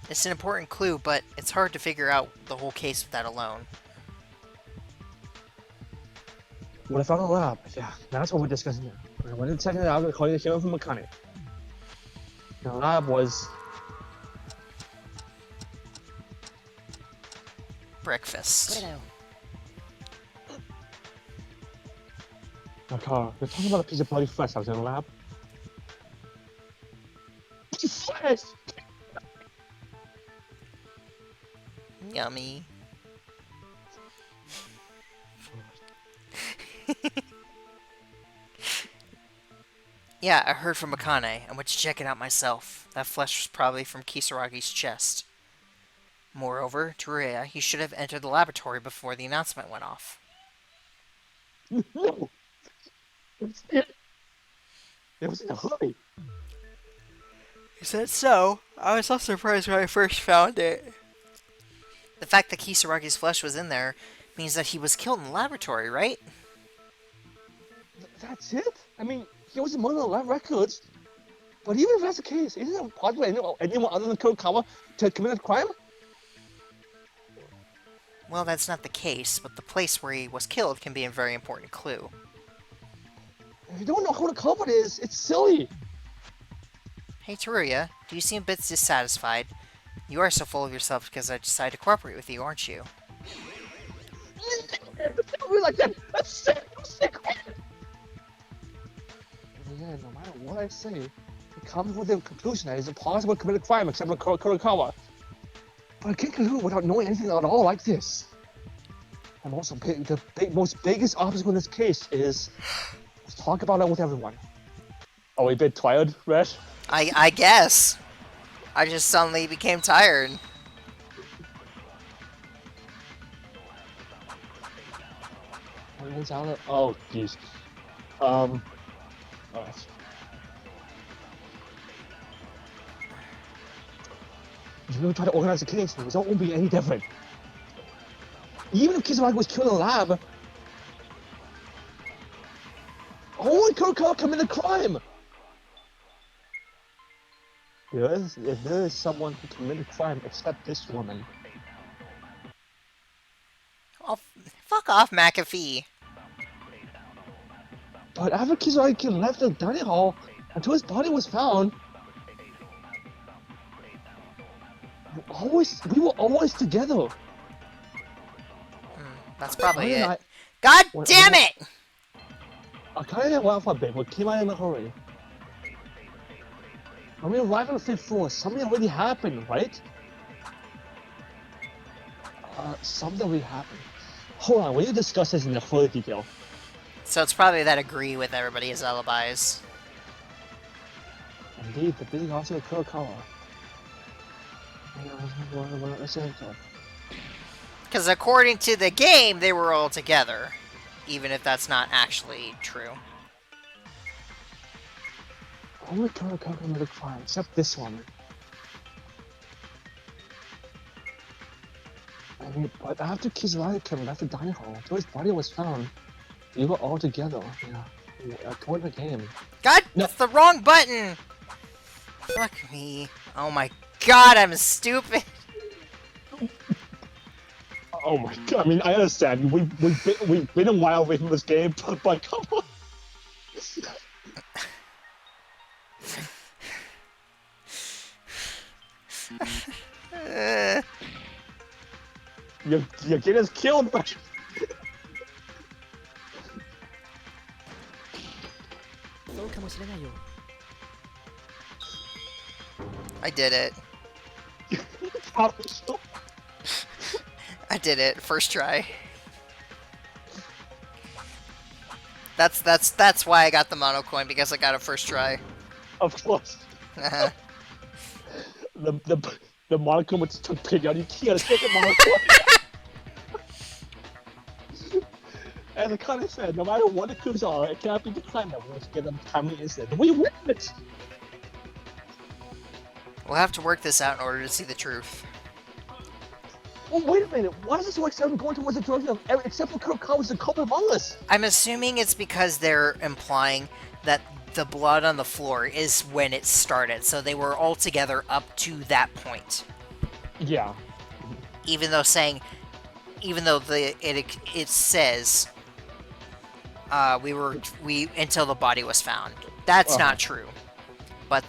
It's an important clue, but it's hard to figure out the whole case with that alone. What I found in the lab, yeah, that's what we're discussing now. I went and checked it out according to him from Makane. The lab was... Breakfast. Makara, you're talking about a piece of bloody flesh that was in the lab? Flesh! Yummy. Yeah, I heard from Akane. I went to check it out myself. That flesh was probably from Kisaragi's chest. Moreover, Teruya, he should have entered the laboratory before the announcement went off. No! It was in a hurry. Is that so? I was not surprised when I first found it. The fact that Kisaragi's flesh was in there means that he was killed in the laboratory, right? That's it? I mean, he was among the lab records. But even if that's the case, isn't it possible anyone other than Kurokawa to commit a crime? Well, that's not the case, but the place where he was killed can be a very important clue. If you don't know who the culprit is, it's silly. Hey Teruya, do you seem a bit dissatisfied? You are so full of yourself because I decided to cooperate with you, aren't you? Don't be like that. That's sick. I'm sick. Yeah, no matter what I say, it comes with the conclusion that it's impossible to commit a crime except for Kurokawa. But I can't conclude without knowing anything at all like this. And also, the most biggest obstacle in this case is let's talk about it with everyone. Are we a bit tired, Red? I guess. I just suddenly became tired. Oh, jeez. Alright. If you really try to organize the case, the result won't be any different. Even if Kisaragi was killed in the lab, only Kurokawa committed a crime! If there is someone who committed a crime except this woman. Oh, fuck off, McAfee. But after Kisaragi left the dining hall until his body was found, we were always together. That's probably When it. God when- damn when- it! I kind of went for a bit, but came out in a hurry. When we arrived on the 5th floor, something already happened, right? Something already happened. Hold on, we need to discuss this in further detail. So it's probably that agree with everybody's alibis. Indeed, the busy officer of Kurokawa. Because according to the game, they were all together. Even if that's not actually true. Only Kurokawa committed a crime, except this one. I mean, but after Kisaragi came back to the dining hall, until his body was found, we were all together, toward the game. God, No. that's the wrong button! Fuck me. Oh my god, I'm stupid. Oh my god! I mean, I understand. We've been a while away from this game, but come on. You get us killed, but I did it. I did it. First try. That's why I got the mono coin, because I got it first try. Of course. The Monaco which took pity on you. Can't take it, Monaco. As I kind of said, no matter what the coups are, it can't be declined that we'll get them timely instead. We win it! We'll have to work this out in order to see the truth. Well, wait a minute. Why does this work seven going towards the direction of every except for Kurokawa's and Kobe among us? I'm assuming it's because they're implying that the blood on the floor is when it started, so they were all together up to that point. Yeah. Even though it says we until the body was found. That's not true. But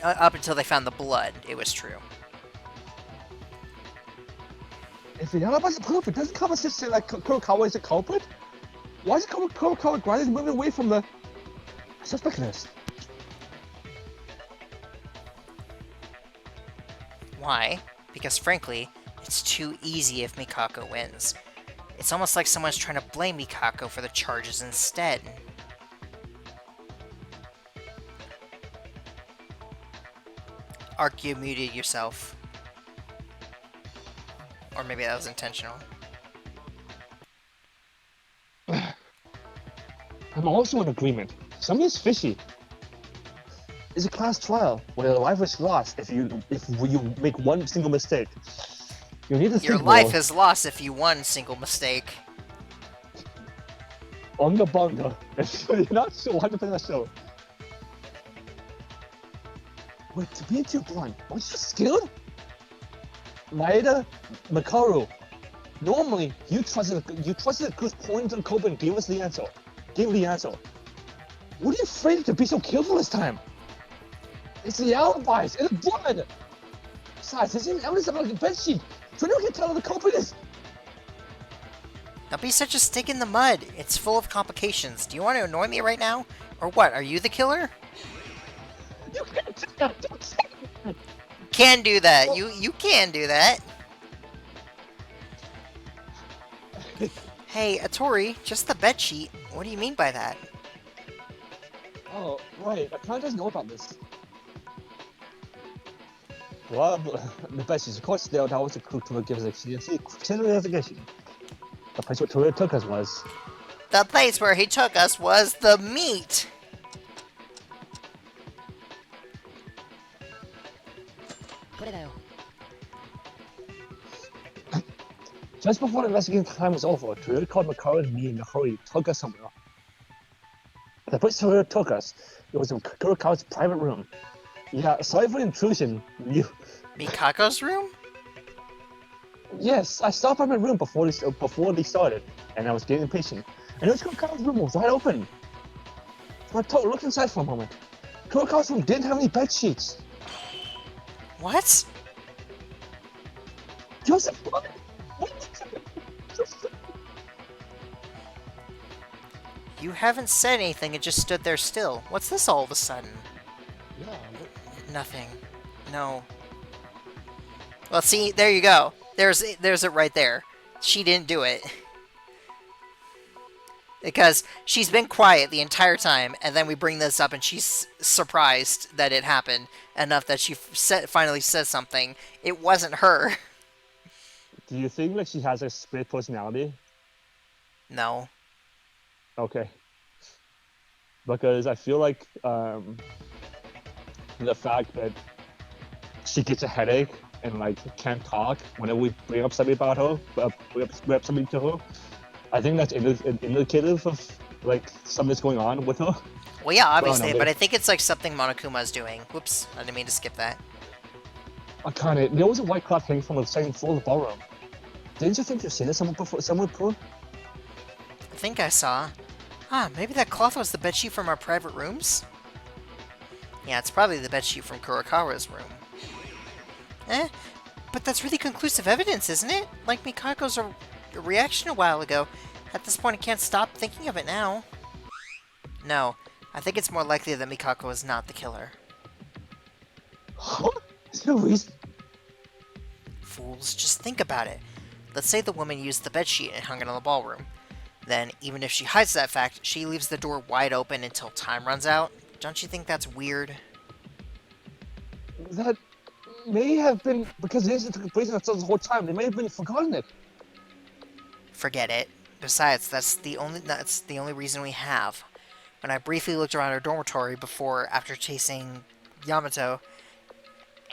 up until they found the blood, it was true. If the alibi's perfect, doesn't Kama just say that Kurokawa is the culprit? Why is Kurokawa gradually moving away from the suspectness? Why? Because frankly, it's too easy if Mikako wins. It's almost like someone's trying to blame Mikako for the charges instead. Ark, you muted yourself. Or maybe that was intentional. I'm also in agreement. Something's fishy. It's a class trial where your life is lost if you make one single mistake. You need to Your think life more. is lost if you one single mistake. Onga bunga. You're not so 100% sure. Wait, to be too blunt, was you skilled? Maeda, Makaru, normally you trusted the good points on Kobe and gave us the answer. What are you afraid to be so careful this time? It's the alibis, it's the blood! Besides, there's even evidence about the bedsheet, so no one can tell who the culprit is! Don't be such a stick in the mud. It's full of complications. Do you want to annoy me right now? Or what, are you the killer? You can't do that, don't say that! Can do that. You can do that. Hey, Atori, just the bedsheet. What do you mean by that? Oh, right, I kinda doesn't know about this. Well, the best is, of course, that was a clue to give us a investigation. The place where Toru took us was. The place where he took us was the meat. Just before the investigation time was over, Toru called Makaru and me in a hurry, took us somewhere. The place Toru took us, it was in Kurokawa's private room. Yeah, sorry for the intrusion. Mikako's room? Yes, I stopped by my room before they started, and I was getting impatient. And this Kurokawa's room was wide open. So I looked inside for a moment. Kurokawa's room didn't have any bed sheets. What? Joseph, what? You haven't said anything, it just stood there still. What's this all of a sudden? Yeah, Nothing. No. Well, see, there you go. There's it right there. She didn't do it. Because she's been quiet the entire time, and then we bring this up and she's surprised that it happened enough that she finally says something. It wasn't her. Do you think like she has a split personality? No. Okay. Because I feel like the fact that she gets a headache and like can't talk whenever we bring up something about her, bring up something to her, I think that's indicative of like something's going on with her. Well, yeah, obviously, no, but I think it's like something Monokuma's doing. Whoops, I didn't mean to skip that. I can't. There was a white cloth hanging from the second floor of the ballroom. Didn't you think you've seen it somewhere before? I think I saw. Ah, maybe that cloth was the bedsheet from our private rooms? Yeah, it's probably the bedsheet from Kurokawa's room. But that's really conclusive evidence, isn't it? Like Mikako's reaction a while ago. At this point, I can't stop thinking of it now. No, I think it's more likely that Mikako is not the killer. Huh? There's no reason. Fools, just think about it. Let's say the woman used the bedsheet and hung it on the ballroom. Then, even if she hides that fact, she leaves the door wide open until time runs out. Don't you think that's weird? That may have been because the incident took place the whole time. They may have been forgotten it. Forget it. Besides, that's the only reason we have. When I briefly looked around our dormitory after chasing Yamato,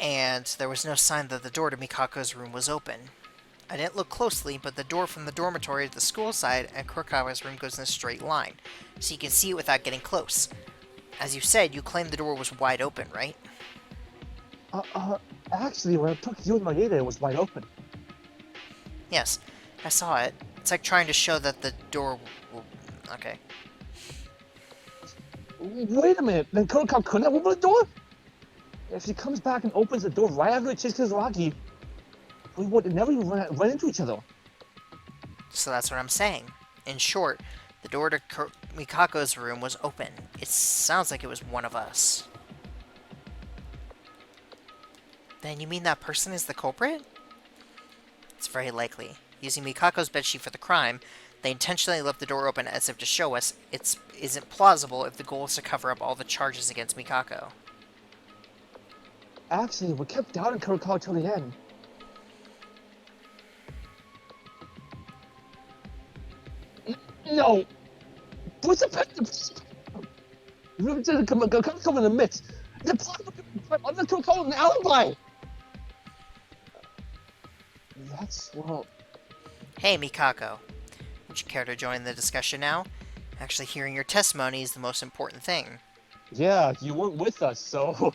and there was no sign that the door to Mikako's room was open. I didn't look closely, but the door from the dormitory to the school side and Kurokawa's room goes in a straight line, so you can see it without getting close. As you said, you claimed the door was wide open, right? Actually, when I took you and Maeda, it was wide open. Yes, I saw it. It's like trying to show that the door... Okay. Wait a minute, then Kurokawa couldn't have opened the door? If she comes back and opens the door right after it chases Kizaraki, we would never even run into each other. So that's what I'm saying. In short, the door to Mikako's room was open. It sounds like it was one of us. Then you mean that person is the culprit? It's very likely. Using Mikako's bedsheet for the crime, they intentionally left the door open as if to show us it isn't plausible if the goal is to cover up all the charges against Mikako. Actually, we kept doubting Kurokawa till the end. No! What's the best? Come in the midst. The plot of the Kurokawa an alibi! That's, well... Hey, Mikako. Would you care to join the discussion now? Actually, hearing your testimony is the most important thing. Yeah, you weren't with us, so...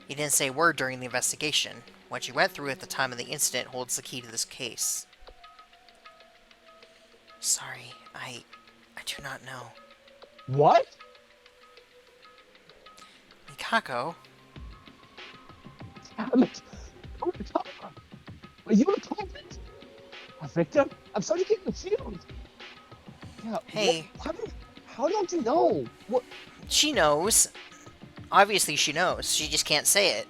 You didn't say a word during the investigation. What you went through at the time of the incident holds the key to this case. Sorry, I do not know. What? Mikako? Damn it! Kurokawa! Are you a culprit? A victim? I'm starting to get confused. Yeah, Hey. How don't you know? What? She knows. Obviously she knows. She just can't say it.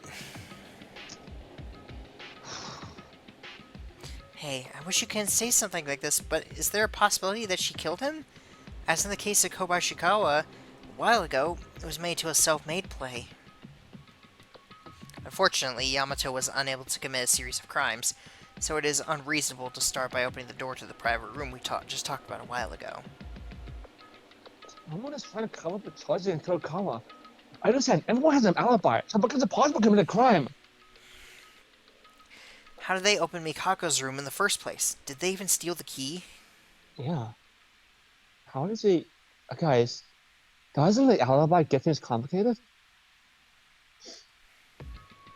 Hey, I wish you could say something like this, but is there a possibility that she killed him? As in the case of Kobayashikawa, a while ago, it was made to a self-made play. Unfortunately, Yamato was unable to commit a series of crimes, so it is unreasonable to start by opening the door to the private room we just talked about a while ago. Someone is trying to cover up the charges in Kurokawa. I understand, everyone has an alibi, so because it's possible to commit a crime. How did they open Mikako's room in the first place? Did they even steal the key? Yeah. How does he... Guys, doesn't the alibi get things complicated?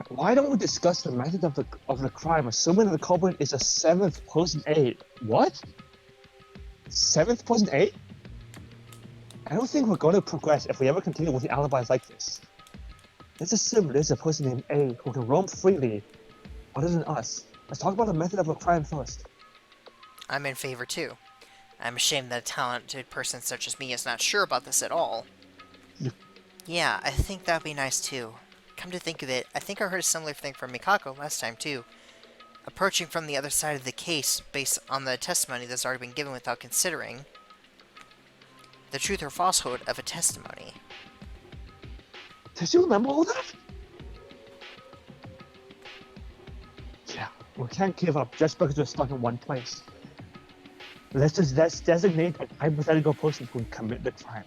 Why don't we discuss the method of the crime, assuming that the culprit is a 7th person A? What? 7th person A? I don't think we're going to progress if we ever continue with the alibis like this. Let's assume there's a person named A who can roam freely, other than us. Let's talk about the method of the crime first. I'm in favor too. I'm ashamed that a talented person such as me is not sure about this at all. Yeah, I think that'd be nice too. Come to think of it, I think I heard a similar thing from Mikako last time too. Approaching from the other side of the case based on the testimony that's already been given without considering the truth or falsehood of a testimony. Does you remember all that? Yeah, we can't give up just because we're stuck in one place. Let's designate a hypothetical person who commit the crime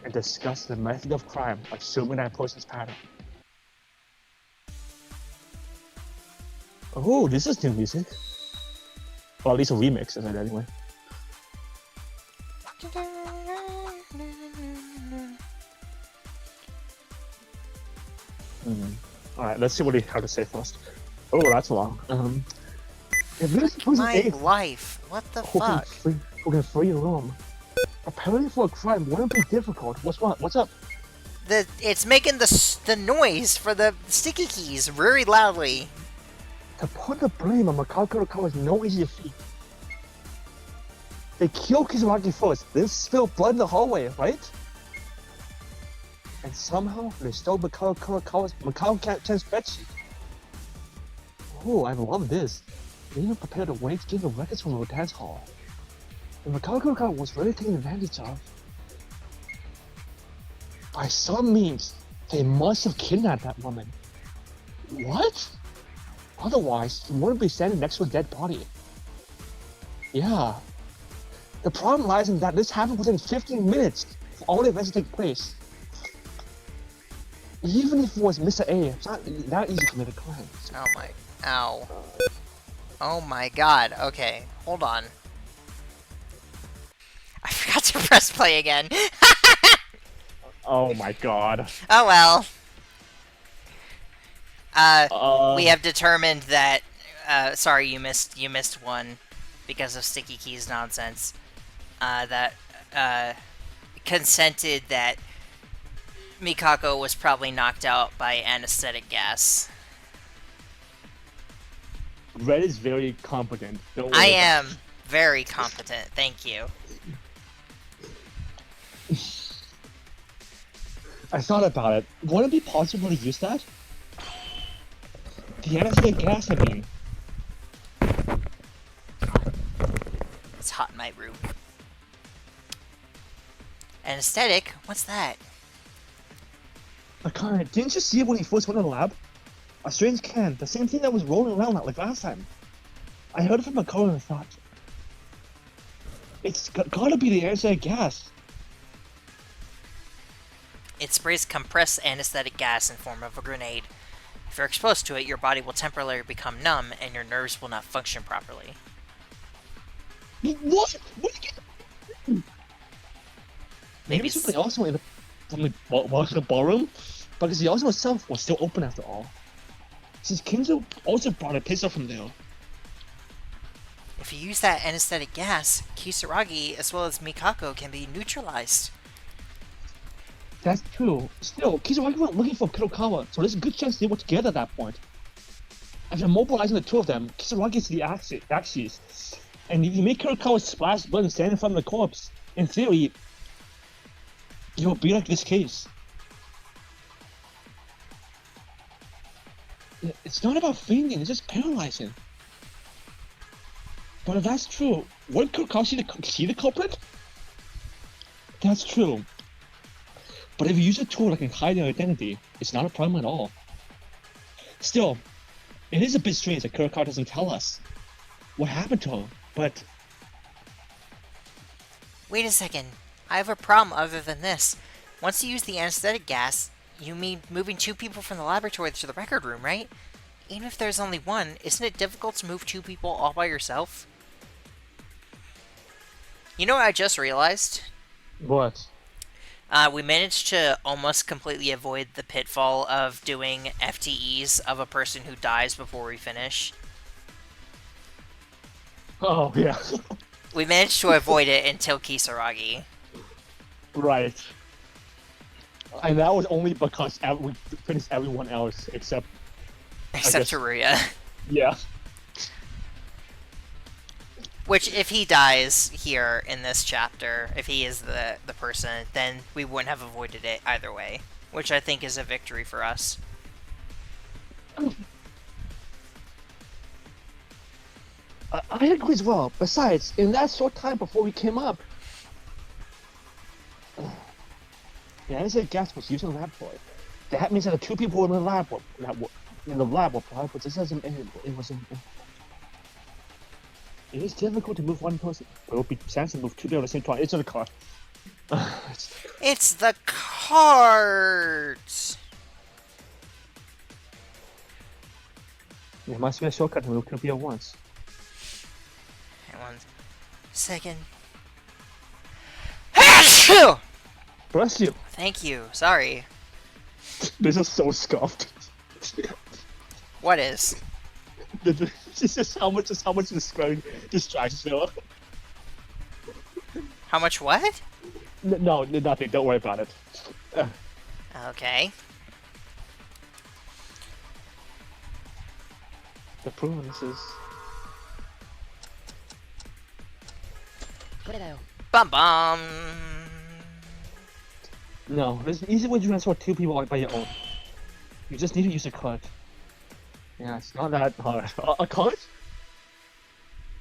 and discuss the method of crime, assuming that person's pattern. Oh, this is new music. Well, at least a remix of it anyway. Alright, let's see what he had to say first. Oh, that's long. If this Frick person my A life. What the fuck? who can free a room, apparently for a crime wouldn't be difficult. What's up? It's making the noise for the sticky keys very loudly. To put the blame on Mikao Kurokawa is no easy feat. They kill Kisaragi first, then spill blood in the hallway, right? And somehow they stole Mikao Kurokawa's Chan's bedsheet. Oh, I love this. They even prepared a way to get the records from the dance hall. And Mikao Kurokawa was really taken advantage of. By some means, they must have kidnapped that woman. What? Otherwise, he wouldn't be standing next to a dead body. Yeah. The problem lies in that this happened within 15 minutes for all the events to take place. Even if it was Mr. A, it's not that easy to commit a crime. Oh my... Ow. Oh my god. Okay, hold on. I forgot to press play again. Oh my god. Oh well. We have determined that... sorry, you missed one because of Sticky Keys nonsense. That consented that Mikako was probably knocked out by anesthetic gas. Red is very competent. Don't worry I about am very competent, thank you. I thought about it. Wouldn't it be possible to use that? The anesthetic gas, I mean. It's hot in my room. Anesthetic? What's that? Akane, didn't you see it when he first went to the lab? A strange can, the same thing that was rolling around like last time. I heard it from Makoro and thought, it's gotta be the anesthetic gas. It sprays compressed anesthetic gas in form of a grenade. If you're exposed to it, your body will temporarily become numb and your nerves will not function properly. What? What did you get? Maybe s- something else in the ballroom, because the Osmo itself was still open after all. Since Kinzo also brought a pistol from there. If you use that anesthetic gas, Kisaragi as well as Mikako can be neutralized. That's true. Still, Kisaragi went looking for Kurokawa, so there's a good chance they were together at that point. After mobilizing the two of them, Kisaragi is the axis, and if you make Kurokawa splash blood and stand in front of the corpse, in theory, it will be like this case. It's not about fainting, it's just paralyzing. But if that's true, wouldn't Kurokawa see the culprit? That's true. But if you use a tool that can hide their identity, it's not a problem at all. Still, it is a bit strange that Kurokawa doesn't tell us what happened to her, but... Wait a second. I have a problem other than this. Once you use the anesthetic gas, you mean moving two people from the laboratory to the record room, right? Even if there's only one, isn't it difficult to move two people all by yourself? You know what I just realized? What? We managed to almost completely avoid the pitfall of doing FTEs of a person who dies before we finish. Oh, yeah. We managed to avoid it until Kisaragi. Right. And that was only because we finished everyone else except... Except Teruya. Yeah. Which, if he dies here in this chapter, if he is the person, then we wouldn't have avoided it either way. Which I think is a victory for us. I agree as well. Besides, in that short time before we came up... The anesthetic gas was used in the laboratory. That means that the two people in the lab were alive, but this doesn't... It wasn't... It is difficult to move one person, but it would be chance to move two people at the same time. It's in the car. It's the cart! There must be a shortcut to move two people at once. Hang on. Second. Bless you. Thank you. Sorry. This is so scuffed. What is? The It's just how much this screen distracts Phil. How much what? No, nothing. Don't worry about it. Okay. The performances. Bum bum. No, there's an easy way to transfer two people by your own. You just need to use a card. Yeah, it's not that hard. A card?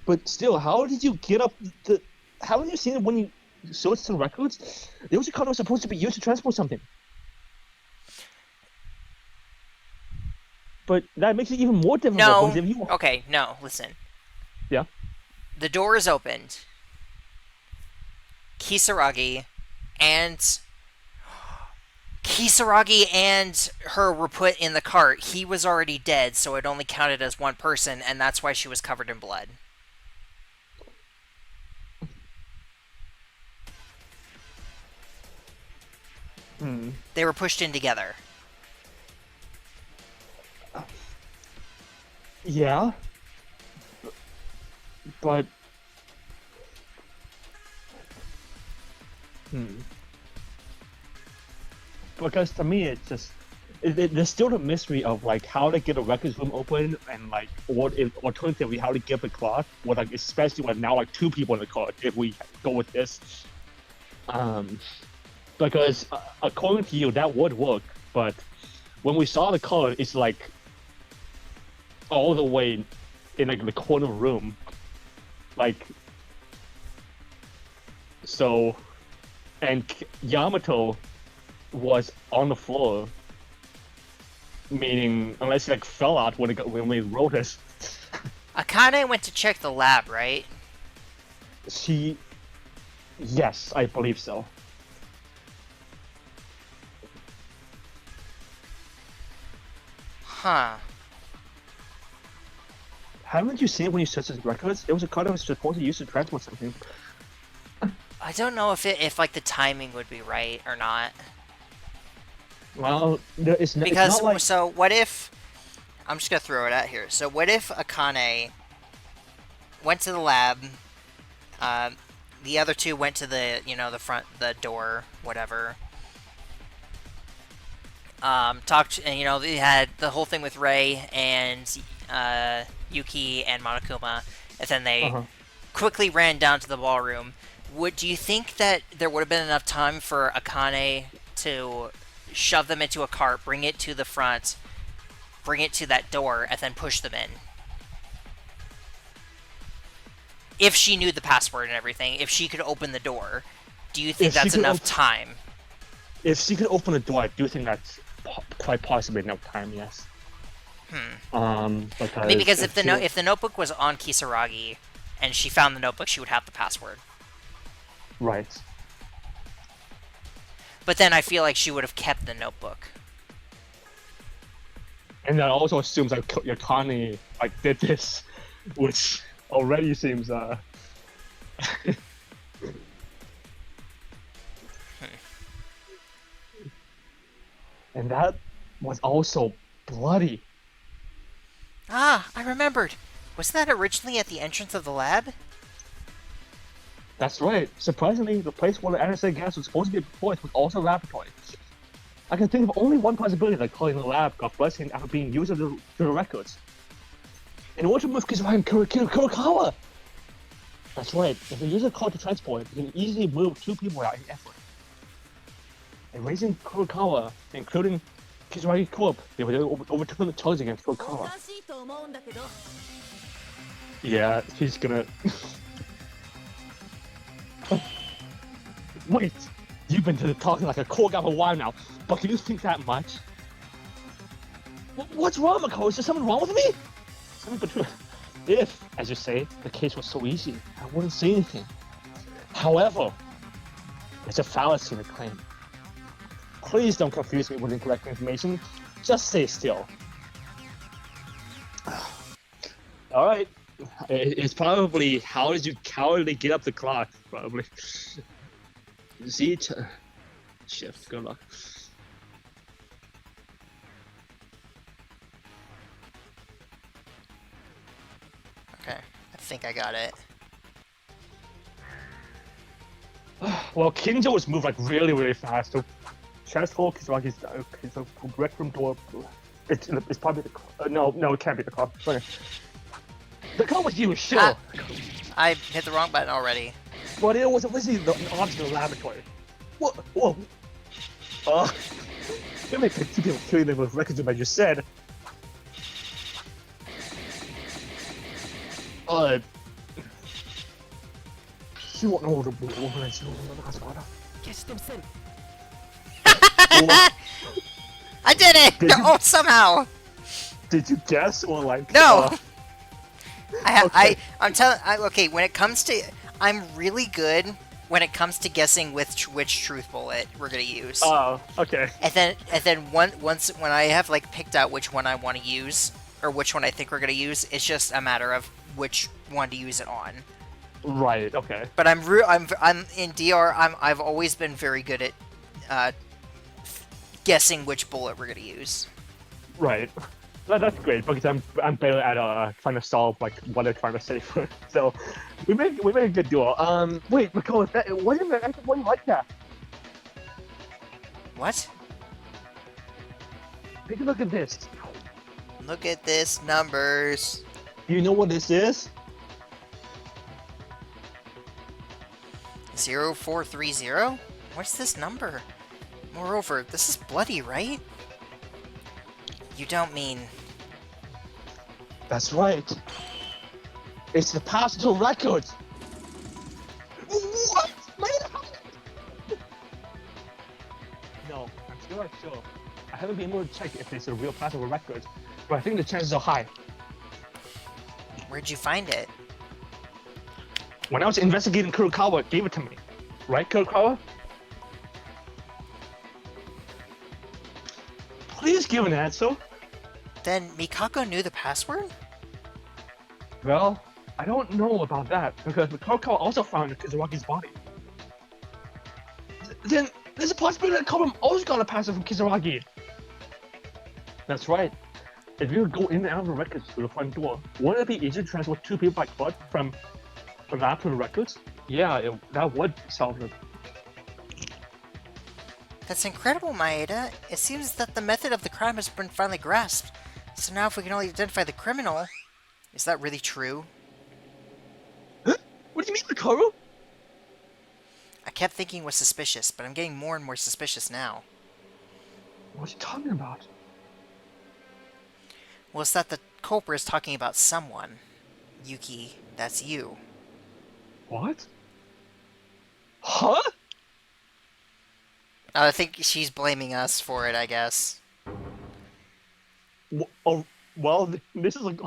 But still, how did you get up the... Haven't you seen it when you search the records? There was a card that was supposed to be used to transport something. But that makes it even more difficult. No. Because if you... Okay, no, listen. Yeah? The door is opened. Kisaragi and her were put in the cart. He was already dead, so it only counted as one person, and that's why she was covered in blood. They were pushed in together. Yeah. But... Because to me, it's just... there's still the mystery of, like, how to get a records room open, and, like, or if, alternatively, how to get the clock, or, like, especially when now, like, two people in the car, if we go with this. Because, according to you, that would work, but when we saw the car, it's, like, all the way in, like, the corner room. Like... So... And Yamato was on the floor, meaning unless he like fell out when we wrote this. Akane went to check the lab, right? Yes, I believe so. Huh. Haven't you seen it when you search his records? There was a card that was supposed to use to transport something. I don't know if like the timing would be right or not. Well, it's Because not like... so what if I'm just gonna throw it out here. So what if Akane went to the lab, the other two went to the the door, whatever. Talked and they had the whole thing with Rei and Yuki and Monokuma, and then they quickly ran down to the ballroom. Do you think that there would have been enough time for Akane to shove them into a cart, bring it to the front, bring it to that door, and then push them in? If she knew the password and everything, if she could open the door, do you think that's enough time? If she could open the door, I do think that's quite possibly enough time, yes. Because if the notebook was on Kisaragi, and she found the notebook, she would have the password. Right. But then I feel like she would have kept the notebook. And that also assumes that Yakani did this, which already seems And that was also bloody. Ah, I remembered. Wasn't that originally at the entrance of the lab? That's right. Surprisingly, the place where the NSA gas was supposed to be deployed was also a laboratory. I can think of only one possibility that calling the lab got blessing after being used of the records. In order to move Kisaragi and Kurokawa! That's right. If the user called to transport, you can easily move two people without any effort. And raising Kurokawa, including Kisaragi Corp, they would overturn the charge against Kurokawa. Yeah, he's gonna... Wait! You've been talking like a core guy for a while now, but can you think that much? What's wrong, Mako? Is there something wrong with me? If, as you say, the case was so easy, I wouldn't say anything. However, it's a fallacy in the claim. Please don't confuse me with incorrect information. Just stay still. Alright. It's probably, how did you cowardly get up the clock? Probably. Z shift, good luck. Okay, I think I got it. Well, Kinjo was moved like really, really fast. So chest hole, Kizuraki's it's a rec room door. It's probably the no, it can't be the car. Okay. The car was you, sure. Ah. I hit the wrong button already. But it was obviously the object in the laboratory. Whoa, whoa. It makes sense to people killing them with records, as you said. She won't know the woman and she won't know the hospital. I did it! Did you? Oh, somehow! Did you guess or like? No! Okay. Okay, when it comes to... I'm really good when it comes to guessing which truth bullet we're gonna use. Oh, okay. And then once when I have like picked out which one I want to use, or which one I think we're gonna use, it's just a matter of which one to use it on. Right. Okay. But I'm in DR. I've always been very good at guessing which bullet we're gonna use. Right. That's great because I'm better at trying to solve like what they're trying to say. So we made a good duo. Wait, McCall, what do you like that? What? Take a look at this. Look at this numbers. You know what this is? 0430? What's this number? Moreover, this is bloody, right? You don't mean... That's right. It's the passenger record. What? No, I'm still not sure. I haven't been able to check if it's a real passenger record, but I think the chances are high. Where'd you find it? When I was investigating, Kurokawa gave it to me. Right, Kurokawa? Please give an answer. Then Mikako knew the password? Well, I don't know about that, because Kurokawa also found Kizuraki's body. Then, there's a possibility that Kobam also got a password from Kizuraki. That's right. If you go in and out of the records through the front door, wouldn't it be easier to transfer two people by foot from that to the records? Yeah, that would solve it. That's incredible, Maeda. It seems that the method of the crime has been finally grasped. So now if we can only identify the criminal... Is that really true? Huh? What do you mean, Mikaru? I kept thinking it was suspicious, but I'm getting more and more suspicious now. What are you talking about? Well, it's that the culprit is talking about someone. Yuki, that's you. What? Huh? I think she's blaming us for it, I guess. Oh, well, this is like...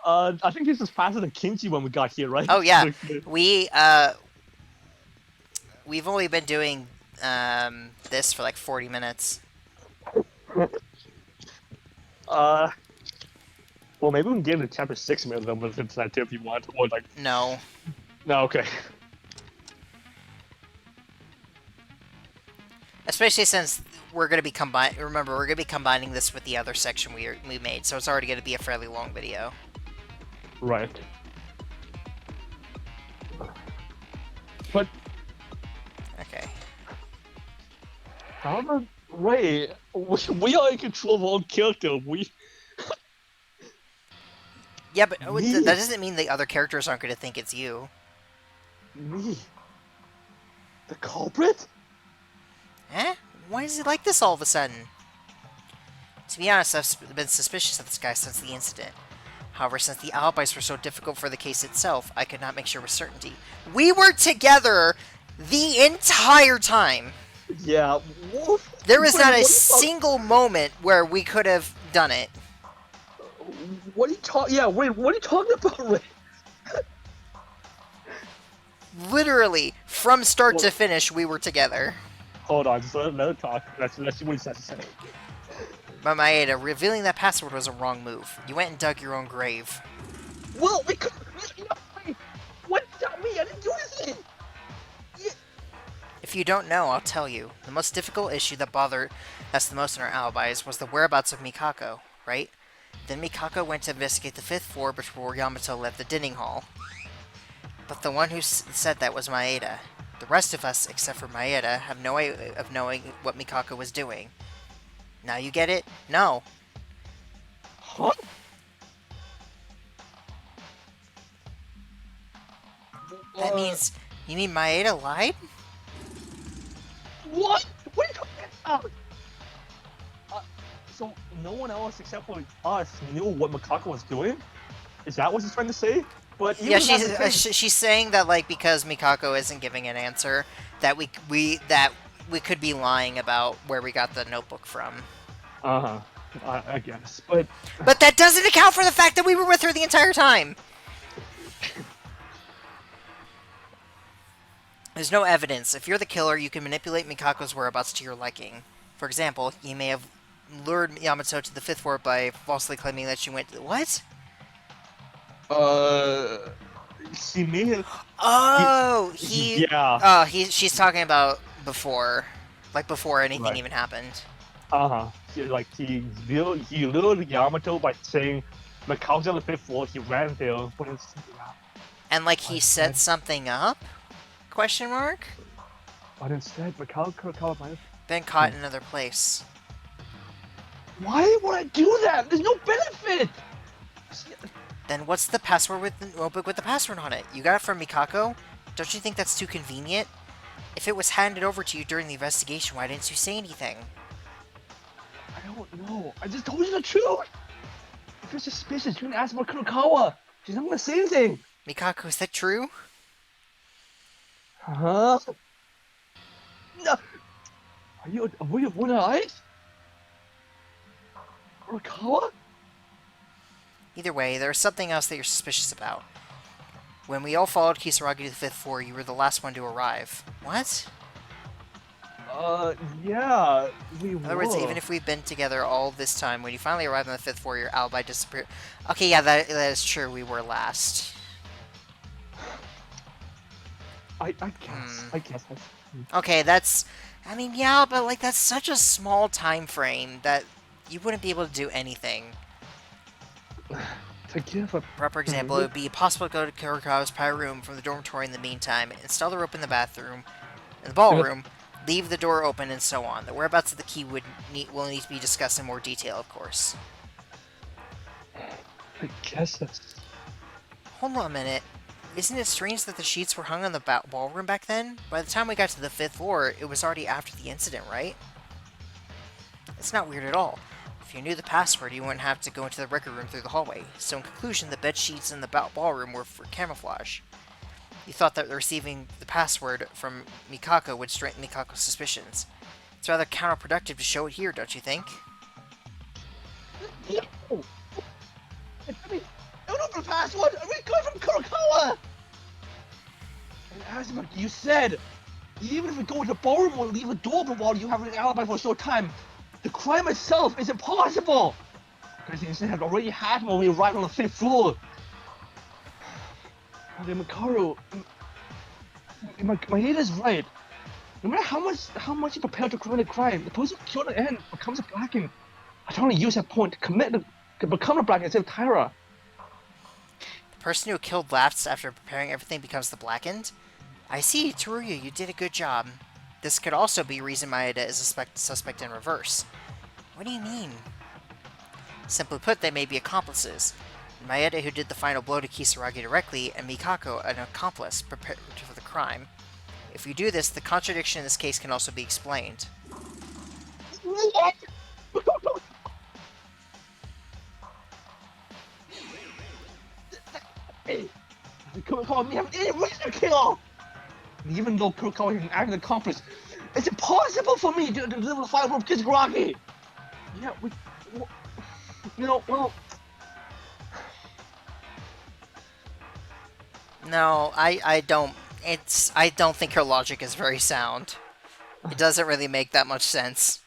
I think this is faster than Kimchi when we got here, right? Oh, yeah. We've only been doing this for like 40 minutes. Well, maybe we can get into chapter 6 minutes then with that too if you want, or like... No. No, okay. Especially since we're going to be remember, we're going to be combining this with the other section we made, so it's already going to be a fairly long video. Right. But... Okay. How the... Wait, we are in control of our own character, Yeah, but Me? that doesn't mean the other characters aren't going to think it's you. Me? The culprit? Eh? Why is he like this all of a sudden? To be honest, I've been suspicious of this guy since the incident. However, since the alibis were so difficult for the case itself, I could not make sure with certainty. We were together the entire time! Yeah, what? There was not a What single moment where we could have done it. What are you talking? Yeah, wait, what are you talking about, Ray? Literally, from start to finish, we were together. Hold on, just let her talk. Let's see what he has to say. But Maeda, revealing that password was a wrong move. You went and dug your own grave. Well, we could... No, what? Tell me, I didn't do anything! If you don't know, I'll tell you. The most difficult issue that bothered us the most in our alibis was the whereabouts of Mikako, right? Then Mikako went to investigate the 5th floor before Yamato left the dining hall. But the one who said that was Maeda. The rest of us, except for Maeda, have no way of knowing what Mikako was doing. Now you get it? No. Huh? That means... You mean Maeda lied? What? What are you talking about? So no one else except for us knew what Makako was doing? Is that what he's trying to say? But even Yeah, if that's the case- she's saying that, like, because Mikako isn't giving an answer, that we could be lying about where we got the notebook from. Uh-huh. I guess. But But that doesn't account for the fact that we were with her the entire time! There's no evidence. If you're the killer, you can manipulate Mikako's whereabouts to your liking. For example, you may have lured Yamato to the 5th floor by falsely claiming that she went to... What? she may have... Oh, Yeah. she's talking about before. Like, before anything Right. even happened. Uh-huh. He lured Yamato by saying Makako's on the 5th floor, he ran there, but it's... And, like, he set something up? Question mark? But instead, Makako might have... Been caught in another place. Why would I do that? There's no benefit! Then what's the password with the notebook with the password on it? You got it from Mikako? Don't you think that's too convenient? If it was handed over to you during the investigation, why didn't you say anything? I don't know. I just told you the truth! If you're suspicious, you can ask about Kurokawa. She's not gonna say anything. Mikako, is that true? Huh? No. Were you one eyes? Kurokawa? Either way, there's something else that you're suspicious about. When we all followed Kisaragi to the 5th floor, you were the last one to arrive. What? Yeah, we were. In other words, even if we've been together all this time, when you finally arrived on the 5th floor, your alibi disappeared. Okay, yeah, that is true. We were last. I guess. I guess. Okay, that's... I mean, yeah, but, like, that's such a small time frame that you wouldn't be able to do anything. To give a For example, it would be possible to go to Kurokawa's private room from the dormitory in the meantime, install the rope in the bathroom, in the ballroom, leave the door open, and so on. The whereabouts of the key will need to be discussed in more detail, of course. I guess that's... Hold on a minute. Isn't it strange that the sheets were hung on the ballroom back then? By the time we got to the 5th floor, it was already after the incident, right? It's not weird at all. If you knew the password, you wouldn't have to go into the record room through the hallway. So in conclusion, the bed sheets in the ballroom were for camouflage. You thought that receiving the password from Mikako would strengthen Mikako's suspicions. It's rather counterproductive to show it here, don't you think? No! I mean, I don't know the password! We got it from Kurokawa! And Azuma, you said, even if we go to the ballroom or leave the door open while you have an alibi for a short time, the crime itself is impossible! Because the incident had already happened when we arrived on the 5th floor. Okay, Makaru, Maeda's right. No matter how much you prepare to commit a crime, the person who killed the end becomes a Blackened. I trying to use that point to become a Blackened instead of Tyra. The person who killed Lapsed after preparing everything becomes the Blackened? I see, Teruya, you did a good job. This could also be a reason Maeda is a suspect in reverse. What do you mean? Simply put, they may be accomplices. Maeda, who did the final blow to Kisaragi directly, and Mikako, an accomplice, prepared for the crime. If you do this, the contradiction in this case can also be explained. What? Kurokawa may have any reason to kill! Even though Kurokawa is an active accomplice, it's impossible for me to deliver the final blow of Kisaragi! Yeah, well... No, I don't think her logic is very sound. It doesn't really make that much sense.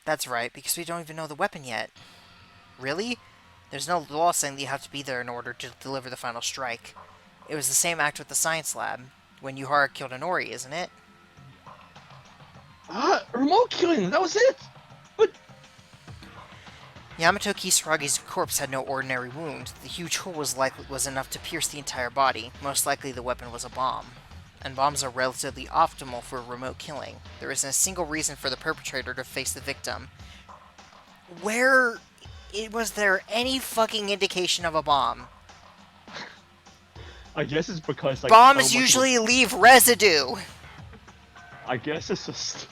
That's right, because we don't even know the weapon yet. Really? There's no law saying that you have to be there in order to deliver the final strike. It was the same act with the science lab, when Yuhara killed Inori, isn't it? Remote killing, that was it! But... Yamato Kisaragi's corpse had no ordinary wound. The huge hole was enough to pierce the entire body. Most likely the weapon was a bomb. And bombs are relatively optimal for remote killing. There isn't a single reason for the perpetrator to face the victim. Was there any fucking indication of a bomb? I guess it's because like Bombs usually leave residue! I guess it's just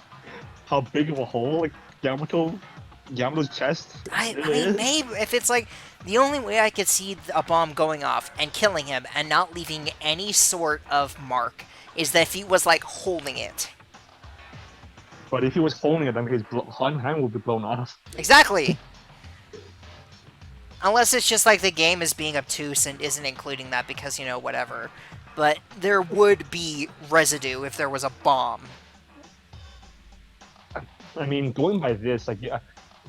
how big of a hole like Yamato's chest. I mean, maybe if it's like the only way I could see a bomb going off and killing him and not leaving any sort of mark is that if he was like holding it. But if he was holding it, then his hand would be blown off. Exactly. Unless it's just like the game is being obtuse and isn't including that because, you know, whatever. But there would be residue if there was a bomb. I mean, going by this, like, yeah,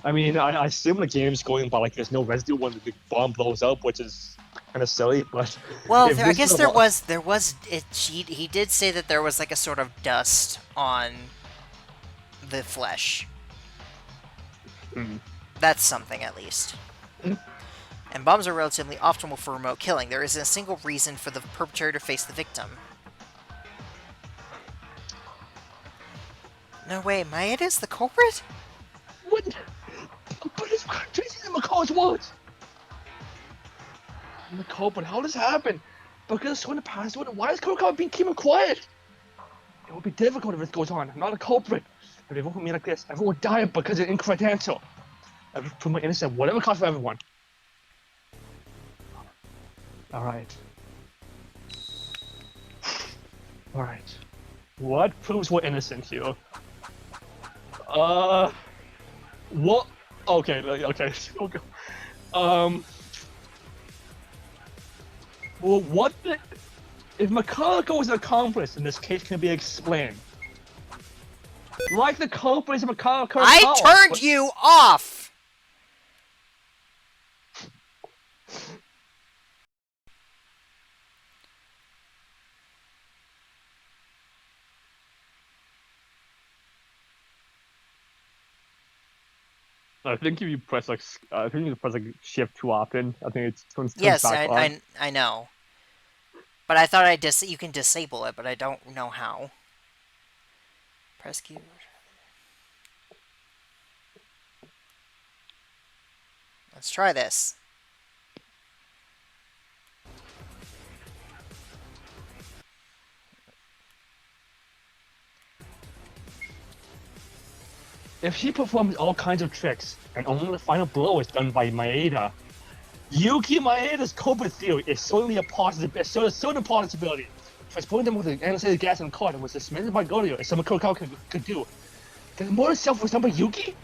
I mean, I assume the game's going by like there's no residue when the bomb blows up, which is kind of silly. But well, I guess there was. He did say that there was like a sort of dust on the flesh. Mm. That's something at least. And bombs are relatively optimal for remote killing. There isn't a single reason for the perpetrator to face the victim. No way, Maeda's the culprit? What? But it's Tracy McCall's words. McCall, but how does this happen? Because when the past, why is Kurokawa being keeping quiet? It would be difficult if this goes on. I'm not a culprit. If they vote for me like this, everyone would die because of incorrect answer. I would prove my innocence, whatever cost for everyone. Alright. Alright. What proves we're innocent here? What? Okay, okay. Well, what the... If Makako is an accomplice, then this case can be explained. Like the culprit is Makako... I turned you off! I think if you press like, shift too often, I think it turns yes, back on. I know. But I thought you can disable it, but I don't know how. Press keyboard. Let's try this. If she performs all kinds of tricks, and only the final blow is done by Maeda, Yuki Maeda's culprit theory is certainly a certain possibility. Transporting them with an anesthetic gas and car that was dismantled by Goryeo, as some Kurokawa could do. Does more itself resemble Yuki?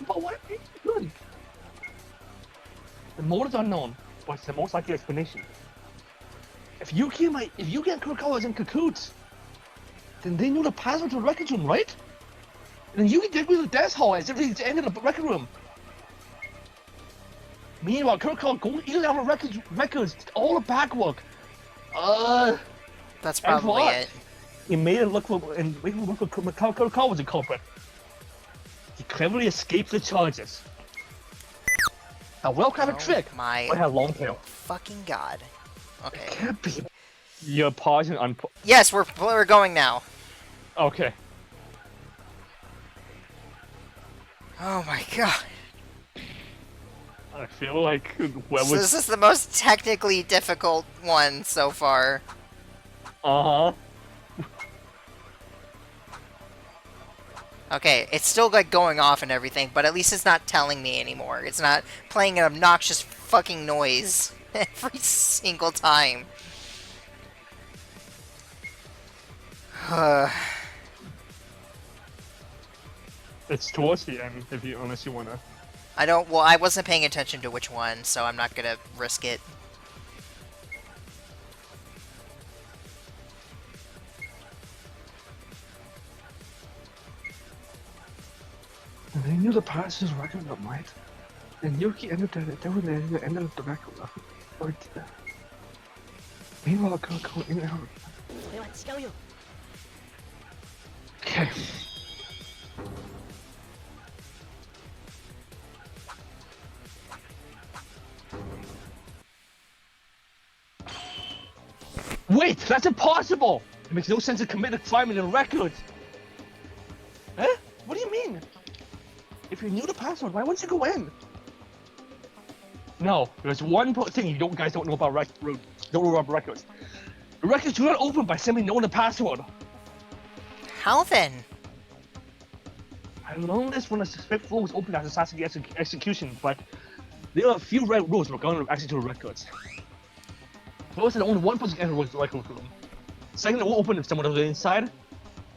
But what makes it good? The motive is unknown, but it's the most likely explanation. If Yuki and Kurokawa is in cahoots, then they knew the password to the record room, right? And then Yuki did with the death hall as if he's ended the record room. Meanwhile, Kurokawa going in and out of records, all the back work. That's probably it. He made it look for Kurokawa was a culprit. He cleverly escaped the charges. A well-crafted trick, my but had a long tail. Fucking god. Okay. It can't be. You're pausing on. Yes, we're going now. Okay. Oh my god. I feel like So this is the most technically difficult one so far. Uh-huh. Okay, it's still like going off and everything, but at least it's not telling me anymore. It's not playing an obnoxious fucking noise every single time. It's towards the end, unless you wanna. Well, I wasn't paying attention to which one, so I'm not gonna risk it. And they knew the passage was record up, right? And Yuki ended the end of the record up. Meanwhile, Kurokawa in and out. Okay. Wait, that's impossible! It makes no sense to commit a crime in the records. Huh? What do you mean? If you knew the password, why wouldn't you go in? No, there's one thing you guys don't know about records. The records do not open by simply knowing the password. How then? I learned this when the fifth floor was opened as assassination execution, but there are a few rules regarding access to the records. First, that only one person can enter the record room. Second, it won't open if someone is inside.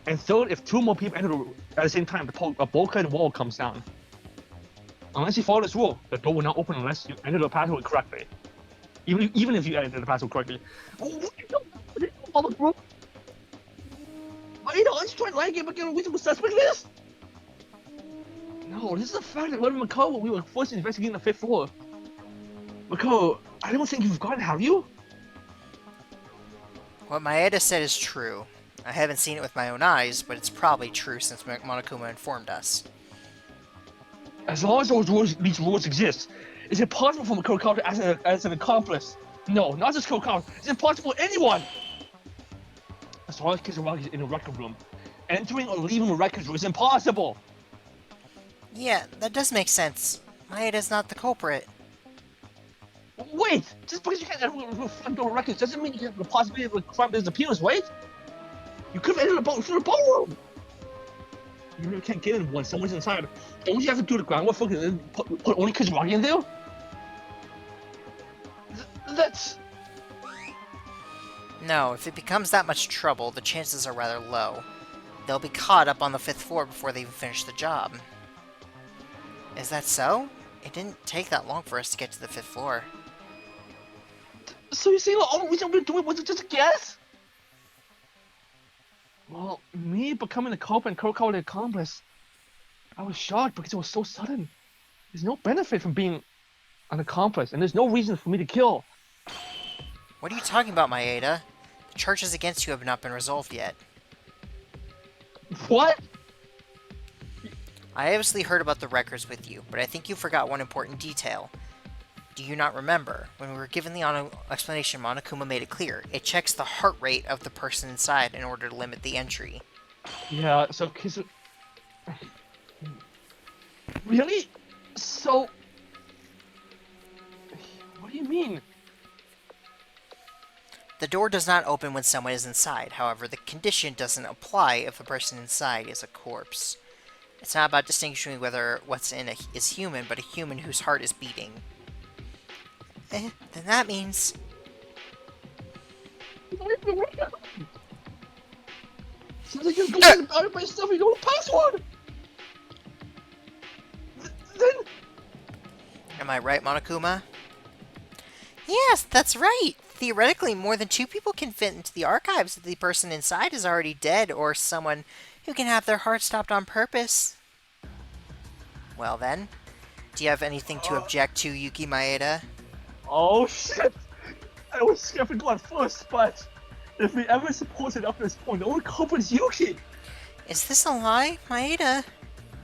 And third, if two more people enter at the same time, a bulkhead wall comes down. Unless you follow this rule, the door will not open unless you enter the password correctly. Even if you enter the password correctly. Oh, follow the rule. I know, let's try lying game again. Reasonable suspect list. No, this is a fact that when McCall, we were first investigating the fifth floor. McCall, I don't think you've forgotten, have you? What Maeda said is true. I haven't seen it with my own eyes, but it's probably true since Monokuma informed us. As long as these rules exist, it's impossible for Kurikawa to act as an accomplice. No, not just Kurikawa. It's impossible for anyone. As long as Kisaragi is in the record room, entering or leaving the record room is impossible. Yeah, that does make sense. Maeda's not the culprit. Wait, just because you can't enter the front door records doesn't mean you have the possibility of a crime disappearance, right? You could have entered the ballroom. You really can't get in once someone's inside. Don't you have to do the groundwork first and then put only Kisaragi in there? That's... No, if it becomes that much trouble, the chances are rather low. They'll be caught up on the 5th floor before they even finish the job. Is that so? It didn't take that long for us to get to the 5th floor. So you saying all the reason we're doing was just a guess? Well, me becoming a cop and Kurikawa the accomplice, I was shocked because it was so sudden. There's no benefit from being an accomplice, and there's no reason for me to kill. What are you talking about, Maeda? The charges against you have not been resolved yet. What? I obviously heard about the records with you, but I think you forgot one important detail. Do you not remember? When we were given the explanation, Monokuma made it clear. It checks the heart rate of the person inside in order to limit the entry. Yeah, so really? So... What do you mean? The door does not open when someone is inside. However, the condition doesn't apply if the person inside is a corpse. It's not about distinguishing whether what's in is human, but a human whose heart is beating. Then that means... Sounds like you're going about it by yourself, you know the password! Then... Am I right, Monokuma? Yes, that's right! Theoretically, more than 2 people can fit into the archives if the person inside is already dead, or someone who can have their heart stopped on purpose. Well then, do you have anything to object to, Yuki Maeda? Oh shit! I was scared to go on first, but if we ever supported up to this point, the only culprit is Yuki! Is this a lie, Maeda?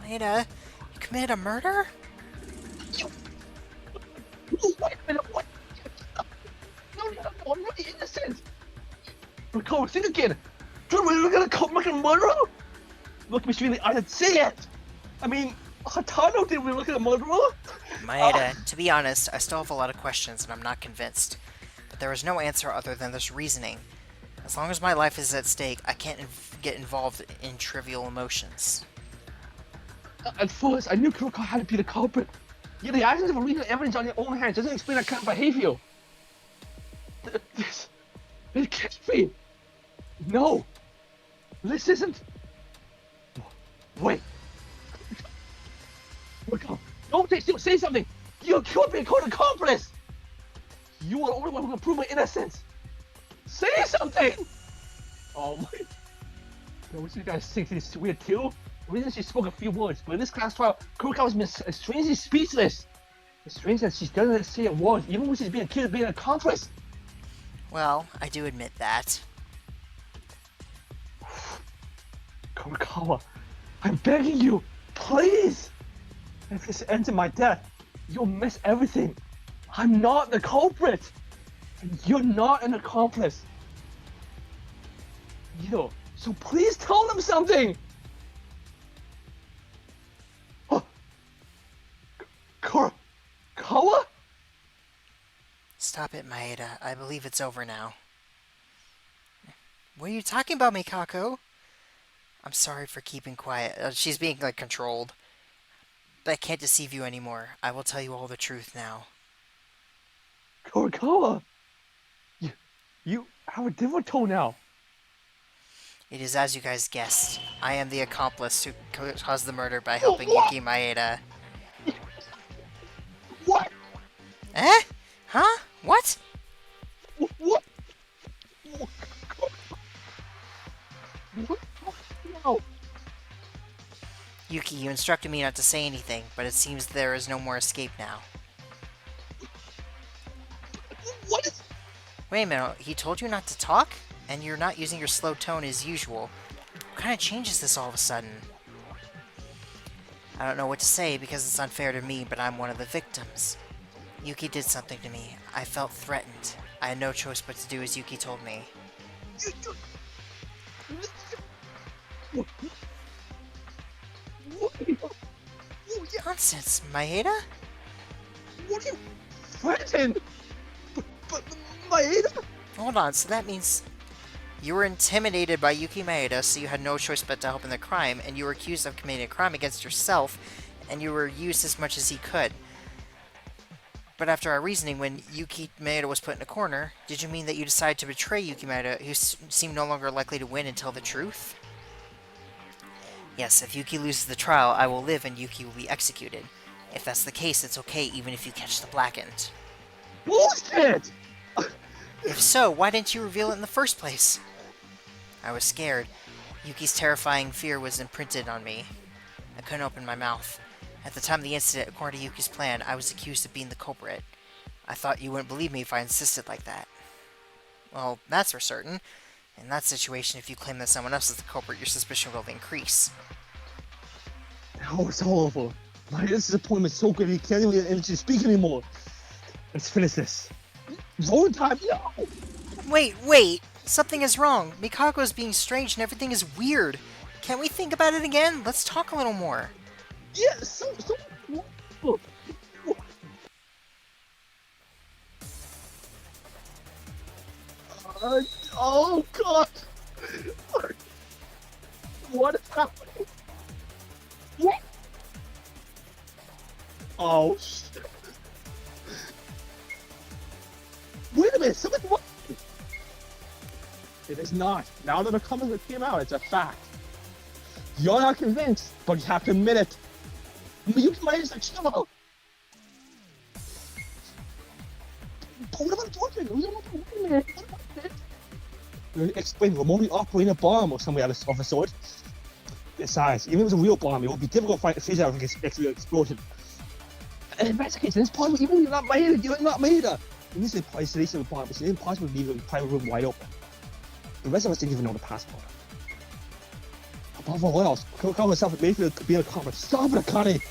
Maeda, you committed a murder? You... Wait a minute, what? No, I'm really innocent! Recall, think again! Do you really look at a fucking murderer? Look me straight in the eye and say it! I mean, Hatano didn't really look at a murderer! Maeda, to be honest, I still have a lot of questions and I'm not convinced. But there is no answer other than this reasoning. As long as my life is at stake, I can't get involved in trivial emotions. At first, I knew Kurikawa had to be the culprit. Yet the actions of leaving evidence on your own hands doesn't explain that kind of behavior. This can't be. No. This isn't. Wait. Don't say something. You could be a cold accomplice. You are the only one who can prove my innocence. Say something. Oh my. I wish you guys think this is weird too. The reason she spoke a few words, but in this class trial, Kurikawa's been strangely speechless. It's strange that she doesn't say a word, even when she's being accused of being an accomplice. Well, I do admit that. Kurikawa, I'm begging you, please! If this ends in my death, you'll miss everything. I'm not the culprit! And you're not an accomplice. So please tell them something! Oh. Kawa? Stop it, Maeda. I believe it's over now. What are you talking about, Mikako? I'm sorry for keeping quiet. She's being, like, controlled. But I can't deceive you anymore. I will tell you all the truth now. Kawa! You have a different tone now. It is as you guys guessed. I am the accomplice who caused the murder by helping Yuki Maeda. What? Eh? Huh? What? What? What? No. Yuki, you instructed me not to say anything, but it seems there is no more escape now. What is... Wait a minute, he told you not to talk? And you're not using your slow tone as usual. What kind of change is this all of a sudden? I don't know what to say because it's unfair to me, but I'm one of the victims. Yuki did something to me. I felt threatened. I had no choice but to do as Yuki told me. Nonsense, Maeda? What are you threatened? But Maeda? Hold on, so that means you were intimidated by Yuki Maeda, so you had no choice but to help in the crime, and you were accused of committing a crime against yourself, and you were used as much as he could. But after our reasoning, when Yuki Maeda was put in a corner, did you mean that you decided to betray Yuki Maeda, who seemed no longer likely to win and tell the truth? Yes, if Yuki loses the trial, I will live and Yuki will be executed. If that's the case, it's okay even if you catch the blackened. Bullshit! If so, why didn't you reveal it in the first place? I was scared. Yuki's terrifying fear was imprinted on me. I couldn't open my mouth. At the time of the incident, according to Yuki's plan, I was accused of being the culprit. I thought you wouldn't believe me if I insisted like that. Well, that's for certain. In that situation, if you claim that someone else is the culprit, your suspicion will increase. Oh, it's all over. My disappointment's so great he can't even speak anymore. Let's finish this. Zone time, no! Wait! Something is wrong. Mikako is being strange and everything is weird. Can't we think about it again? Let's talk a little more. Yeah, oh god! What is happening? What? Oh shit. Wait a minute, something what? It is not. Now that the comments came out, it's a fact. You're not convinced, but you have to admit it. You can manage to chill out. But what about torture? We don't know. Wait a minute. What about this? Explain remotely operating a bomb or something of a sort. Besides, even if it was a real bomb, it would be difficult to figure out if it's an explosion. And investigation, it's possible even if you're not Maeda. In this isolation of the bomb, it's impossible to leave the private room wide open. The rest of us didn't even know the password. Above all else, Kurikawa himself made me be a comic. Stop it, Akane!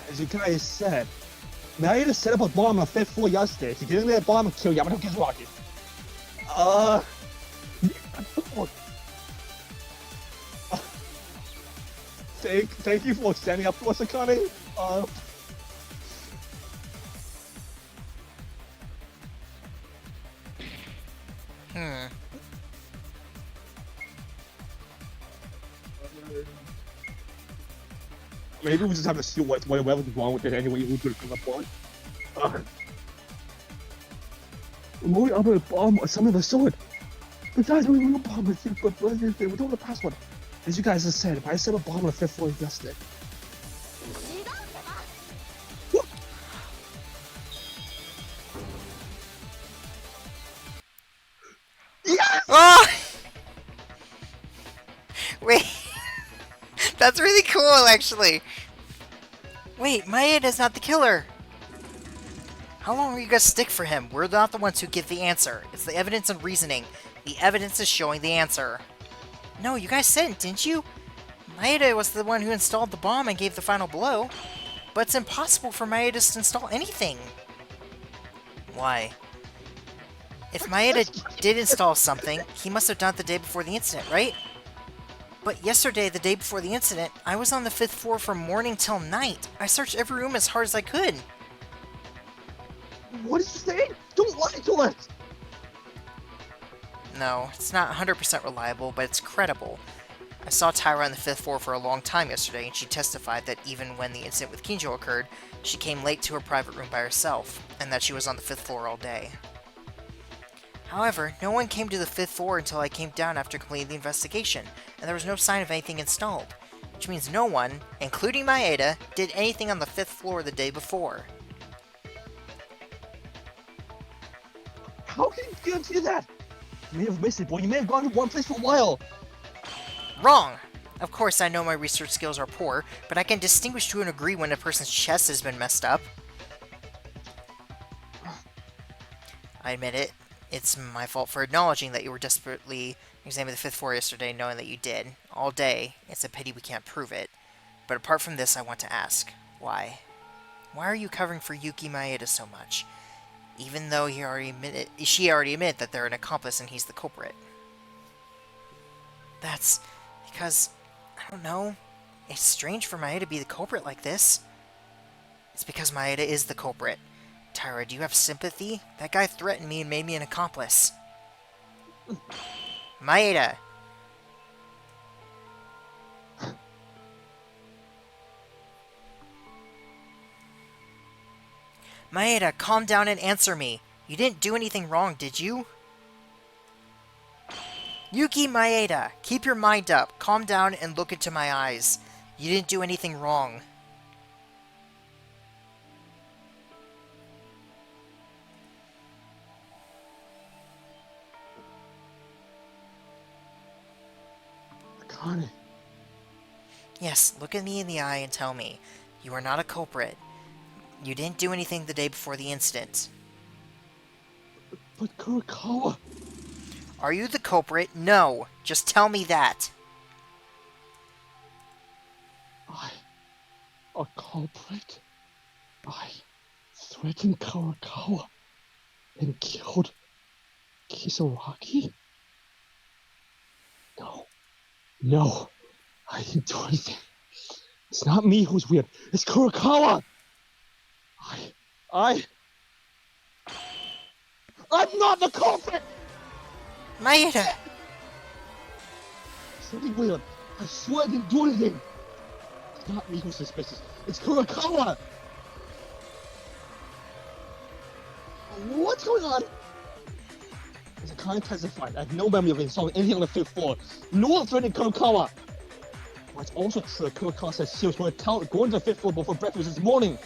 As you guys said, Maeda set up a bomb on the 5th floor yesterday. If you get in that bomb and kill Yamato Kizuraki. Thank you for standing up for us, Akane. Maybe we just have to see whatever's wrong with it anyway. We could come up on. Moving up a bomb or some of the sort. Besides, we don't bomb it, but we don't know the password. As you guys have said, if I set a bomb on the 5th floor yesterday. Yes! Oh! Wait. That's really cool, actually. Wait, Maeda's not the killer. How long are you gonna stick for him? We're not the ones who give the answer. It's the evidence and reasoning. The evidence is showing the answer. No, you guys said it, didn't you? Maeda was the one who installed the bomb and gave the final blow. But it's impossible for Maeda to install anything. Why? If Maeda did install something, he must have done it the day before the incident, right? But yesterday, the day before the incident, I was on the 5th floor from morning till night. I searched every room as hard as I could. What did you say? Don't lie to us! No, it's not 100% reliable, but it's credible. I saw Tyra on the 5th floor for a long time yesterday, and she testified that even when the incident with Kinjo occurred, she came late to her private room by herself, and that she was on the 5th floor all day. However, no one came to the 5th floor until I came down after completing the investigation, and there was no sign of anything installed. Which means no one, including Maeda, did anything on the 5th floor the day before. How can you guarantee that? You may have missed it, boy. You may have gone to one place for a while. Wrong! Of course, I know my research skills are poor, but I can distinguish to a degree when a person's chest has been messed up. I admit it. It's my fault for acknowledging that you were desperately examining the 5th floor yesterday, knowing that you did. All day. It's a pity we can't prove it. But apart from this, I want to ask, why? Why are you covering for Yuki Maeda so much? Even though she already admitted that they're an accomplice and he's the culprit. That's because, I don't know, it's strange for Maeda to be the culprit like this. It's because Maeda is the culprit. Tyra, do you have sympathy? That guy threatened me and made me an accomplice. Maeda! Maeda, calm down and answer me. You didn't do anything wrong, did you? Yuki Maeda, keep your mind up, calm down and look into my eyes. You didn't do anything wrong. Akane. Yes, look at me in the eye and tell me. You are not a culprit. You didn't do anything the day before the incident. But Kurokawa... Are you the culprit? No. Just tell me that. A culprit? I threatened Kurokawa and killed Kisaragi? No, I didn't do anything. It's not me who's weird. It's Kurokawa! I'm not the culprit! Maeda! Something weird. I swear I didn't do anything. It's not me who's suspicious. It's Kurokawa! What's going on? As a kind testified, I have no memory of installing anything on the 5th floor. No one threatened Kurokawa! But it's also true that Kurokawa said she was going to the 5th floor before breakfast this morning.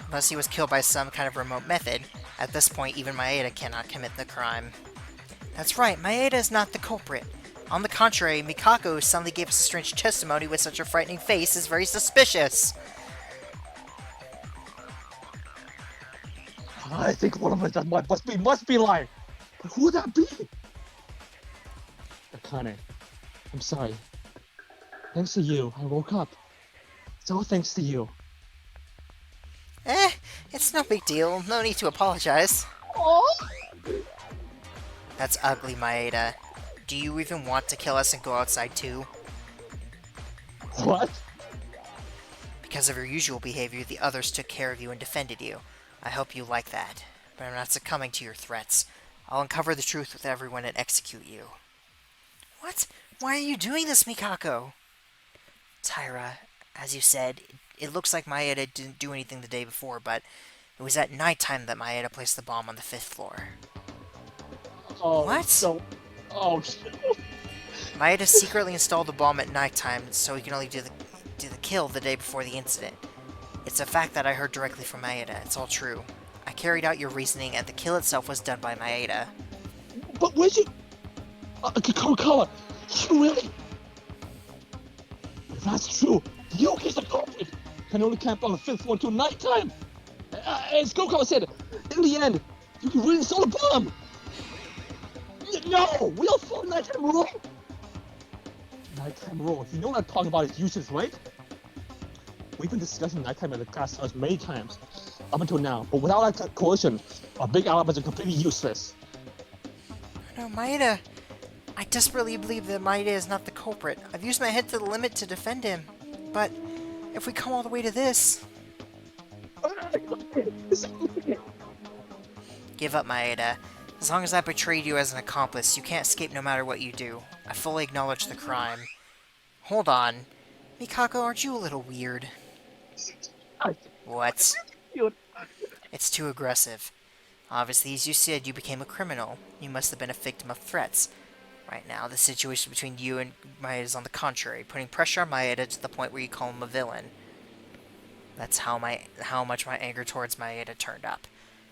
Unless he was killed by some kind of remote method. At this point, even Maeda cannot commit the crime. That's right, Maeda is not the culprit. On the contrary, Mikako, who suddenly gave us a strange testimony with such a frightening face, is very suspicious. I think one of us must be lying. But who would that be? Akane, I'm sorry. Thanks to you, I woke up. It's all thanks to you. It's no big deal. No need to apologize. Oh! That's ugly, Maeda. Do you even want to kill us and go outside too? What? Because of your usual behavior, the others took care of you and defended you. I hope you like that. But I'm not succumbing to your threats. I'll uncover the truth with everyone and execute you. What? Why are you doing this, Mikako? Tyra, as you said, it looks like Maeda didn't do anything the day before, but it was at nighttime that Maeda placed the bomb on the 5th floor. Oh, What? So... Oh, Maeda secretly installed the bomb at nighttime, so he can only do the kill the day before the incident. It's a fact that I heard directly from Maeda. It's all true. I carried out your reasoning, and the kill itself was done by Maeda. But where's you... Kurokawa, you really... If that's true, Yuki's the culprit. Can only camp on the 5th floor until nighttime. As Kurokawa said, in the end, Yuki really saw the bomb. No, we don't follow nighttime rule. Nighttime rule. You know what I'm talking about is useless, right? We've been discussing nighttime at the class house many times. up until now, but without that coercion, our big alibis are completely useless. No, Maeda. I desperately believe that Maeda is not the culprit. I've used my head to the limit to defend him. But if we come all the way to this... Give up, Maeda. As long as I betrayed you as an accomplice, you can't escape no matter what you do. I fully acknowledge the crime. Hold on. Mikako, aren't you a little weird? What? It's too aggressive. Obviously, as you said, you became a criminal. You must have been a victim of threats. Right now, the situation between you and Maeda is on the contrary, putting pressure on Maeda to the point where you call him a villain. That's how much my anger towards Maeda turned up.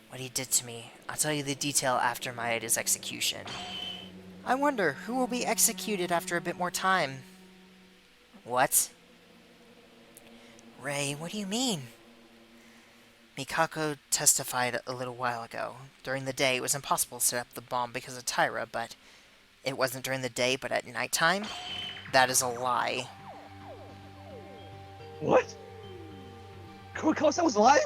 What he did to me. I'll tell you the detail after Maeda's execution. I wonder, who will be executed after a bit more time? What? Ray, what do you mean? Mikako testified a little while ago. During the day, it was impossible to set up the bomb because of Tyra, but it wasn't during the day, but at nighttime? That is a lie. What? Kurikawa was lying?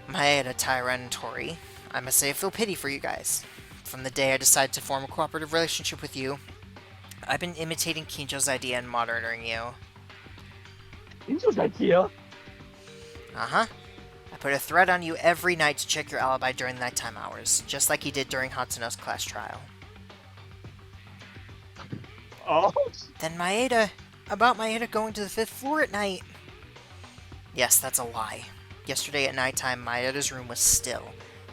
Maeda, Tyra, and Tori, I must say I feel pity for you guys. From the day I decided to form a cooperative relationship with you, I've been imitating Kinjo's idea and monitoring you. Kinjo's idea? Uh-huh. I put a threat on you every night to check your alibi during nighttime hours, just like he did during Hatsuno's class trial. Oh? Then Maeda... About Maeda going to the 5th floor at night. Yes, that's a lie. Yesterday at nighttime, Maeda's room was still.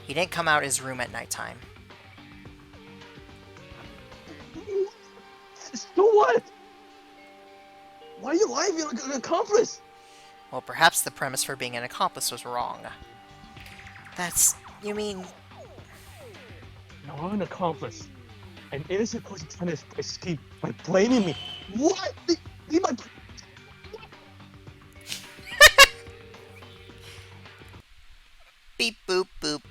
He didn't come out his room at nighttime. So what? Why are you lying? You're like an accomplice. Well, perhaps the premise for being an accomplice was wrong. That's... you mean... No, I'm an accomplice. An innocent person trying to escape by blaming me. What? They might... Beep boop boop.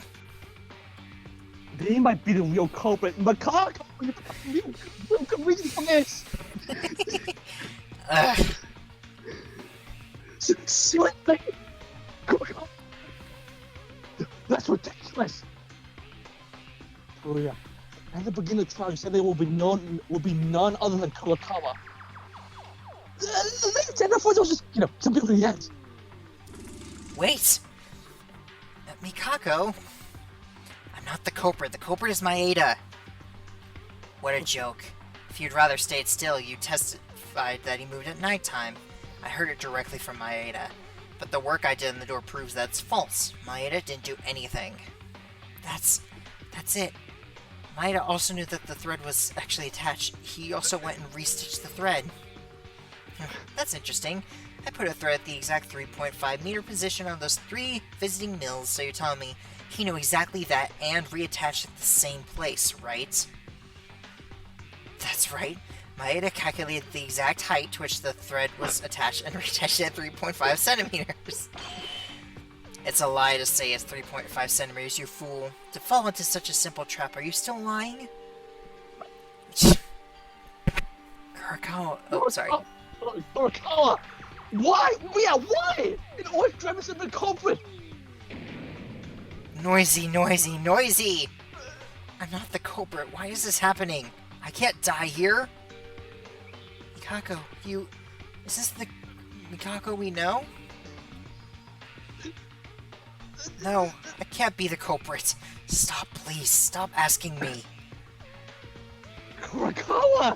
They might be the real culprit. Mikako, you can reason for this. Seriously? That's ridiculous. Oh yeah. At the beginning of the trial, you said there will be none other than Kurikawa. Then I thought it was just, some people in the end. Wait! Mikako? I'm not the culprit. The culprit is Maeda. What a joke. If you'd rather stayed still, you testified that he moved at nighttime. I heard it directly from Maeda. But the work I did in the door proves that's false. Maeda didn't do anything. That's it. Maeda also knew that the thread was actually attached. He also went and restitched the thread. That's interesting. I put a thread at the exact 3.5 meter position on those 3 visiting mills, so you're telling me he knew exactly that and reattached at the same place, right? That's right. Maeda calculated the exact height to which the thread was attached and reattached it at 3.5 centimeters. It's a lie to say it's 3.5 centimeters, you fool. To fall into such a simple trap, are you still lying? Kurikawa. Oh, sorry. Kurikawa! Why? Yeah, why? It always drives him the culprit. Noisy, noisy, noisy! I'm not the culprit. Why is this happening? I can't die here. Mikako, you... Is this the Mikako we know? No, I can't be the culprit. Stop, please. Stop asking me. Kurikawa!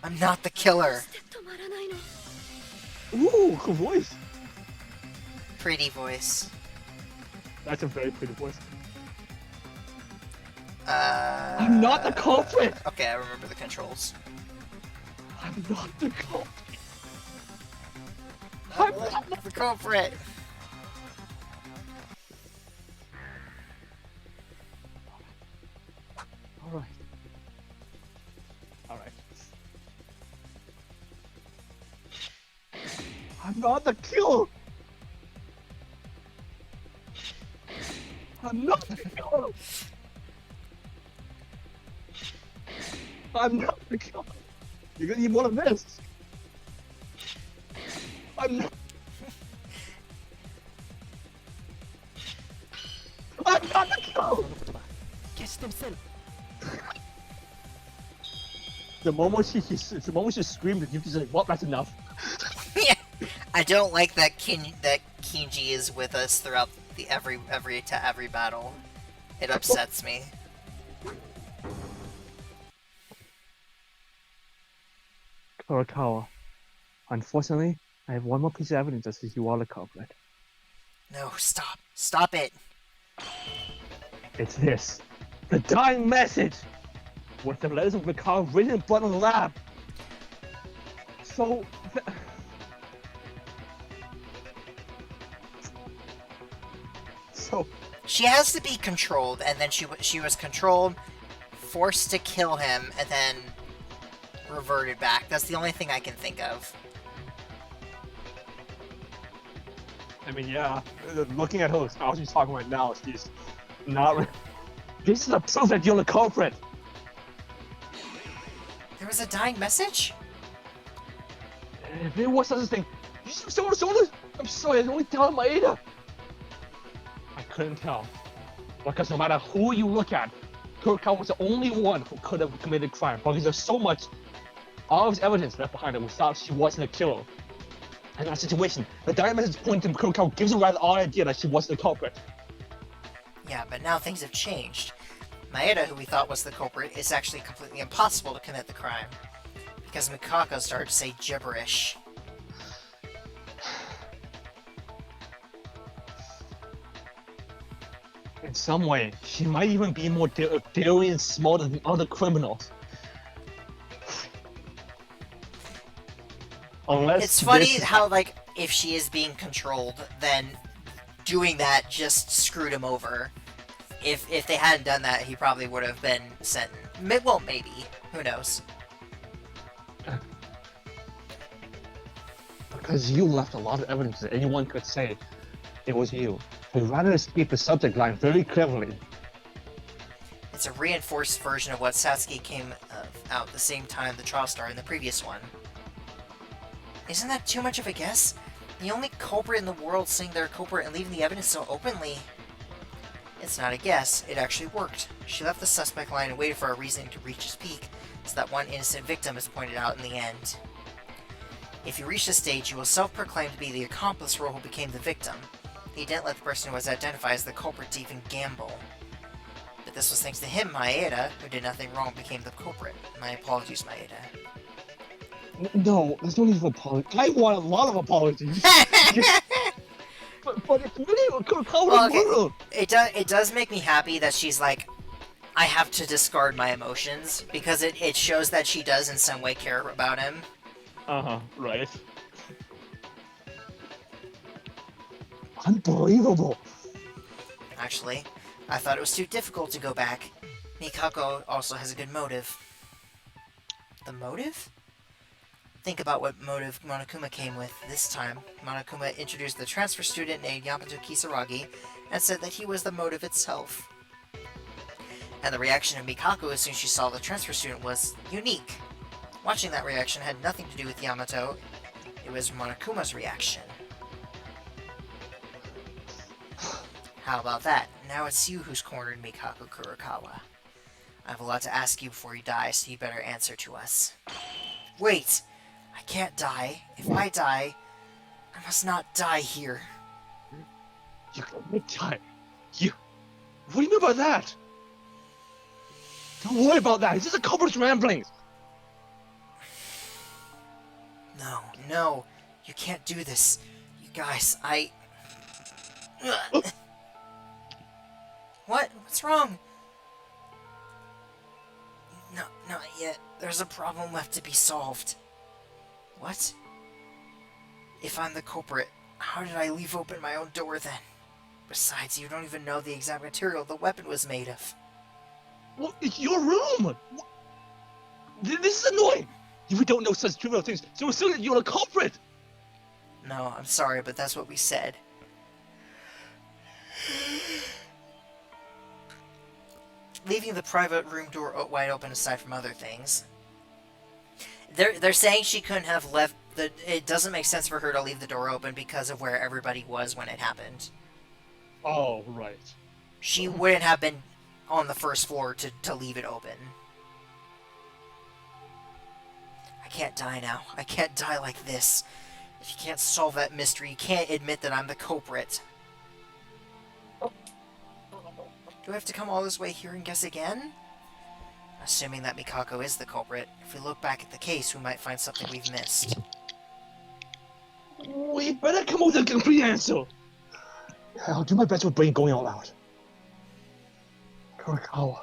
I'm not the killer. Ooh, her voice. Pretty voice. That's a very pretty voice. I'm not the culprit! Okay, I remember the controls. I'm not the culprit. I'm not the culprit. Alright. Alright. I'm not the killer! I'm not the killer! I'm not the killer! You're gonna need one of this! I'm not. I'm not the killer! The moment she screamed, you just like, well, that's enough. Yeah. I don't like that Kinji is with us throughout the every battle. It upsets me. Kurakawa, unfortunately, I have one more piece of evidence that says you are the culprit. No, stop. Stop it. It's this. The dying message! With the letters of Ricardo written in blood on the lab. So... So... She has to be controlled, and then she was controlled, forced to kill him, and then reverted back. That's the only thing I can think of. I mean, yeah, looking at her, how she's talking right now, she's not... This is a proof that you're the culprit! There was a dying message? If there was such a thing, you should have shown us! I'm sorry, I only tell Maeda! I couldn't tell. Because no matter who you look at, Kurakawa was the only one who could have committed crime. Because there's so much obvious evidence left behind her without she wasn't a killer. In that situation, the dying message pointing to Kurakawa gives her rather odd idea that she wasn't the culprit. Yeah, but now things have changed. Maeda, who we thought was the culprit, is actually completely impossible to commit the crime. Because Mikako started to say gibberish. In some way, she might even be more daring and smarter than other criminals. Unless It's funny this- how, like, if she is being controlled, then doing that just screwed him over. If they hadn't done that, he probably would have been sent. Well, maybe. Who knows? Because you left a lot of evidence that anyone could say it was you. But rather escape the subject line very cleverly. It's a reinforced version of what Satsuki came out the same time the trial started in the previous one. Isn't that too much of a guess? The only culprit in the world saying they're a culprit and leaving the evidence so openly. It's not a guess, it actually worked. She left the suspect line and waited for a reason to reach his peak, so that one innocent victim is pointed out in the end. If you reach this stage, you will self-proclaim to be the accomplice role who became the victim. He didn't let the person who was identified as the culprit to even gamble. But this was thanks to him, Maeda, who did nothing wrong, became the culprit. My apologies, Maeda. No, there's no need for apology. I want a lot of apologies. but it's really Well, okay. world. It does make me happy that she's like, I have to discard my emotions, because it shows that she does in some way care about him. Right. Unbelievable. Actually, I thought it was too difficult to go back. Mikako also has a good motive. The motive? Think about what motive Monokuma came with this time. Monokuma introduced the transfer student named Yamato Kisaragi and said that he was the motive itself. And the reaction of Mikako as soon as she saw the transfer student was unique. Watching that reaction had nothing to do with Yamato, it was Monokuma's reaction. How about that? Now it's you who's cornered Mikako Kurakawa. I have a lot to ask you before you die, so you better answer to us. Wait! I can't die. If I die, I must not die here. You can't die. You... What do you mean by that? Don't worry about that. It's just a culprit's ramblings. No, you can't do this. You guys, What? What's wrong? No, not yet. There's a problem left to be solved. What? If I'm the culprit, how did I leave open my own door then? Besides, you don't even know the exact material the weapon was made of. Well, it's your room. This is annoying. You don't know such trivial things, so assume that you're a culprit. No, I'm sorry, but that's what we said. Leaving the private room door wide open aside from other things. They're saying she couldn't have left It doesn't make sense for her to leave the door open because of where everybody was when it happened. Oh, right. She wouldn't have been on the first floor to leave it open. I can't die now. I can't die like this. If you can't solve that mystery, you can't admit that I'm the culprit. Do I have to come all this way here and guess again? Assuming that Mikako is the culprit, if we look back at the case, we might find something we've missed. We better come up with a complete answer. I'll do my best with brain going all out. Kurakawa.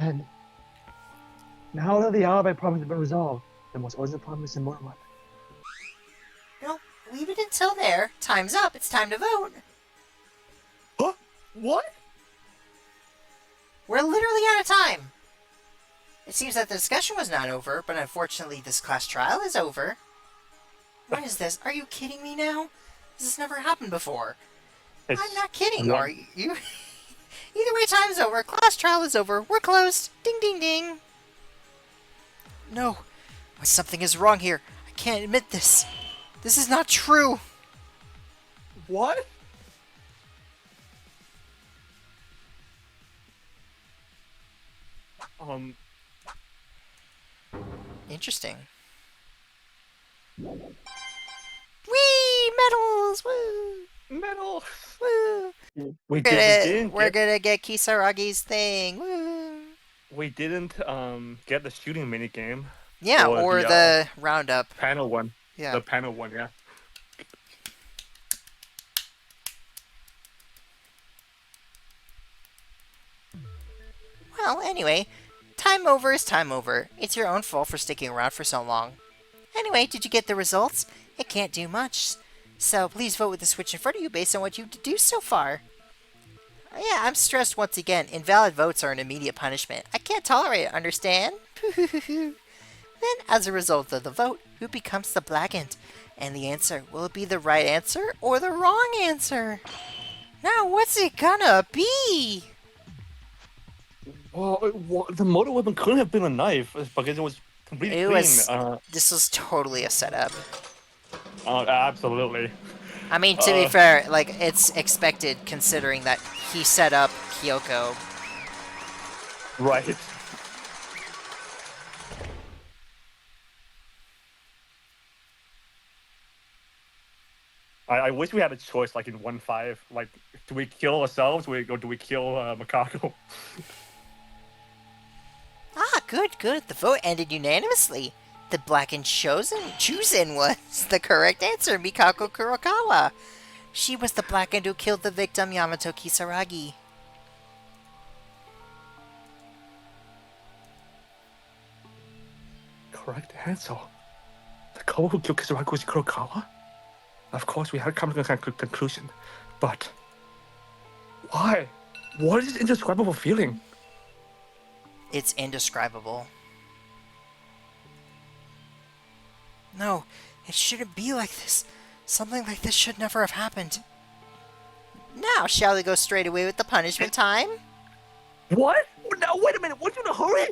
Then, now that the alibi problem has been resolved, the most urgent problem is the murder weapon. No, leave it until there. Time's up. It's time to vote. Huh? What? We're literally out of time. It seems that the discussion was not over, but unfortunately this class trial is over. What is this? Are you kidding me now? This has never happened before. I'm not kidding, are you? Either way, time's over. Class trial is over. We're closed. Ding, ding, ding. No. Something is wrong here. I can't admit this. This is not true. What? Interesting. Whee! Medals! Woo! Medal. Woo! We're gonna get Kisaragi's thing. Woo! We didn't get the shooting mini game. Yeah, or the roundup. Panel one. Yeah. The panel one, yeah. Well, anyway, time over is time over. It's your own fault for sticking around for so long. Anyway, did you get the results? It can't do much. So please vote with the switch in front of you based on what you've deduced so far. Yeah, I'm stressed once again. Invalid votes are an immediate punishment. I can't tolerate it, understand? Then, as a result of the vote, who becomes the blackened? And the answer, will it be the right answer or the wrong answer? Now, what's it gonna be? Well, the motor weapon couldn't have been a knife because it was completely clean. This was totally a setup. Absolutely. I mean, to be fair, like, it's expected considering that he set up Kyoko. Right. I wish we had a choice, like in 1-5. Like, do we kill ourselves or do we kill Mikako? Ah, good, good. The vote ended unanimously. The blackened chosen was the correct answer, Mikako Kurokawa. She was the blackened who killed the victim, Yamato Kisaragi. Correct answer. The couple who killed Kisaragi was Kurokawa? Of course, we had come to a conclusion. But why? What is this indescribable feeling? It's indescribable. No, it shouldn't be like this. Something like this should never have happened. Now, shall we go straight away with the punishment time? What? Now, wait a minute. Weren't you in a hurry?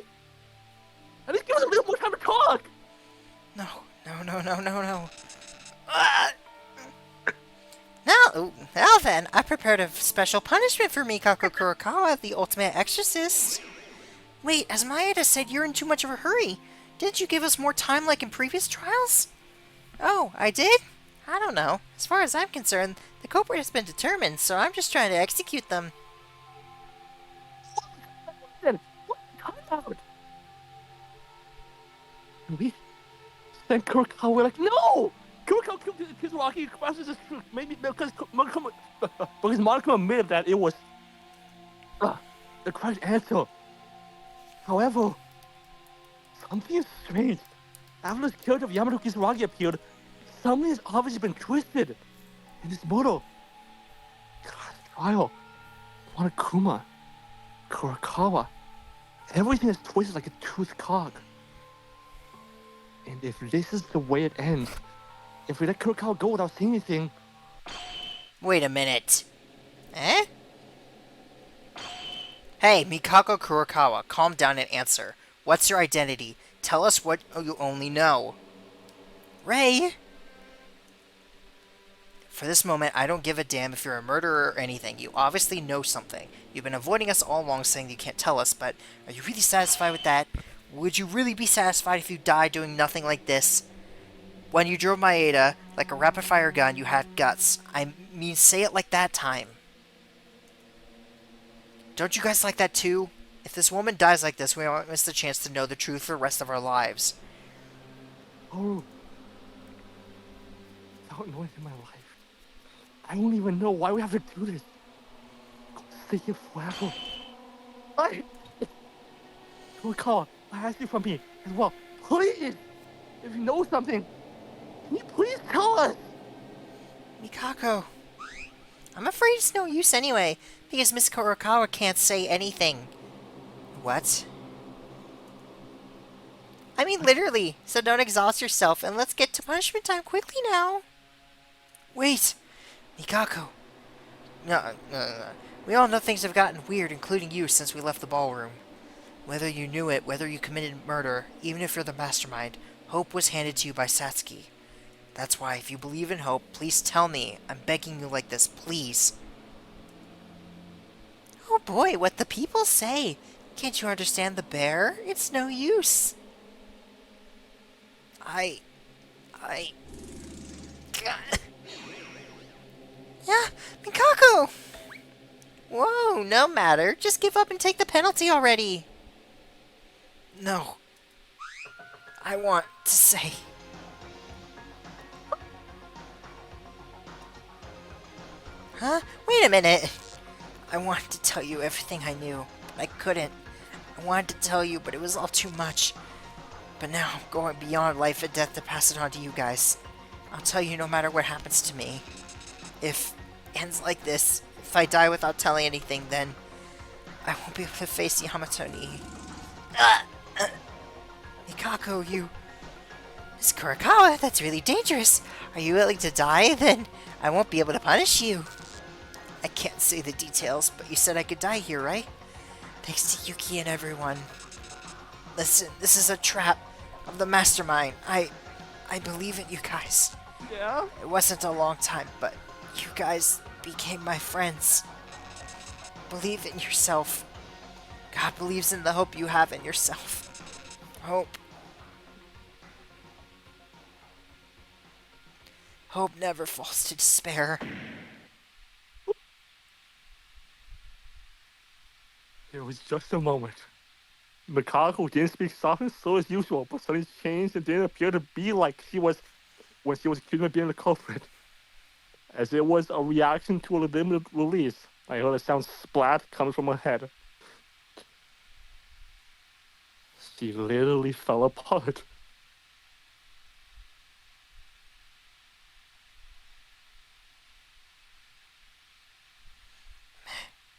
At least give us a little more time to talk. No. Now then, I prepared a special punishment for Mikako Kurokawa, the ultimate exorcist. Wait, as Maeda said, you're in too much of a hurry. Didn't you give us more time like in previous trials? Oh, I did? I don't know. As far as I'm concerned, the culprit has been determined, so I'm just trying to execute them. What are you talking about? We sent Kurokawa, we're like, no! Kurokawa killed Kisaragi crashes his truth. Maybe because Monokuma admitted that it was the correct answer. However, something is strange. After the character of Yamato Kisaragi appeared, something has obviously been twisted in this motto. Class trial, Monokuma, Kurokawa, everything is twisted like a tooth cog. And if this is the way it ends, if we let Kurokawa go without saying anything... Wait a minute. Hey, Mikako Kurokawa, calm down and answer. What's your identity? Tell us what you only know. Ray! For this moment, I don't give a damn if you're a murderer or anything. You obviously know something. You've been avoiding us all along saying you can't tell us, but are you really satisfied with that? Would you really be satisfied if you died doing nothing like this? When you drove Maeda, like a rapid-fire gun, you had guts. I mean, say it like that time. Don't you guys like that too? If this woman dies like this, we won't miss the chance to know the truth for the rest of our lives. Oh. I don't know anything in my life. I don't even know why we have to do this. Go stay here forever. Call. I ask you from me as well. Please, if you know something, can you please tell us? Mikako. I'm afraid it's no use anyway, because Miss Kurokawa can't say anything. What? I mean literally, so don't exhaust yourself and let's get to punishment time quickly now. Wait! Mikako. No. We all know things have gotten weird, including you, since we left the ballroom. Whether you knew it, whether you committed murder, even if you're the mastermind, hope was handed to you by Satsuki. That's why, if you believe in hope, please tell me. I'm begging you like this, please. Oh boy, what the people say. Can't you understand the bear? It's no use. God. Yeah, Mikako! Whoa, no matter. Just give up and take the penalty already. No. I want to say... Huh? Wait a minute! I wanted to tell you everything I knew, but I couldn't. I wanted to tell you, but it was all too much. But now I'm going beyond life and death to pass it on to you guys. I'll tell you no matter what happens to me. If it ends like this, if I die without telling anything, then I won't be able to face Yamato ni. Mikako, you... Miss Kurokawa, that's really dangerous. Are you willing to die? Then I won't be able to punish you. I can't say the details, but you said I could die here, right? Thanks to Yuki and everyone. Listen, this is a trap of the mastermind. I believe in you guys. Yeah? It wasn't a long time, but you guys became my friends. Believe in yourself. God believes in the hope you have in yourself. Hope. Hope never falls to despair. It was just a moment. Mikako didn't speak soft and slow as usual, but suddenly changed and didn't appear to be like she was when she was accused of being the culprit. As it was a reaction to a limited release, I heard a sound splat coming from her head. She literally fell apart.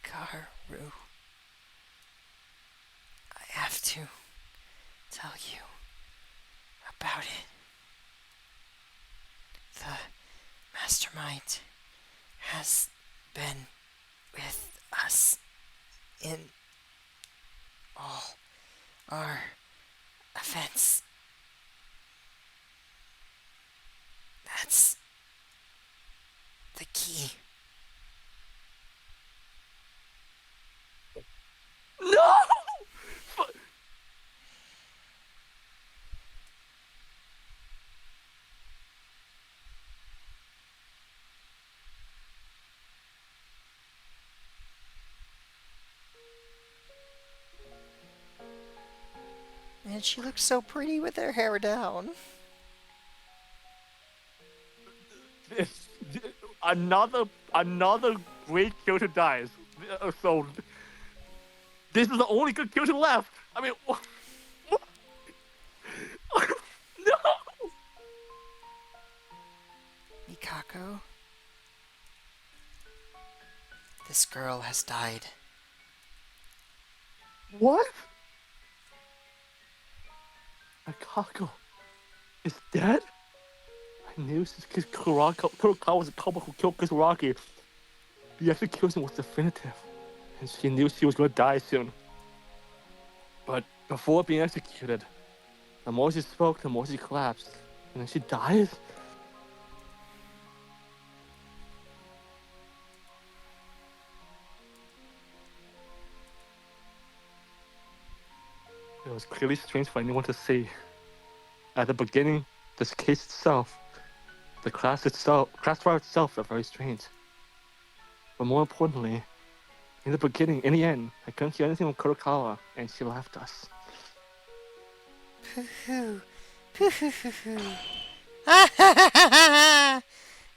Karu. I have to tell you about it. The mastermind has been with us in all our events. That's the key. No! And she looks so pretty with her hair down. Another great character dies. So this is the only good character left. I mean, no. Mikako, this girl has died. What? Mikako is dead? I knew this because Kurokawa was the culprit who killed Kisaragi. The execution was definitive, and she knew she was going to die soon. But before being executed. The more she spoke, the more she collapsed. And then she died? It was clearly strange for anyone to see. At the beginning, this case itself, the class trial itself felt very strange. But more importantly, in the end, I couldn't hear anything from Kurokawa, and she left us.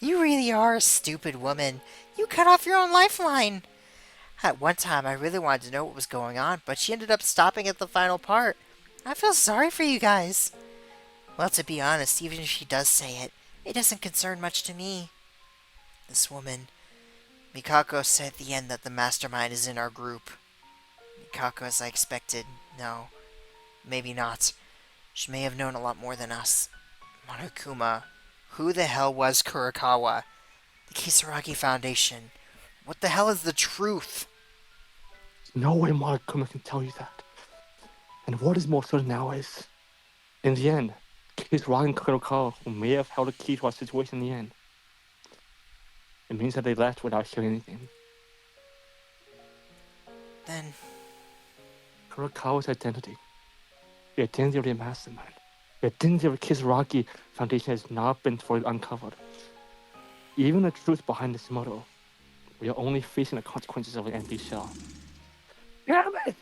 You really are a stupid woman. You cut off your own lifeline. At one time, I really wanted to know what was going on, but she ended up stopping at the final part. I feel sorry for you guys. Well, to be honest, even if she does say it, it doesn't concern much to me. This woman, Mikako, said at the end that the mastermind is in our group. Mikako, as I expected, no, maybe not. She may have known a lot more than us. Monokuma, who the hell was Kurokawa? The Kisaragi Foundation. What the hell is the truth? No way Monokuma can tell you that. And what is more certain now is, in the end, Kisaragi and Kurokawa may have held a key to our situation in the end. It means that they left without hearing anything. Then, Kurokawa's identity, the identity of the mastermind, the identity of the Kisaragi Foundation has not been fully uncovered. Even the truth behind this motto, we are only facing the consequences of an empty shell. Damn it!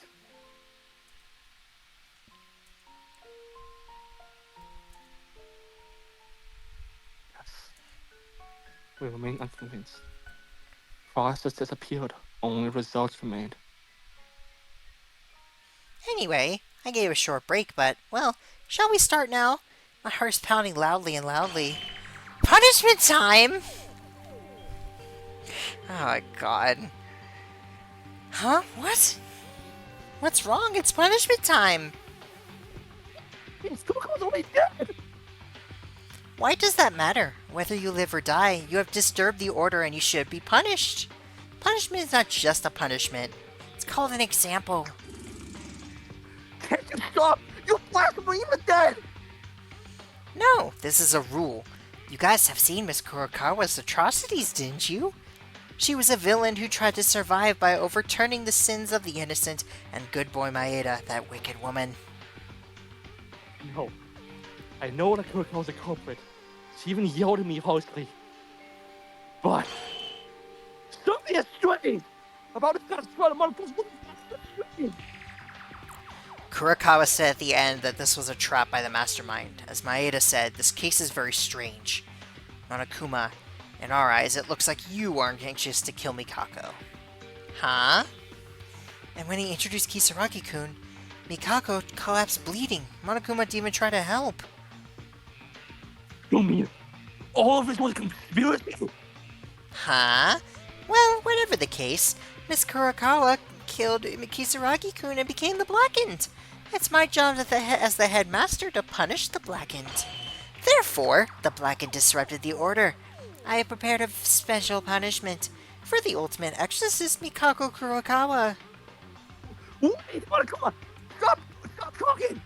Yes. We remain unconvinced. Process disappeared, only results remained. anyway, I gave a short break, but, well, shall we start now? My heart's pounding loudly and loudly. Punishment time! Oh my god. Huh? What? What's wrong? It's punishment time! Kurokawa's already dead! Why does that matter? Whether you live or die, you have disturbed the order and you should be punished. Punishment is not just a punishment. It's called an example. Can't you stop? You blasphemy, even dead! No, this is a rule. You guys have seen Miss Kurokawa's atrocities, didn't you? She was a villain who tried to survive by overturning the sins of the innocent, and good boy Maeda, that wicked woman. No. I know that Kurokawa was a culprit. She even yelled at me harshly. But something is strange about this guy's trying to manipulate. Kurokawa said at the end that this was a trap by the mastermind. As Maeda said, this case is very strange. Monokuma, in our eyes, it looks like you aren't anxious to kill Mikako. Huh? And when he introduced Kisaragi-kun, Mikako collapsed bleeding. Monokuma didn't even try to help. You mean all of this was a conspiracy? Huh? Well, whatever the case, Miss Kurokawa killed Kisaragi-kun and became the Blackened. It's my job as the headmaster to punish the Blackened. Therefore, the Blackened disrupted the order. I have prepared a special punishment for the ultimate exorcist, Mikako Kurokawa. Wait, Monokuma! Stop talking!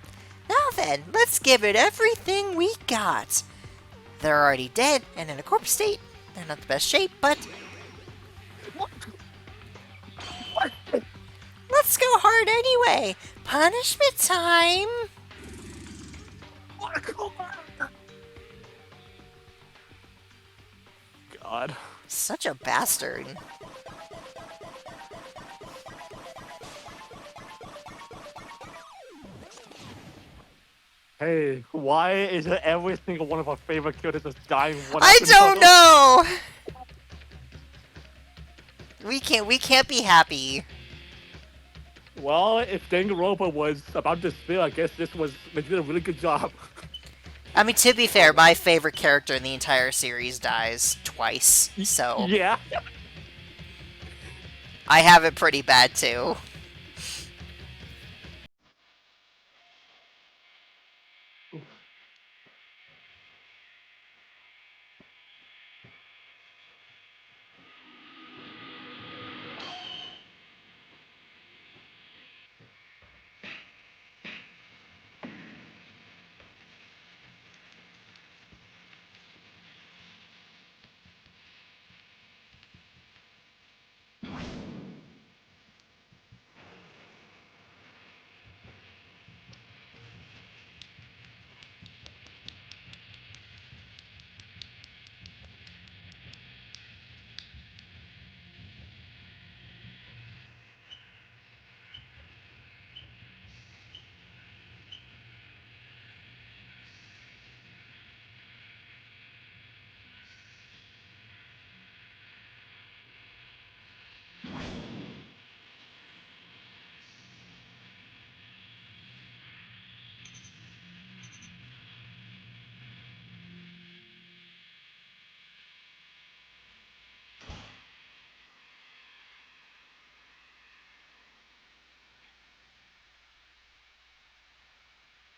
Now then, let's give it everything we got. They're already dead and in a corpse state. They're not the best shape, but What? let's go hard anyway. Punishment time. Monokuma! God. Such a bastard. Hey, why is it every single one of our favorite characters is dying one I after don't another? know. We can't be happy. Well, if Danganronpa was about to spill, I guess they did a really good job. I mean, to be fair, my favorite character in the entire series dies twice, so Yeah. I have it pretty bad too.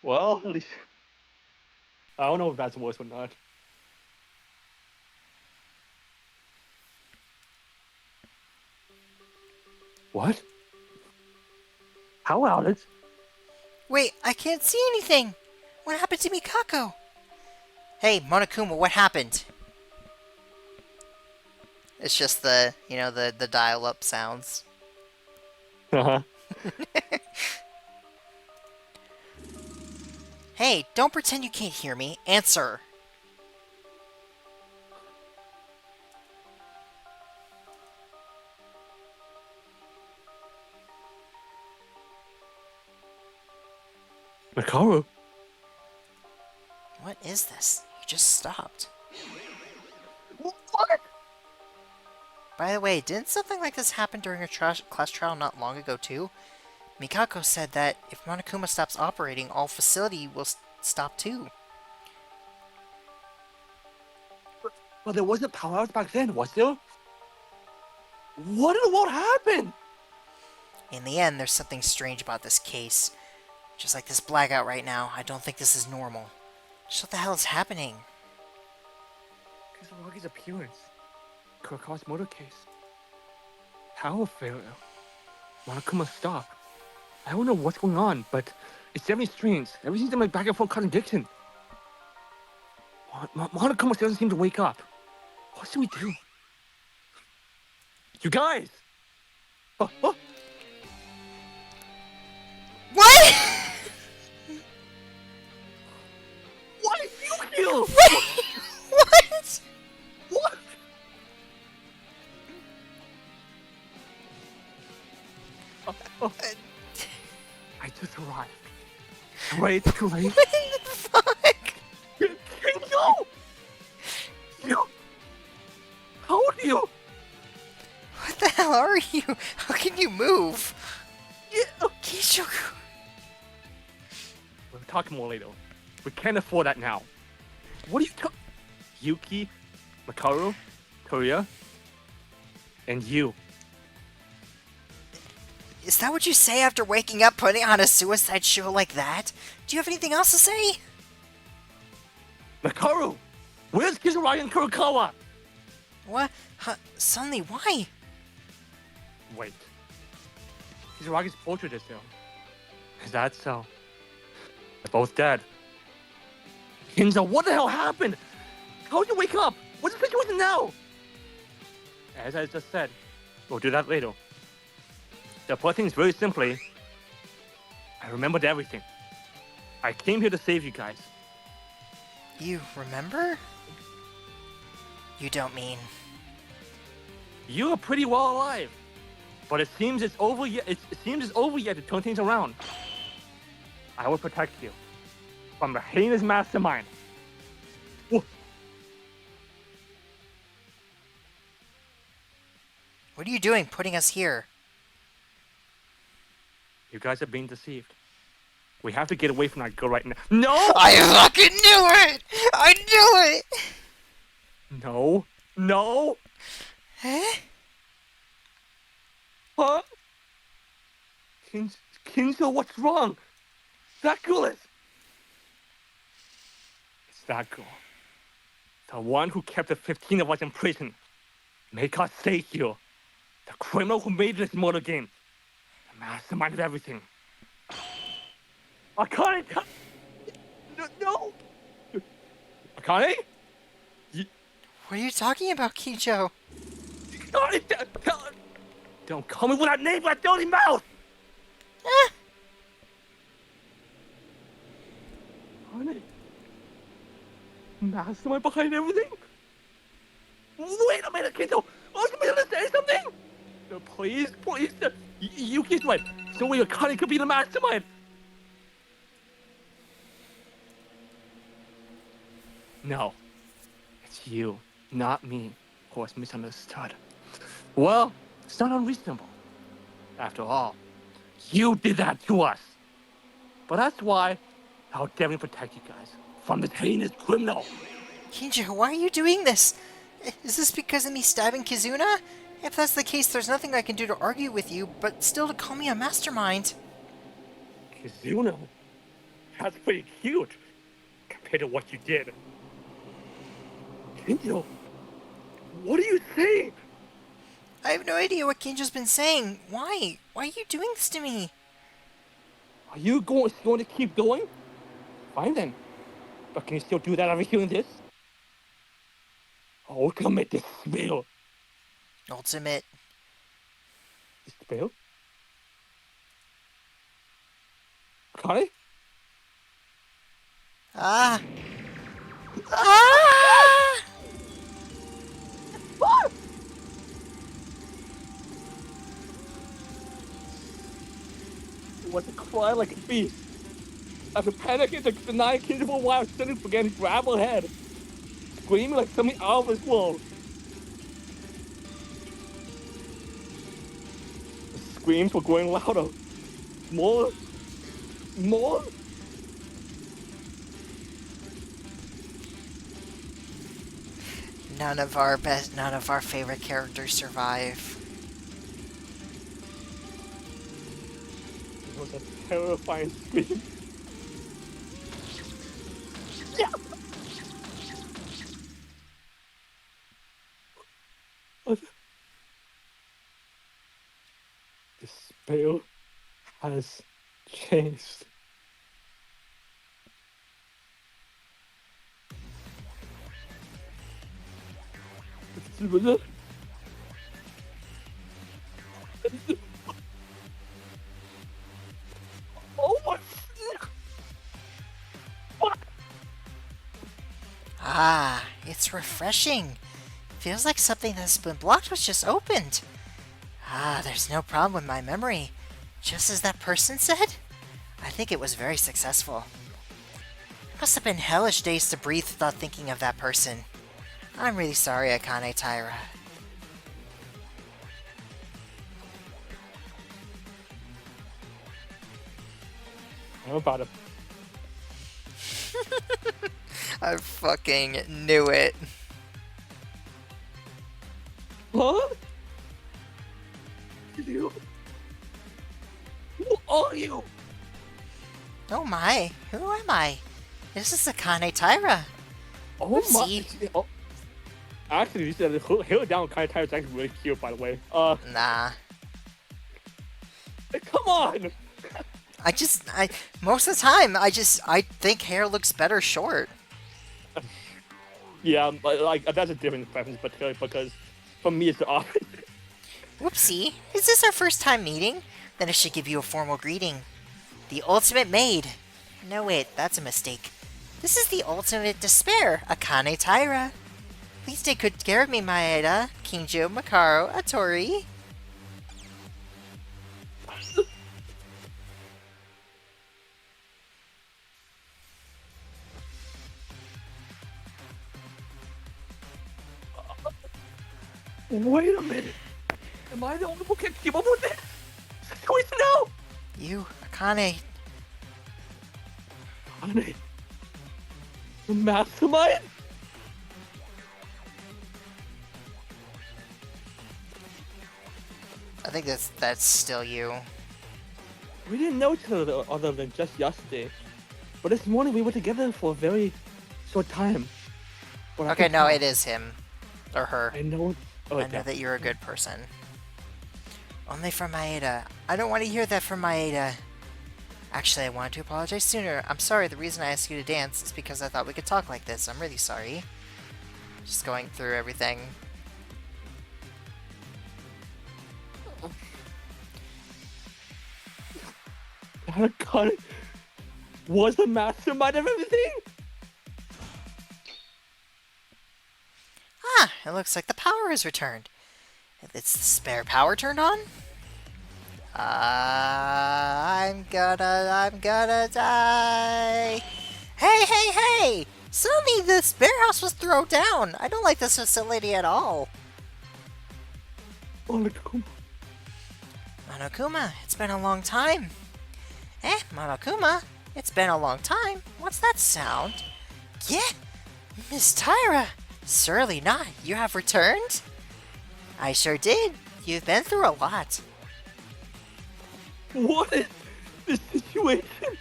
Well, at least I don't know if that's worse or not. What? How Alex? Wait, I can't see anything! What happened to Mikako? Hey, Monokuma, what happened? It's just the, you know, the dial-up sounds. Uh-huh. Hey, don't pretend you can't hear me. Answer. Makaru? What is this? You just stopped. What? By the way, didn't something like this happen during a class trial not long ago too? Mikako said that if Monokuma stops operating, all facility will stop too. But there wasn't power outs back then, was there? What in the world happened? In the end, there's something strange about this case. Just like this blackout right now, I don't think this is normal. Just what the hell is happening? Kisaragi's appearance. Kurakawa's motor case. Power failure. Monokuma stop. I don't know what's going on, but it's very strange. Everything's in my back and forth contradiction. Monokuma doesn't seem to wake up. What should we do? You guys! Oh. What? Why are you here? What? What? I just arrived. Wait, too late. What the fuck? Kingo! You? How old are you? What the hell are you? How can you move? Yeah. Kishoku. We'll talk more later. We can't afford that now. What are you talking? Yuki, Makaru, Korea, and you. Is that what you say after waking up putting on a suicide show like that? Do you have anything else to say? Makaru! Where's Kisaragi and Kurokawa? What? Suddenly, why? Wait. Kisaragi's portrait is there. Is that so? They're both dead. Kinzo, what the hell happened? How'd you wake up? What's the situation now? As I just said, we'll do that later. The important thing is very simply, I remembered everything. I came here to save you guys. You remember? You don't mean... You are pretty well alive, but it seems it's over yet. It seems it's over yet to turn things around. I will protect you from the heinous mastermind. Whoa. What are you doing putting us here? You guys are being deceived. We have to get away from that girl right now. No! I fucking knew it! I knew it! No! No! Huh? Huh? Kinzo, what's wrong? That girl is... It's that girl. The one who kept the 15 of us in prison. Make us stay here. The criminal who made this murder game. The mastermind of everything. Akane! No! Akane? What are you talking about, Kijo? Akane! Don't call me with that name, that dirty mouth! Ah! Akane? Mastermind behind everything? Wait a minute, Kinzo! Ask me to say something! No, please, please. Yuki's right. So way Akane could be the mastermind. No. It's you, not me, who was misunderstood. Well, it's not unreasonable. After all, you did that to us. But that's why I'll definitely protect you guys from this heinous criminal. Kinjo, why are you doing this? Is this because of me stabbing Kizuna? If that's the case, there's nothing I can do to argue with you, but still to call me a mastermind. Kizuna? That's pretty cute compared to what you did. Kinjo, what are you saying? I have no idea what Kinjo's been saying. Why? Why are you doing this to me? Are you going to keep going? Fine then. But can you still do that after hearing this? Ultimate despair. Ultimate. Despair? Kane? Ah. Ah! You want to cry like a beast. After panicking to deny Kinjo for a while, suddenly began to grab her head, screaming like something out of this world. The screams were growing louder. More. More. None of our favorite characters survive. It was a terrifying scream. The spell has changed. Oh my! Ah, it's refreshing. Feels like something that's been blocked was just opened. Ah, there's no problem with my memory. Just as that person said? I think it was very successful. It must have been hellish days to breathe without thinking of that person. I'm really sorry, Akane Taira. I'm about to. I fucking knew it. Huh? You? Who are you? Oh my, who am I? This is Akane Taira. Oh Oopsie. my! Oh. Actually, you said hair down kind of is actually really cute, by the way. Nah. Come on! Most of the time, I think hair looks better short. Yeah, like that's a different preference, but because for me it's the opposite. Whoopsie, is this our first time meeting? Then I should give you a formal greeting. The ultimate maid. No wait, that's a mistake. This is the ultimate despair, Akane Taira. Please take good care of me, Maeda, Kinjo, Makaro, Atori. Wait a minute. Am I the only one who can keep up with this? Twist now! You, Akane. Honey. The mastermind? I think that's still you. We didn't know each other other than just yesterday. But this morning we were together for a very short time. But I Okay, can no, tell. it is him. Or her. I know. Oh, I know that you're a good person. Only from Maeda. I don't want to hear that from Maeda. Actually, I wanted to apologize sooner. I'm sorry, the reason I asked you to dance is because I thought we could talk like this. I'm really sorry. Just going through everything. Anaconda was the mastermind of everything? Ah, it looks like the power is returned. It's the spare power turned on? I'm gonna die. Hey! Suddenly the spare house was thrown down. I don't like this facility at all. Monokuma. Monokuma, it's been a long time. Monokuma, it's been a long time. What's that sound? Yeah, Miss Tyra. Surely not. You have returned? I sure did. You've been through a lot. What is this situation?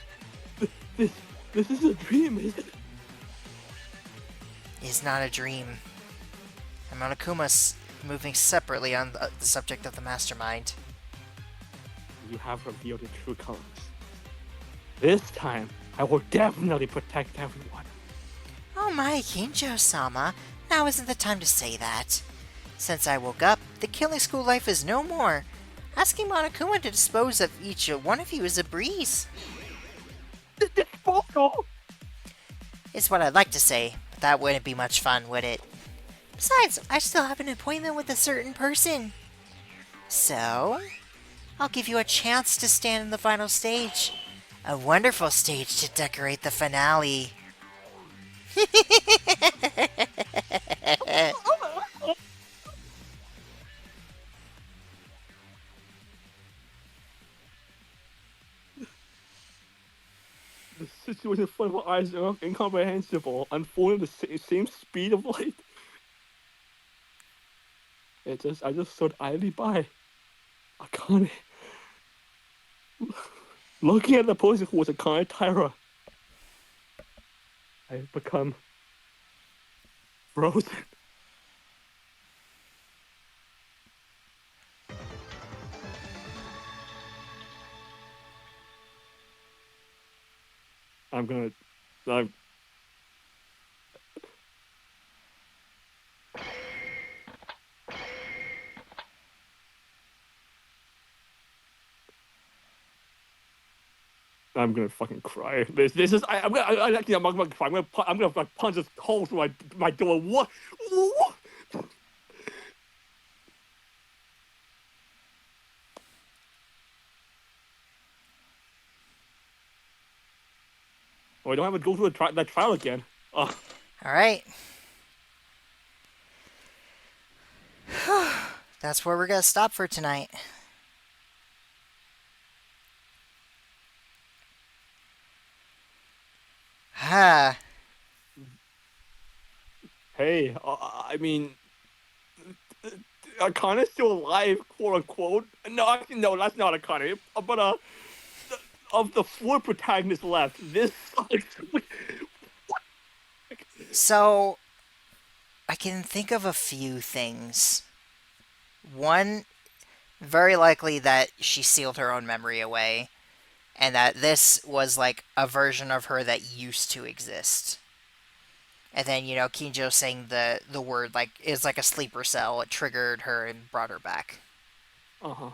This This is a dream, is it? It's not a dream. And Monokuma's moving separately on the subject of the mastermind. You have revealed your true colors. This time, I will definitely protect everyone. Oh my, Kinjo-sama. Now isn't the time to say that. Since I woke up, the killing school life is no more. Asking Monokuma to dispose of each one of you is a breeze. Disposal? Is what I'd like to say, but that wouldn't be much fun, would it? Besides, I still have an appointment with a certain person. So, I'll give you a chance to stand in the final stage. A wonderful stage to decorate the finale. The situation in front of our eyes are incomprehensible, unfolding at the same speed of light. I just stood idly by. Akane. Looking at the person who was Akane Taira. I have become frozen. I'm gonna fucking cry. I'm gonna cry. I'm gonna like, punch this hole through my door. What? Oh, I don't have to go through that trial again. Alright. That's where we're gonna stop for tonight. Ha. Hey, I mean, Akane's still alive, quote unquote. No, actually, no, that's not Akane. But of the 4 protagonists left, this sucks. So, I can think of a few things. One, very likely that she sealed her own memory away, and that this was like a version of her that used to exist. And then, Kinjo saying the word like is like a sleeper cell. It triggered her and brought her back. Uh-huh.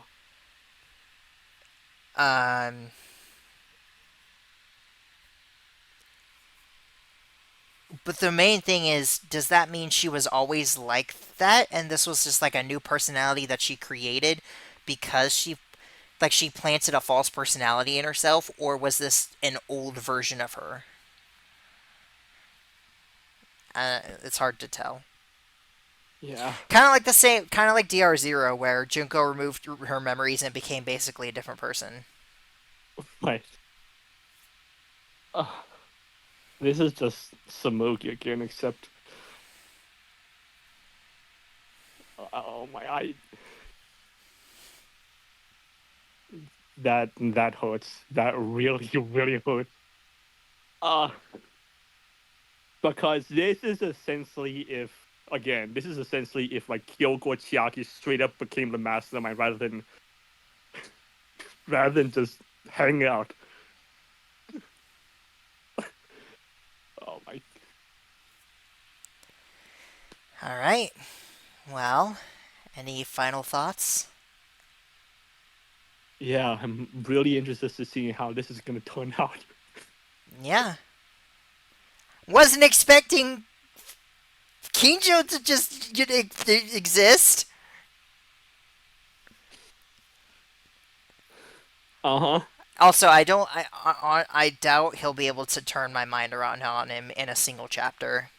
But the main thing is, does that mean she was always like that, and this was just like a new personality that she created because she planted a false personality in herself, or was this an old version of her? It's hard to tell. Yeah. Kind of like DR0, where Junko removed her memories and became basically a different person. Right. This is just Samogi again, except... oh my... That hurts. That really, really hurts. Because this is essentially if like Kyoko Chiaki straight up became the mastermind rather than just hang out. Oh my. Alright. Well, any final thoughts? Yeah, I'm really interested to see how this is gonna turn out. Yeah. Wasn't expecting Kinjo to just exist. Uh-huh. Also, I doubt he'll be able to turn my mind around on him in a single chapter.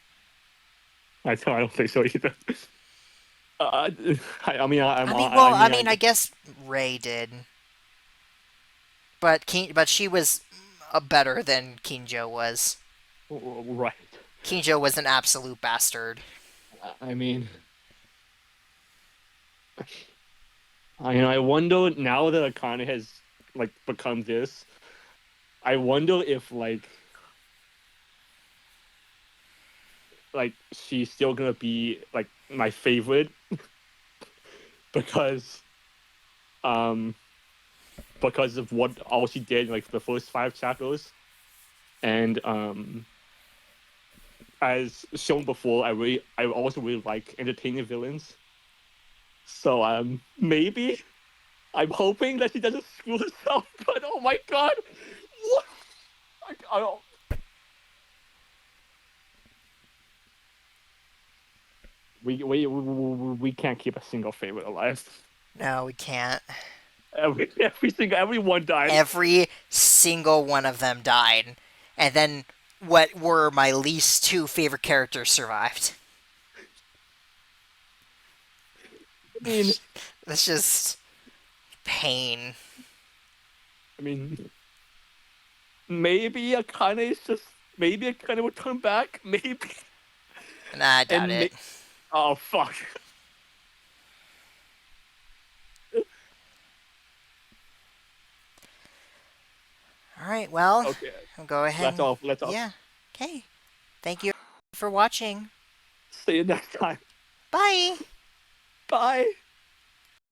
I don't think so either. I guess Ray did, but she was better than Kinjo was. Right. Kinjo was an absolute bastard. I wonder now that Akane has become this. I wonder if like she's still gonna be like my favorite because because of what all she did in like the first 5 chapters, and as shown before, I also really like entertaining villains. So maybe I'm hoping that she doesn't screw herself. But oh my god, what? I don't. We can't keep a single favorite alive. No, we can't. Everyone died. Every single one of them died. And then what were my least 2 favorite characters survived. I mean, That's just pain. I mean, maybe Akane would come back. Maybe. Nah, I doubt it. Oh fuck. Alright, well, Okay. I'll go ahead. Let's off. Yeah. Okay. Thank you for watching. See you next time. Bye! Bye.